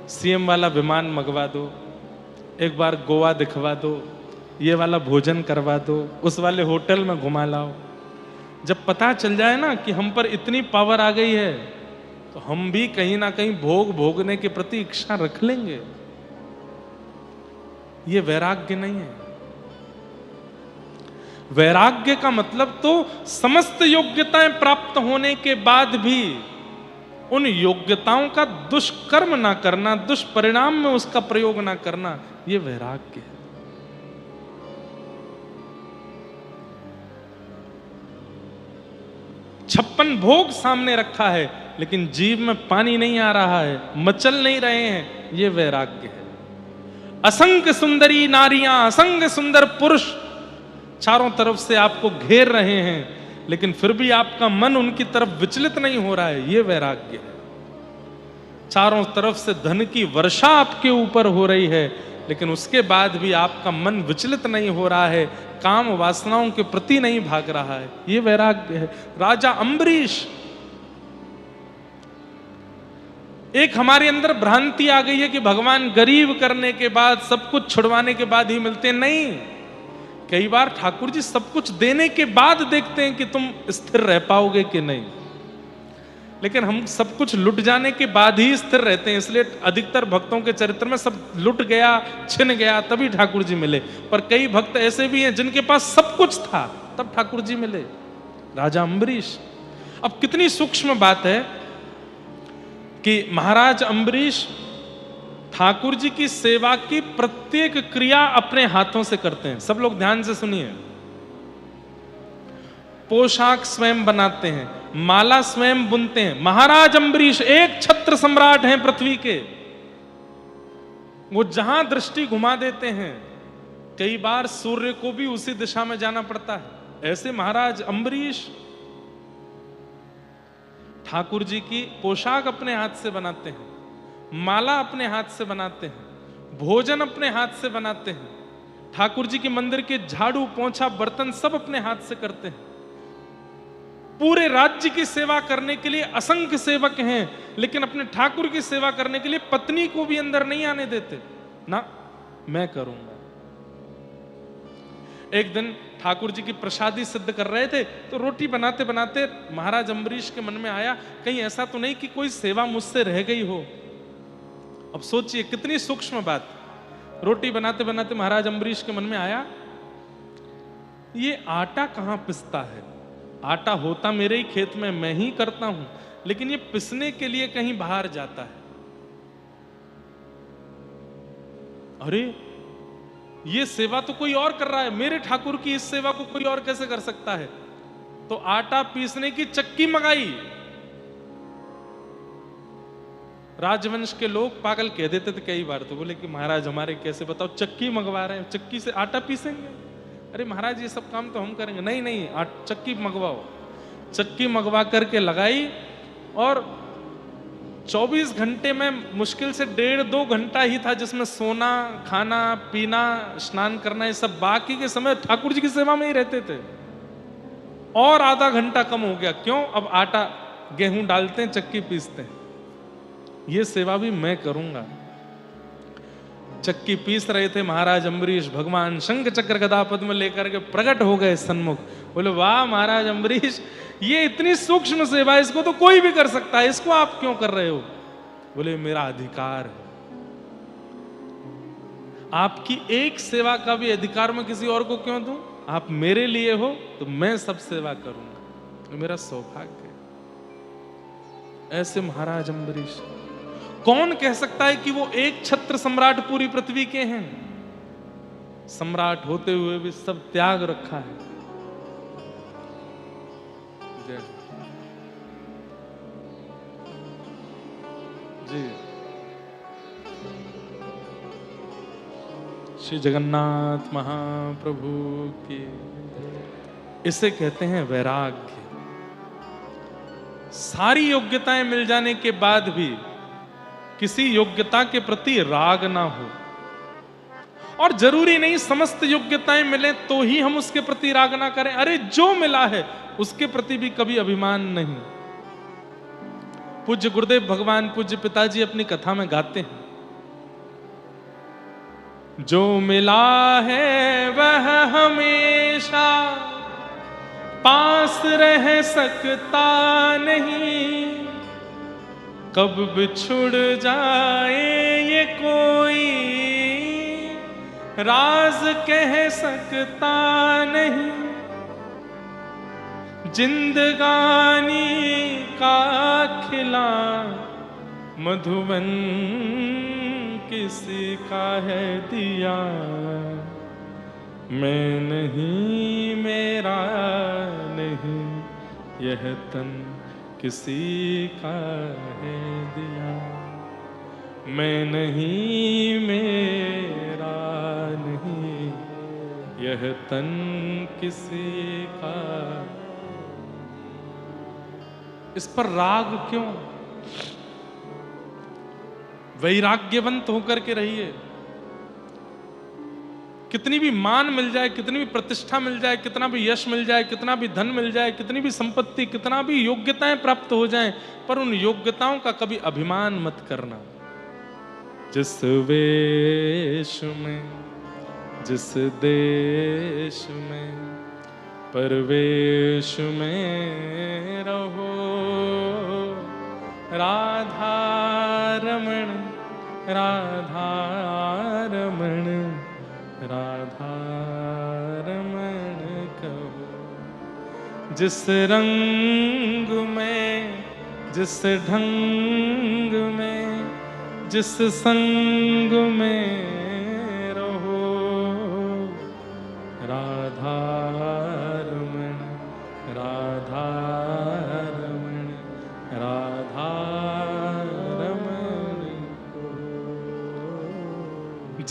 सीएम वाला विमान मंगवा दो, एक बार गोवा दिखवा दो, ये वाला भोजन करवा दो, उस वाले होटल में घुमा लाओ। जब पता चल जाए ना कि हम पर इतनी पावर आ गई है, तो हम भी कहीं ना कहीं भोगने के प्रति इच्छा रख लेंगे। ये वैराग्य नहीं है। वैराग्य का मतलब तो समस्त योग्यताएं प्राप्त होने के बाद भी उन योग्यताओं का दुष्कर्म ना करना, दुष्परिणाम में उसका प्रयोग ना करना, ये वैराग्य है। छप्पन भोग सामने रखा है, लेकिन जीव में पानी नहीं आ रहा है, मचल नहीं रहे हैं, ये वैराग्य है। असंख्य सुंदरी नारियां, असंख्य सुंदर पुरुष चारों तरफ से आपको घेर रहे हैं, लेकिन फिर भी आपका मन उनकी तरफ विचलित नहीं हो रहा है, ये वैराग्य है। चारों तरफ से धन की वर्षा आपके ऊपर हो रही है, लेकिन उसके बाद भी आपका मन विचलित नहीं हो रहा है, काम वासनाओं के प्रति नहीं भाग रहा है, ये वैराग्य है। राजा अम्बरीश, एक हमारे अंदर भ्रांति आ गई है कि भगवान गरीब करने के बाद, सब कुछ छुड़वाने के बाद ही मिलते। नहीं, कई बार ठाकुर जी सब कुछ देने के बाद देखते हैं कि तुम स्थिर रह पाओगे कि नहीं, लेकिन हम सब कुछ लुट जाने के बाद ही स्थिर रहते हैं। इसलिए अधिकतर भक्तों के चरित्र में सब लुट गया, छिन गया, तभी ठाकुर जी मिले। पर कई भक्त ऐसे भी हैं जिनके पास सब कुछ था, तब ठाकुर जी मिले। राजा अम्बरीश, अब कितनी सूक्ष्म बात है कि महाराज अम्बरीश ठाकुर जी की सेवा की प्रत्येक क्रिया अपने हाथों से करते हैं। सब लोग ध्यान से सुनिए, पोशाक स्वयं बनाते हैं, माला स्वयं बुनते हैं। महाराज अम्बरीश एक छत्र सम्राट हैं पृथ्वी के। वो जहां दृष्टि घुमा देते हैं, कई बार सूर्य को भी उसी दिशा में जाना पड़ता है। ऐसे महाराज अम्बरीश ठाकुर जी की पोशाक अपने हाथ से बनाते हैं, माला अपने हाथ से बनाते हैं, भोजन अपने हाथ से बनाते हैं। ठाकुर जी के मंदिर के झाड़ू, पोंछा, बर्तन सब अपने हाथ से करते हैं। पूरे राज्य की सेवा करने के लिए असंख्य सेवक हैं, लेकिन अपने ठाकुर की सेवा करने के लिए पत्नी को भी अंदर नहीं आने देते। ना, मैं करूंगा। एक दिन ठाकुर जी की प्रसादी सिद्ध कर रहे थे, तो रोटी बनाते बनाते महाराज अम्बरीश के मन में आया, कहीं ऐसा तो नहीं कि कोई सेवा मुझसे रह गई हो। अब सोचिए कितनी सूक्ष्म बात। रोटी बनाते बनाते महाराज अम्बरीश के मन में आया, ये आटा कहां पिसता है? आटा होता मेरे ही खेत में, मैं ही करता हूं, लेकिन ये पिसने के लिए कहीं बाहर जाता है। अरे, ये सेवा तो कोई और कर रहा है, मेरे ठाकुर की इस सेवा को कोई और कैसे कर सकता है? तो आटा पीसने की चक्की मंगाई। राजवंश के लोग पागल कह देते थे कई बार, तो बोले कि महाराज हमारे कैसे बताओ, चक्की मंगवा रहे हैं, चक्की से आटा पीसेंगे? अरे महाराज ये सब काम तो हम करेंगे। नहीं नहीं, चक्की मंगवाओ। चक्की मंगवा करके लगाई, और 24 घंटे में मुश्किल से 1.5-2 घंटा ही था जिसमें सोना, खाना, पीना, स्नान करना, ये सब। बाकी के समय ठाकुर जी की सेवा में ही रहते थे। और आधा घंटा कम हो गया। क्यों? अब आटा गेहूं डालते हैं, चक्की पीसते हैं। ये सेवा भी मैं करूंगा। चक्की पीस रहे थे महाराज अम्बरीश, भगवान शंख चक्र गदा पद्म लेकर के प्रकट हो गए सन्मुख। बोले वाह महाराज अम्बरीश, ये इतनी सूक्ष्म सेवा, इसको तो कोई भी कर सकता है, इसको आप क्यों कर रहे हो? बोले मेरा अधिकार है। आपकी एक सेवा का भी अधिकार मैं किसी और को क्यों दूं? आप मेरे लिए हो तो मैं सब सेवा करूंगा, मेरा सौभाग्य है। ऐसे महाराज अम्बरीश। कौन कह सकता है कि वो एक छत्र सम्राट पूरी पृथ्वी के हैं? सम्राट होते हुए भी सब त्याग रखा है। जय जी। श्री जगन्नाथ महाप्रभु की। इसे कहते हैं वैराग्य। सारी योग्यताएं मिल जाने के बाद भी किसी योग्यता के प्रति राग ना हो। और जरूरी नहीं समस्त योग्यताएं मिले तो ही हम उसके प्रति राग ना करें। अरे जो मिला है उसके प्रति भी कभी अभिमान नहीं। पूज्य गुरुदेव भगवान पूज्य पिताजी अपनी कथा में गाते हैं, जो मिला है वह हमेशा पास रह सकता नहीं, कब बिछुड़ जाए ये कोई राज कह सकता नहीं। जिंदगानी का खिला मधुबन किसी का है दिया, मैं नहीं मेरा नहीं यह तन किसी का है दिया, मैं नहीं मेरा नहीं यह तन किसी का। इस पर राग क्यों? वैराग्यवंत होकर के रहिए। कितनी भी मान मिल जाए, कितनी भी प्रतिष्ठा मिल जाए, कितना भी यश मिल जाए, कितना भी धन मिल जाए, कितनी भी संपत्ति, कितना भी योग्यताएं प्राप्त हो जाएं, पर उन योग्यताओं का कभी अभिमान मत करना। जिस वेश में, जिस देश में, परवेश में रहो, राधा रमण राधा रमण राधा रमण कहो। जिस रंग में, जिस ढंग में, जिस संग में रहो, राधा रमण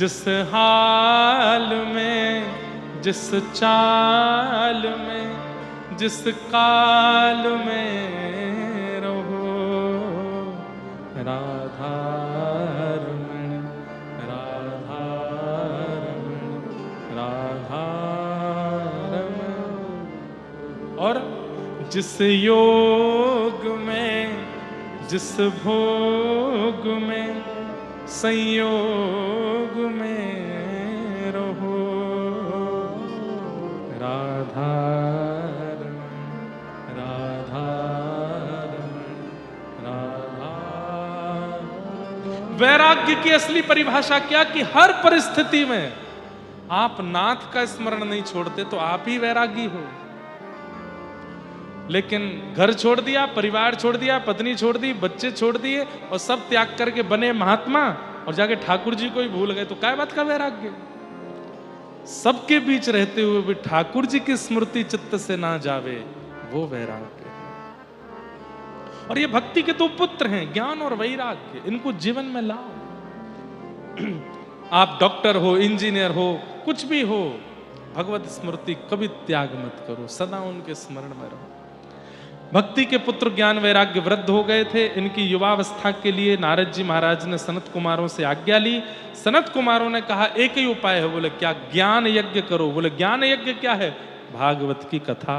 जिस हाल में, जिस चाल में, जिस काल में रहो, राधा रमण, राधा रमण, राधा रमण। और जिस योग में, जिस भोग में, संयोग में रहो, राधा रमण, राधा रमण, राधा। वैराग्य की असली परिभाषा क्या? कि हर परिस्थिति में आप नाथ का स्मरण नहीं छोड़ते तो आप ही वैरागी हो। लेकिन घर छोड़ दिया, परिवार छोड़ दिया, पत्नी छोड़ दी, बच्चे छोड़ दिए और सब त्याग करके बने महात्मा और जाके ठाकुर जी को ही भूल गए, तो क्या बात का वैराग्य? सबके बीच रहते हुए भी ठाकुर जी की स्मृति चित्त से ना जावे, वो वैराग्य है। और ये भक्ति के दो पुत्र हैं, ज्ञान और वैराग्य। इनको जीवन में लाओ। आप डॉक्टर हो, इंजीनियर हो, कुछ भी हो, भगवत स्मृति कभी त्याग मत करो, सदा उनके स्मरण में रहो। भक्ति के पुत्र ज्ञान वैराग्य वृद्ध हो गए थे। इनकी युवावस्था के लिए नारद जी महाराज ने सनत कुमारों से आज्ञा ली। सनत कुमारों ने कहा एक ही उपाय है। बोले क्या? ज्ञान यज्ञ करो। बोले ज्ञान यज्ञ क्या है? भागवत की कथा।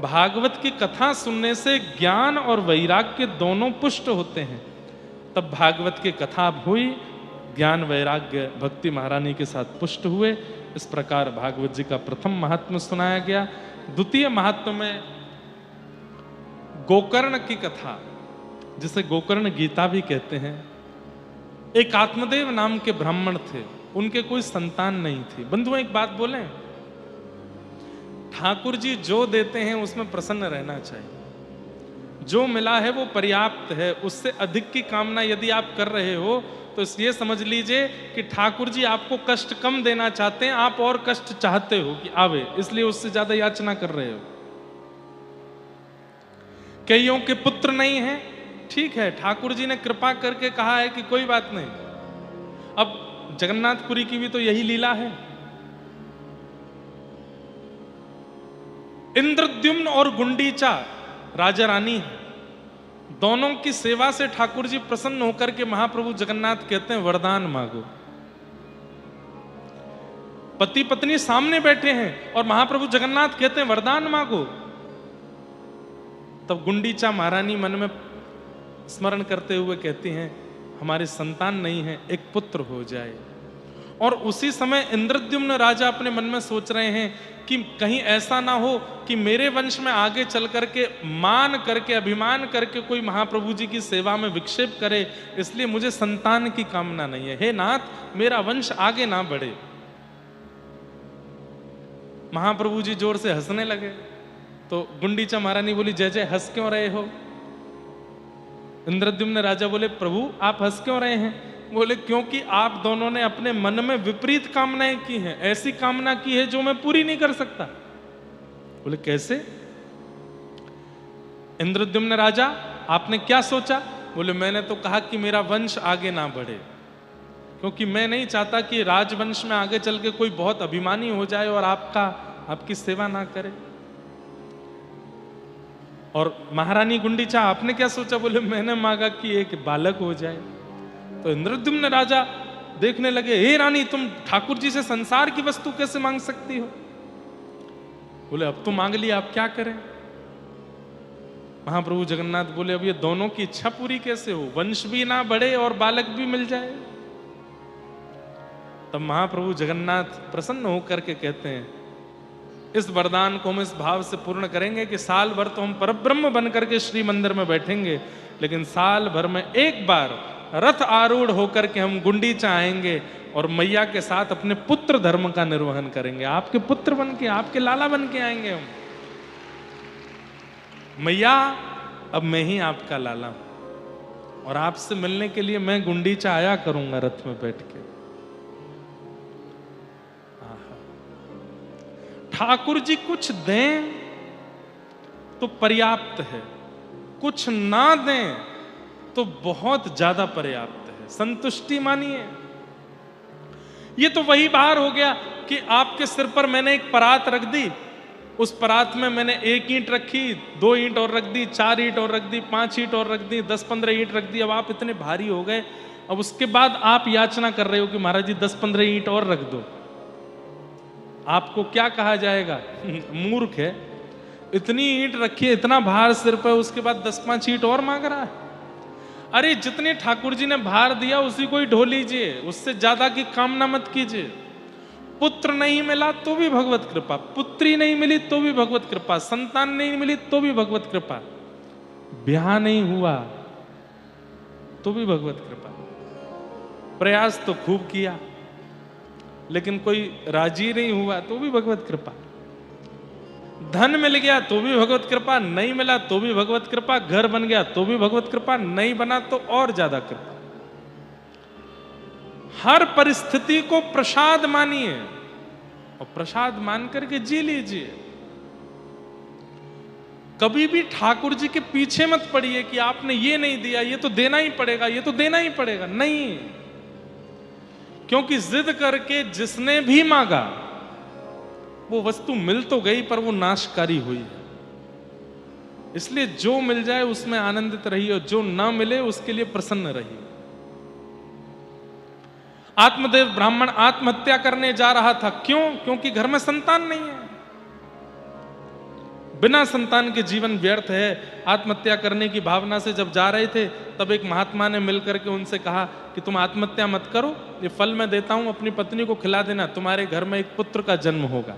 भागवत की कथा सुनने से ज्ञान और वैराग्य दोनों पुष्ट होते हैं। तब भागवत की कथा हुई, ज्ञान वैराग्य भक्ति महारानी के साथ पुष्ट हुए। इस प्रकार भागवत जी का प्रथम महात्म्य सुनाया गया। द्वितीय महात्म्य में गोकर्ण की कथा, जिसे गोकर्ण गीता भी कहते हैं। एक आत्मदेव नाम के ब्राह्मण थे, उनके कोई संतान नहीं थी। बंधुओं एक बात बोलें, ठाकुर जी जो देते हैं उसमें प्रसन्न रहना चाहिए। जो मिला है वो पर्याप्त है। उससे अधिक की कामना यदि आप कर रहे हो तो ये समझ लीजिए कि ठाकुर जी आपको कष्ट कम देना चाहते हैं, आप और कष्ट चाहते हो कि आवे, इसलिए उससे ज्यादा याचना कर रहे हो। कईयों के पुत्र नहीं हैं, ठीक है, ठाकुर जी ने कृपा करके कहा है कि कोई बात नहीं। अब जगन्नाथपुरी की भी तो यही लीला है। इंद्रद्युम्न और गुंडीचा राजा रानी है, दोनों की सेवा से ठाकुर जी प्रसन्न होकर के महाप्रभु जगन्नाथ कहते हैं वरदान मांगो। पति पत्नी सामने बैठे हैं और महाप्रभु जगन्नाथ कहते हैं वरदान मांगो। तब गुंडीचा महारानी मन में स्मरण करते हुए कहती हैं हमारी संतान नहीं है, एक पुत्र हो जाए। और उसी समय इंद्रद्युम्न राजा अपने मन में सोच रहे हैं कि कहीं ऐसा ना हो कि मेरे वंश में आगे चल करके मान करके अभिमान करके कोई महाप्रभु जी की सेवा में विक्षेप करे, इसलिए मुझे संतान की कामना नहीं है। हे नाथ, मेरा वंश आगे ना बढ़े। महाप्रभु जी जोर से हंसने लगे। तो गुंडीचा महारानी बोली जय जय, हंस क्यों रहे हो? इंद्रद्युम्न राजा बोले प्रभु आप हंस क्यों रहे हैं? बोले क्योंकि आप दोनों ने अपने मन में विपरीत कामनाएं की हैं, ऐसी कामना की है जो मैं पूरी नहीं कर सकता। बोले कैसे? इंद्रद्युम्न राजा आपने क्या सोचा? बोले मैंने तो कहा कि मेरा वंश आगे ना बढ़े, क्योंकि मैं नहीं चाहता कि राजवंश में आगे चल के कोई बहुत अभिमानी हो जाए और आपकी सेवा ना करे। और महारानी गुंडीचा आपने क्या सोचा? बोले मैंने मांगा कि एक बालक हो जाए। तो इंद्रद्युम्न राजा देखने लगे, हे रानी तुम ठाकुर जी से संसार की वस्तु कैसे मांग सकती हो? बोले अब तो मांग लिया, अब क्या करें? महाप्रभु जगन्नाथ बोले अब ये दोनों की इच्छा पूरी कैसे हो? वंश भी ना बढ़े और बालक भी मिल जाए। तब महाप्रभु जगन्नाथ प्रसन्न होकर के कहते हैं इस वरदान को हम इस भाव से पूर्ण करेंगे कि साल भर तो हम परब्रह्म बन करके श्री मंदिर में बैठेंगे, लेकिन साल भर में एक बार रथ आरूढ़ होकर के हम गुंडीचा आएंगे और मैया के साथ अपने पुत्र धर्म का निर्वहन करेंगे। आपके पुत्र बन के, आपके लाला बन के आएंगे हम। मैया अब मैं ही आपका लाला हूं और आपसे मिलने के लिए मैं गुंडीचा आया करूंगा रथ में बैठ के। ठाकुर जी कुछ दें तो पर्याप्त है, कुछ ना दें तो बहुत ज्यादा पर्याप्त है। संतुष्टि मानिए। ये तो वही भार हो गया कि आपके सिर पर मैंने एक परात रख दी, उस परात में मैंने 1 ईंट रखी, 2 ईंट और रख दी, 4 ईंट और रख दी, 5 ईंट और रख दी, 10-15 ईंट रख दी। अब आप इतने भारी हो गए, अब उसके बाद आप याचना कर रहे हो कि महाराज जी 10-15 ईंट और रख दो। आपको क्या कहा जाएगा? मूर्ख है। इतनी ईंट रखी है, इतना भार सिर पर, उसके बाद 10-5 ईंट और मांग रहा है। अरे जितने ठाकुर जी ने भार दिया उसी को ही ढो लीजिए, उससे ज्यादा की कामना मत कीजिए। पुत्र नहीं मिला तो भी भगवत कृपा, पुत्री नहीं मिली तो भी भगवत कृपा, संतान नहीं मिली तो भी भगवत कृपा, ब्याह नहीं हुआ तो भी भगवत कृपा। प्रयास तो खूब किया लेकिन कोई राजी नहीं हुआ तो भी भगवत कृपा। धन मिल गया तो भी भगवत कृपा, नहीं मिला तो भी भगवत कृपा, घर बन गया तो भी भगवत कृपा, नहीं बना तो और ज्यादा कृपा। हर परिस्थिति को प्रसाद मानिए और प्रसाद मान करके जी लीजिए। कभी भी ठाकुर जी के पीछे मत पड़िए कि आपने ये नहीं दिया, ये तो देना ही पड़ेगा, ये तो देना ही पड़ेगा। नहीं, क्योंकि जिद करके जिसने भी मांगा वो वस्तु मिल तो गई पर वो नाशकारी हुई है। इसलिए जो मिल जाए उसमें आनंदित रहिए और जो ना मिले उसके लिए प्रसन्न रहिए। आत्मदेव ब्राह्मण आत्महत्या करने जा रहा था, क्यों? क्योंकि घर में संतान नहीं है। बिना संतान के जीवन व्यर्थ है। आत्महत्या करने की भावना से जब जा रहे थे तब एक महात्मा ने मिलकर के उनसे कहा कि तुम आत्महत्या मत करो, ये फल मैं देता हूं, अपनी पत्नी को खिला देना, तुम्हारे घर में एक पुत्र का जन्म होगा।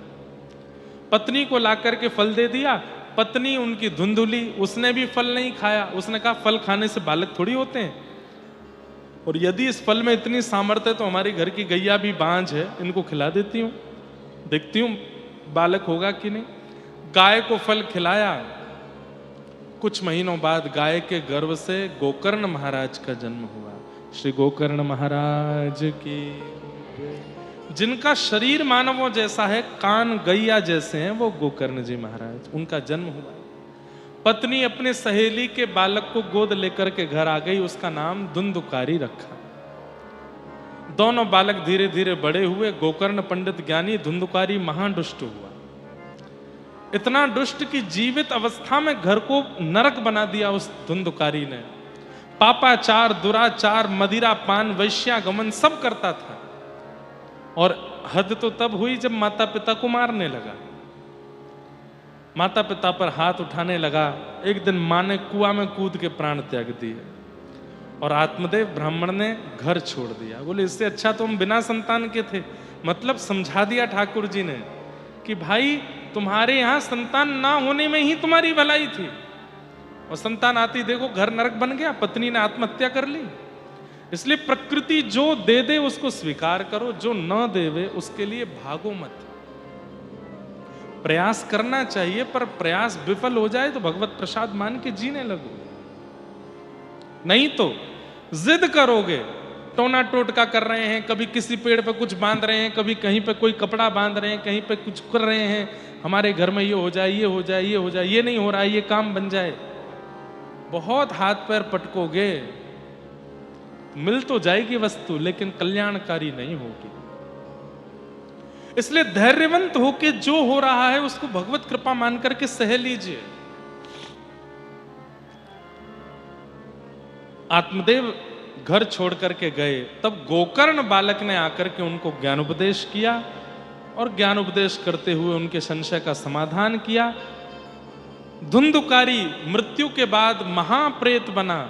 पत्नी को लाकर के फल दे दिया। पत्नी उनकी धुंधुली, उसने भी फल नहीं खाया। उसने कहा फल खाने से बालक थोड़ी होते हैं, और यदि इस फल में इतनी सामर्थ्य है तो हमारी घर की गैया भी बांझ है, इनको खिला देती हूं, देखती हूं बालक होगा कि नहीं। गाय को फल खिलाया। कुछ महीनों बाद गाय के गर्भ से गोकर्ण महाराज का जन्म हुआ। श्री गोकर्ण महाराज की। जिनका शरीर मानवों जैसा है, कान गैया जैसे हैं, वो गोकर्ण जी महाराज, उनका जन्म हुआ। पत्नी अपने सहेली के बालक को गोद लेकर के घर आ गई, उसका नाम धुंधुकारी रखा। दोनों बालक धीरे धीरे बड़े हुए। गोकर्ण पंडित ज्ञानी, धुंधुकारी महादुष्ट हुआ। इतना दुष्ट कि जीवित अवस्था में घर को नरक बना दिया उस धुंधुकारी ने। पापाचार, दुराचार, मदिरा पान, वैश्यागमन सब करता था। और हद तो तब हुई जब माता पिता को मारने लगा। माता पिता पर हाथ उठाने लगा। एक दिन मां ने कुआं में कूद के प्राण त्याग दिए और आत्मदेव ब्राह्मण ने घर छोड़ दिया। बोले इससे अच्छा तो हम बिना संतान के थे। मतलब समझा दिया ठाकुर जी ने कि भाई तुम्हारे यहां संतान ना होने में ही तुम्हारी भलाई थी, और संतान आती देखो घर नरक बन गया, पत्नी ने आत्महत्या कर ली। इसलिए प्रकृति जो दे दे उसको स्वीकार करो, जो न देवे उसके लिए भागो मत। प्रयास करना चाहिए, पर प्रयास विफल हो जाए तो भगवत प्रसाद मान के जीने लगो। नहीं तो जिद करोगे, टोना टोटका कर रहे हैं, कभी किसी पेड़ पे कुछ बांध रहे हैं, कभी कहीं पे कोई कपड़ा बांध रहे हैं, कहीं पे कुछ कर रहे हैं, हमारे घर में ये हो जाए, ये हो जाए, ये हो जाए, ये नहीं हो रहा है, ये काम बन जाए। बहुत हाथ पैर पटकोगे, मिल तो जाएगी वस्तु लेकिन कल्याणकारी नहीं होगी। इसलिए धैर्यवंत होके जो हो रहा है उसको भगवत कृपा मान करके सह लीजिए। आत्मदेव घर छोड़ करके गए, तब गोकर्ण बालक ने आकर के उनको ज्ञानोपदेश किया और ज्ञानोपदेश करते हुए उनके संशय का समाधान किया। धुंधुकारी मृत्यु के बाद महाप्रेत बना,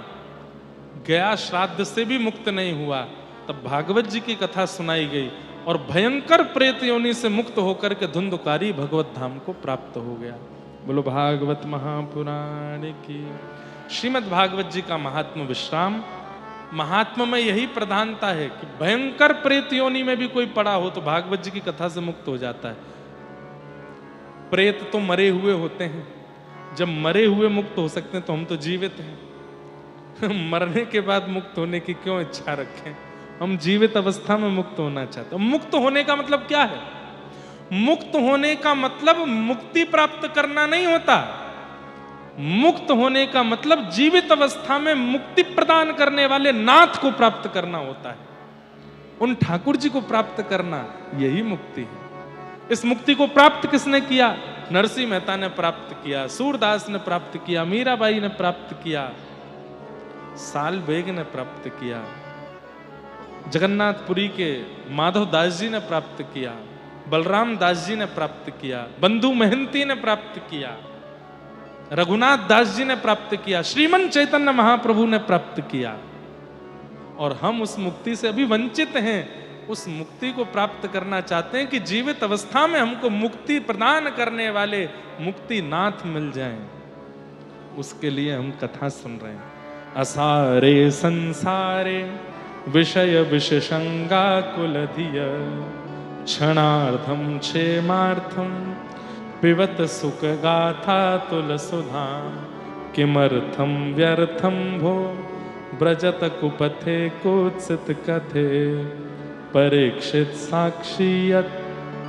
गया श्राद्ध से भी मुक्त नहीं हुआ। तब भागवत जी की कथा सुनाई गई और भयंकर प्रेत योनि से मुक्त होकर के धुंधुकारी भगवत धाम को प्राप्त हो गया। बोलो भागवत महापुराण की। श्रीमद् भागवत जी का महात्म विश्राम। महात्मा में यही प्रधानता है कि भयंकर प्रेत योनि में भी कोई पड़ा हो तो भागवत जी की कथा से मुक्त हो जाता है। प्रेत तो मरे हुए होते हैं, जब मरे हुए मुक्त हो सकते हैं तो हम तो जीवित हैं। मरने के बाद मुक्त होने की क्यों इच्छा रखें? हम जीवित अवस्था में मुक्त होना चाहते हैं। मुक्त होने का मतलब क्या है? मुक्त होने का मतलब मुक्ति प्राप्त करना नहीं होता। मुक्त होने का मतलब जीवित अवस्था में मुक्ति प्रदान करने वाले नाथ को प्राप्त करना होता है। उन ठाकुर जी को प्राप्त करना, यही मुक्ति है। इस मुक्ति को प्राप्त किसने किया? नरसिंह मेहता ने प्राप्त किया, सूरदास ने प्राप्त किया, मीराबाई ने प्राप्त किया, साल बेग ने प्राप्त किया, जगन्नाथपुरी के माधव दास जी ने प्राप्त किया, बलराम दास जी ने प्राप्त किया, बंधु महंती ने प्राप्त किया, रघुनाथ दास जी ने प्राप्त किया, श्रीमन चैतन्य महाप्रभु ने प्राप्त किया। और हम उस मुक्ति से अभी वंचित हैं। उस मुक्ति को प्राप्त करना चाहते हैं कि जीवित अवस्था में हमको मुक्ति प्रदान करने वाले मुक्ति नाथ मिल जाएं। उसके लिए हम कथा सुन रहे हैं। असारे संसारे विषय विषसंगा कुलधिय क्षणार्धम क्षेमार्थम पिबत सुख गाथा तुलसुधा किमर्थम व्यर्थम भो ब्रजत कुपथे कुत्सित कथे परीक्षित साक्षियत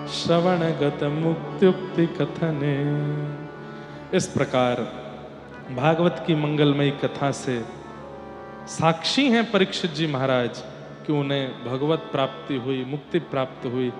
श्रवणगत मुक्त्युक्ति कथने। इस प्रकार भागवत की मंगलमयी कथा से साक्षी हैं परीक्षित जी महाराज कि उन्हें भगवत प्राप्ति हुई, मुक्ति प्राप्त हुई।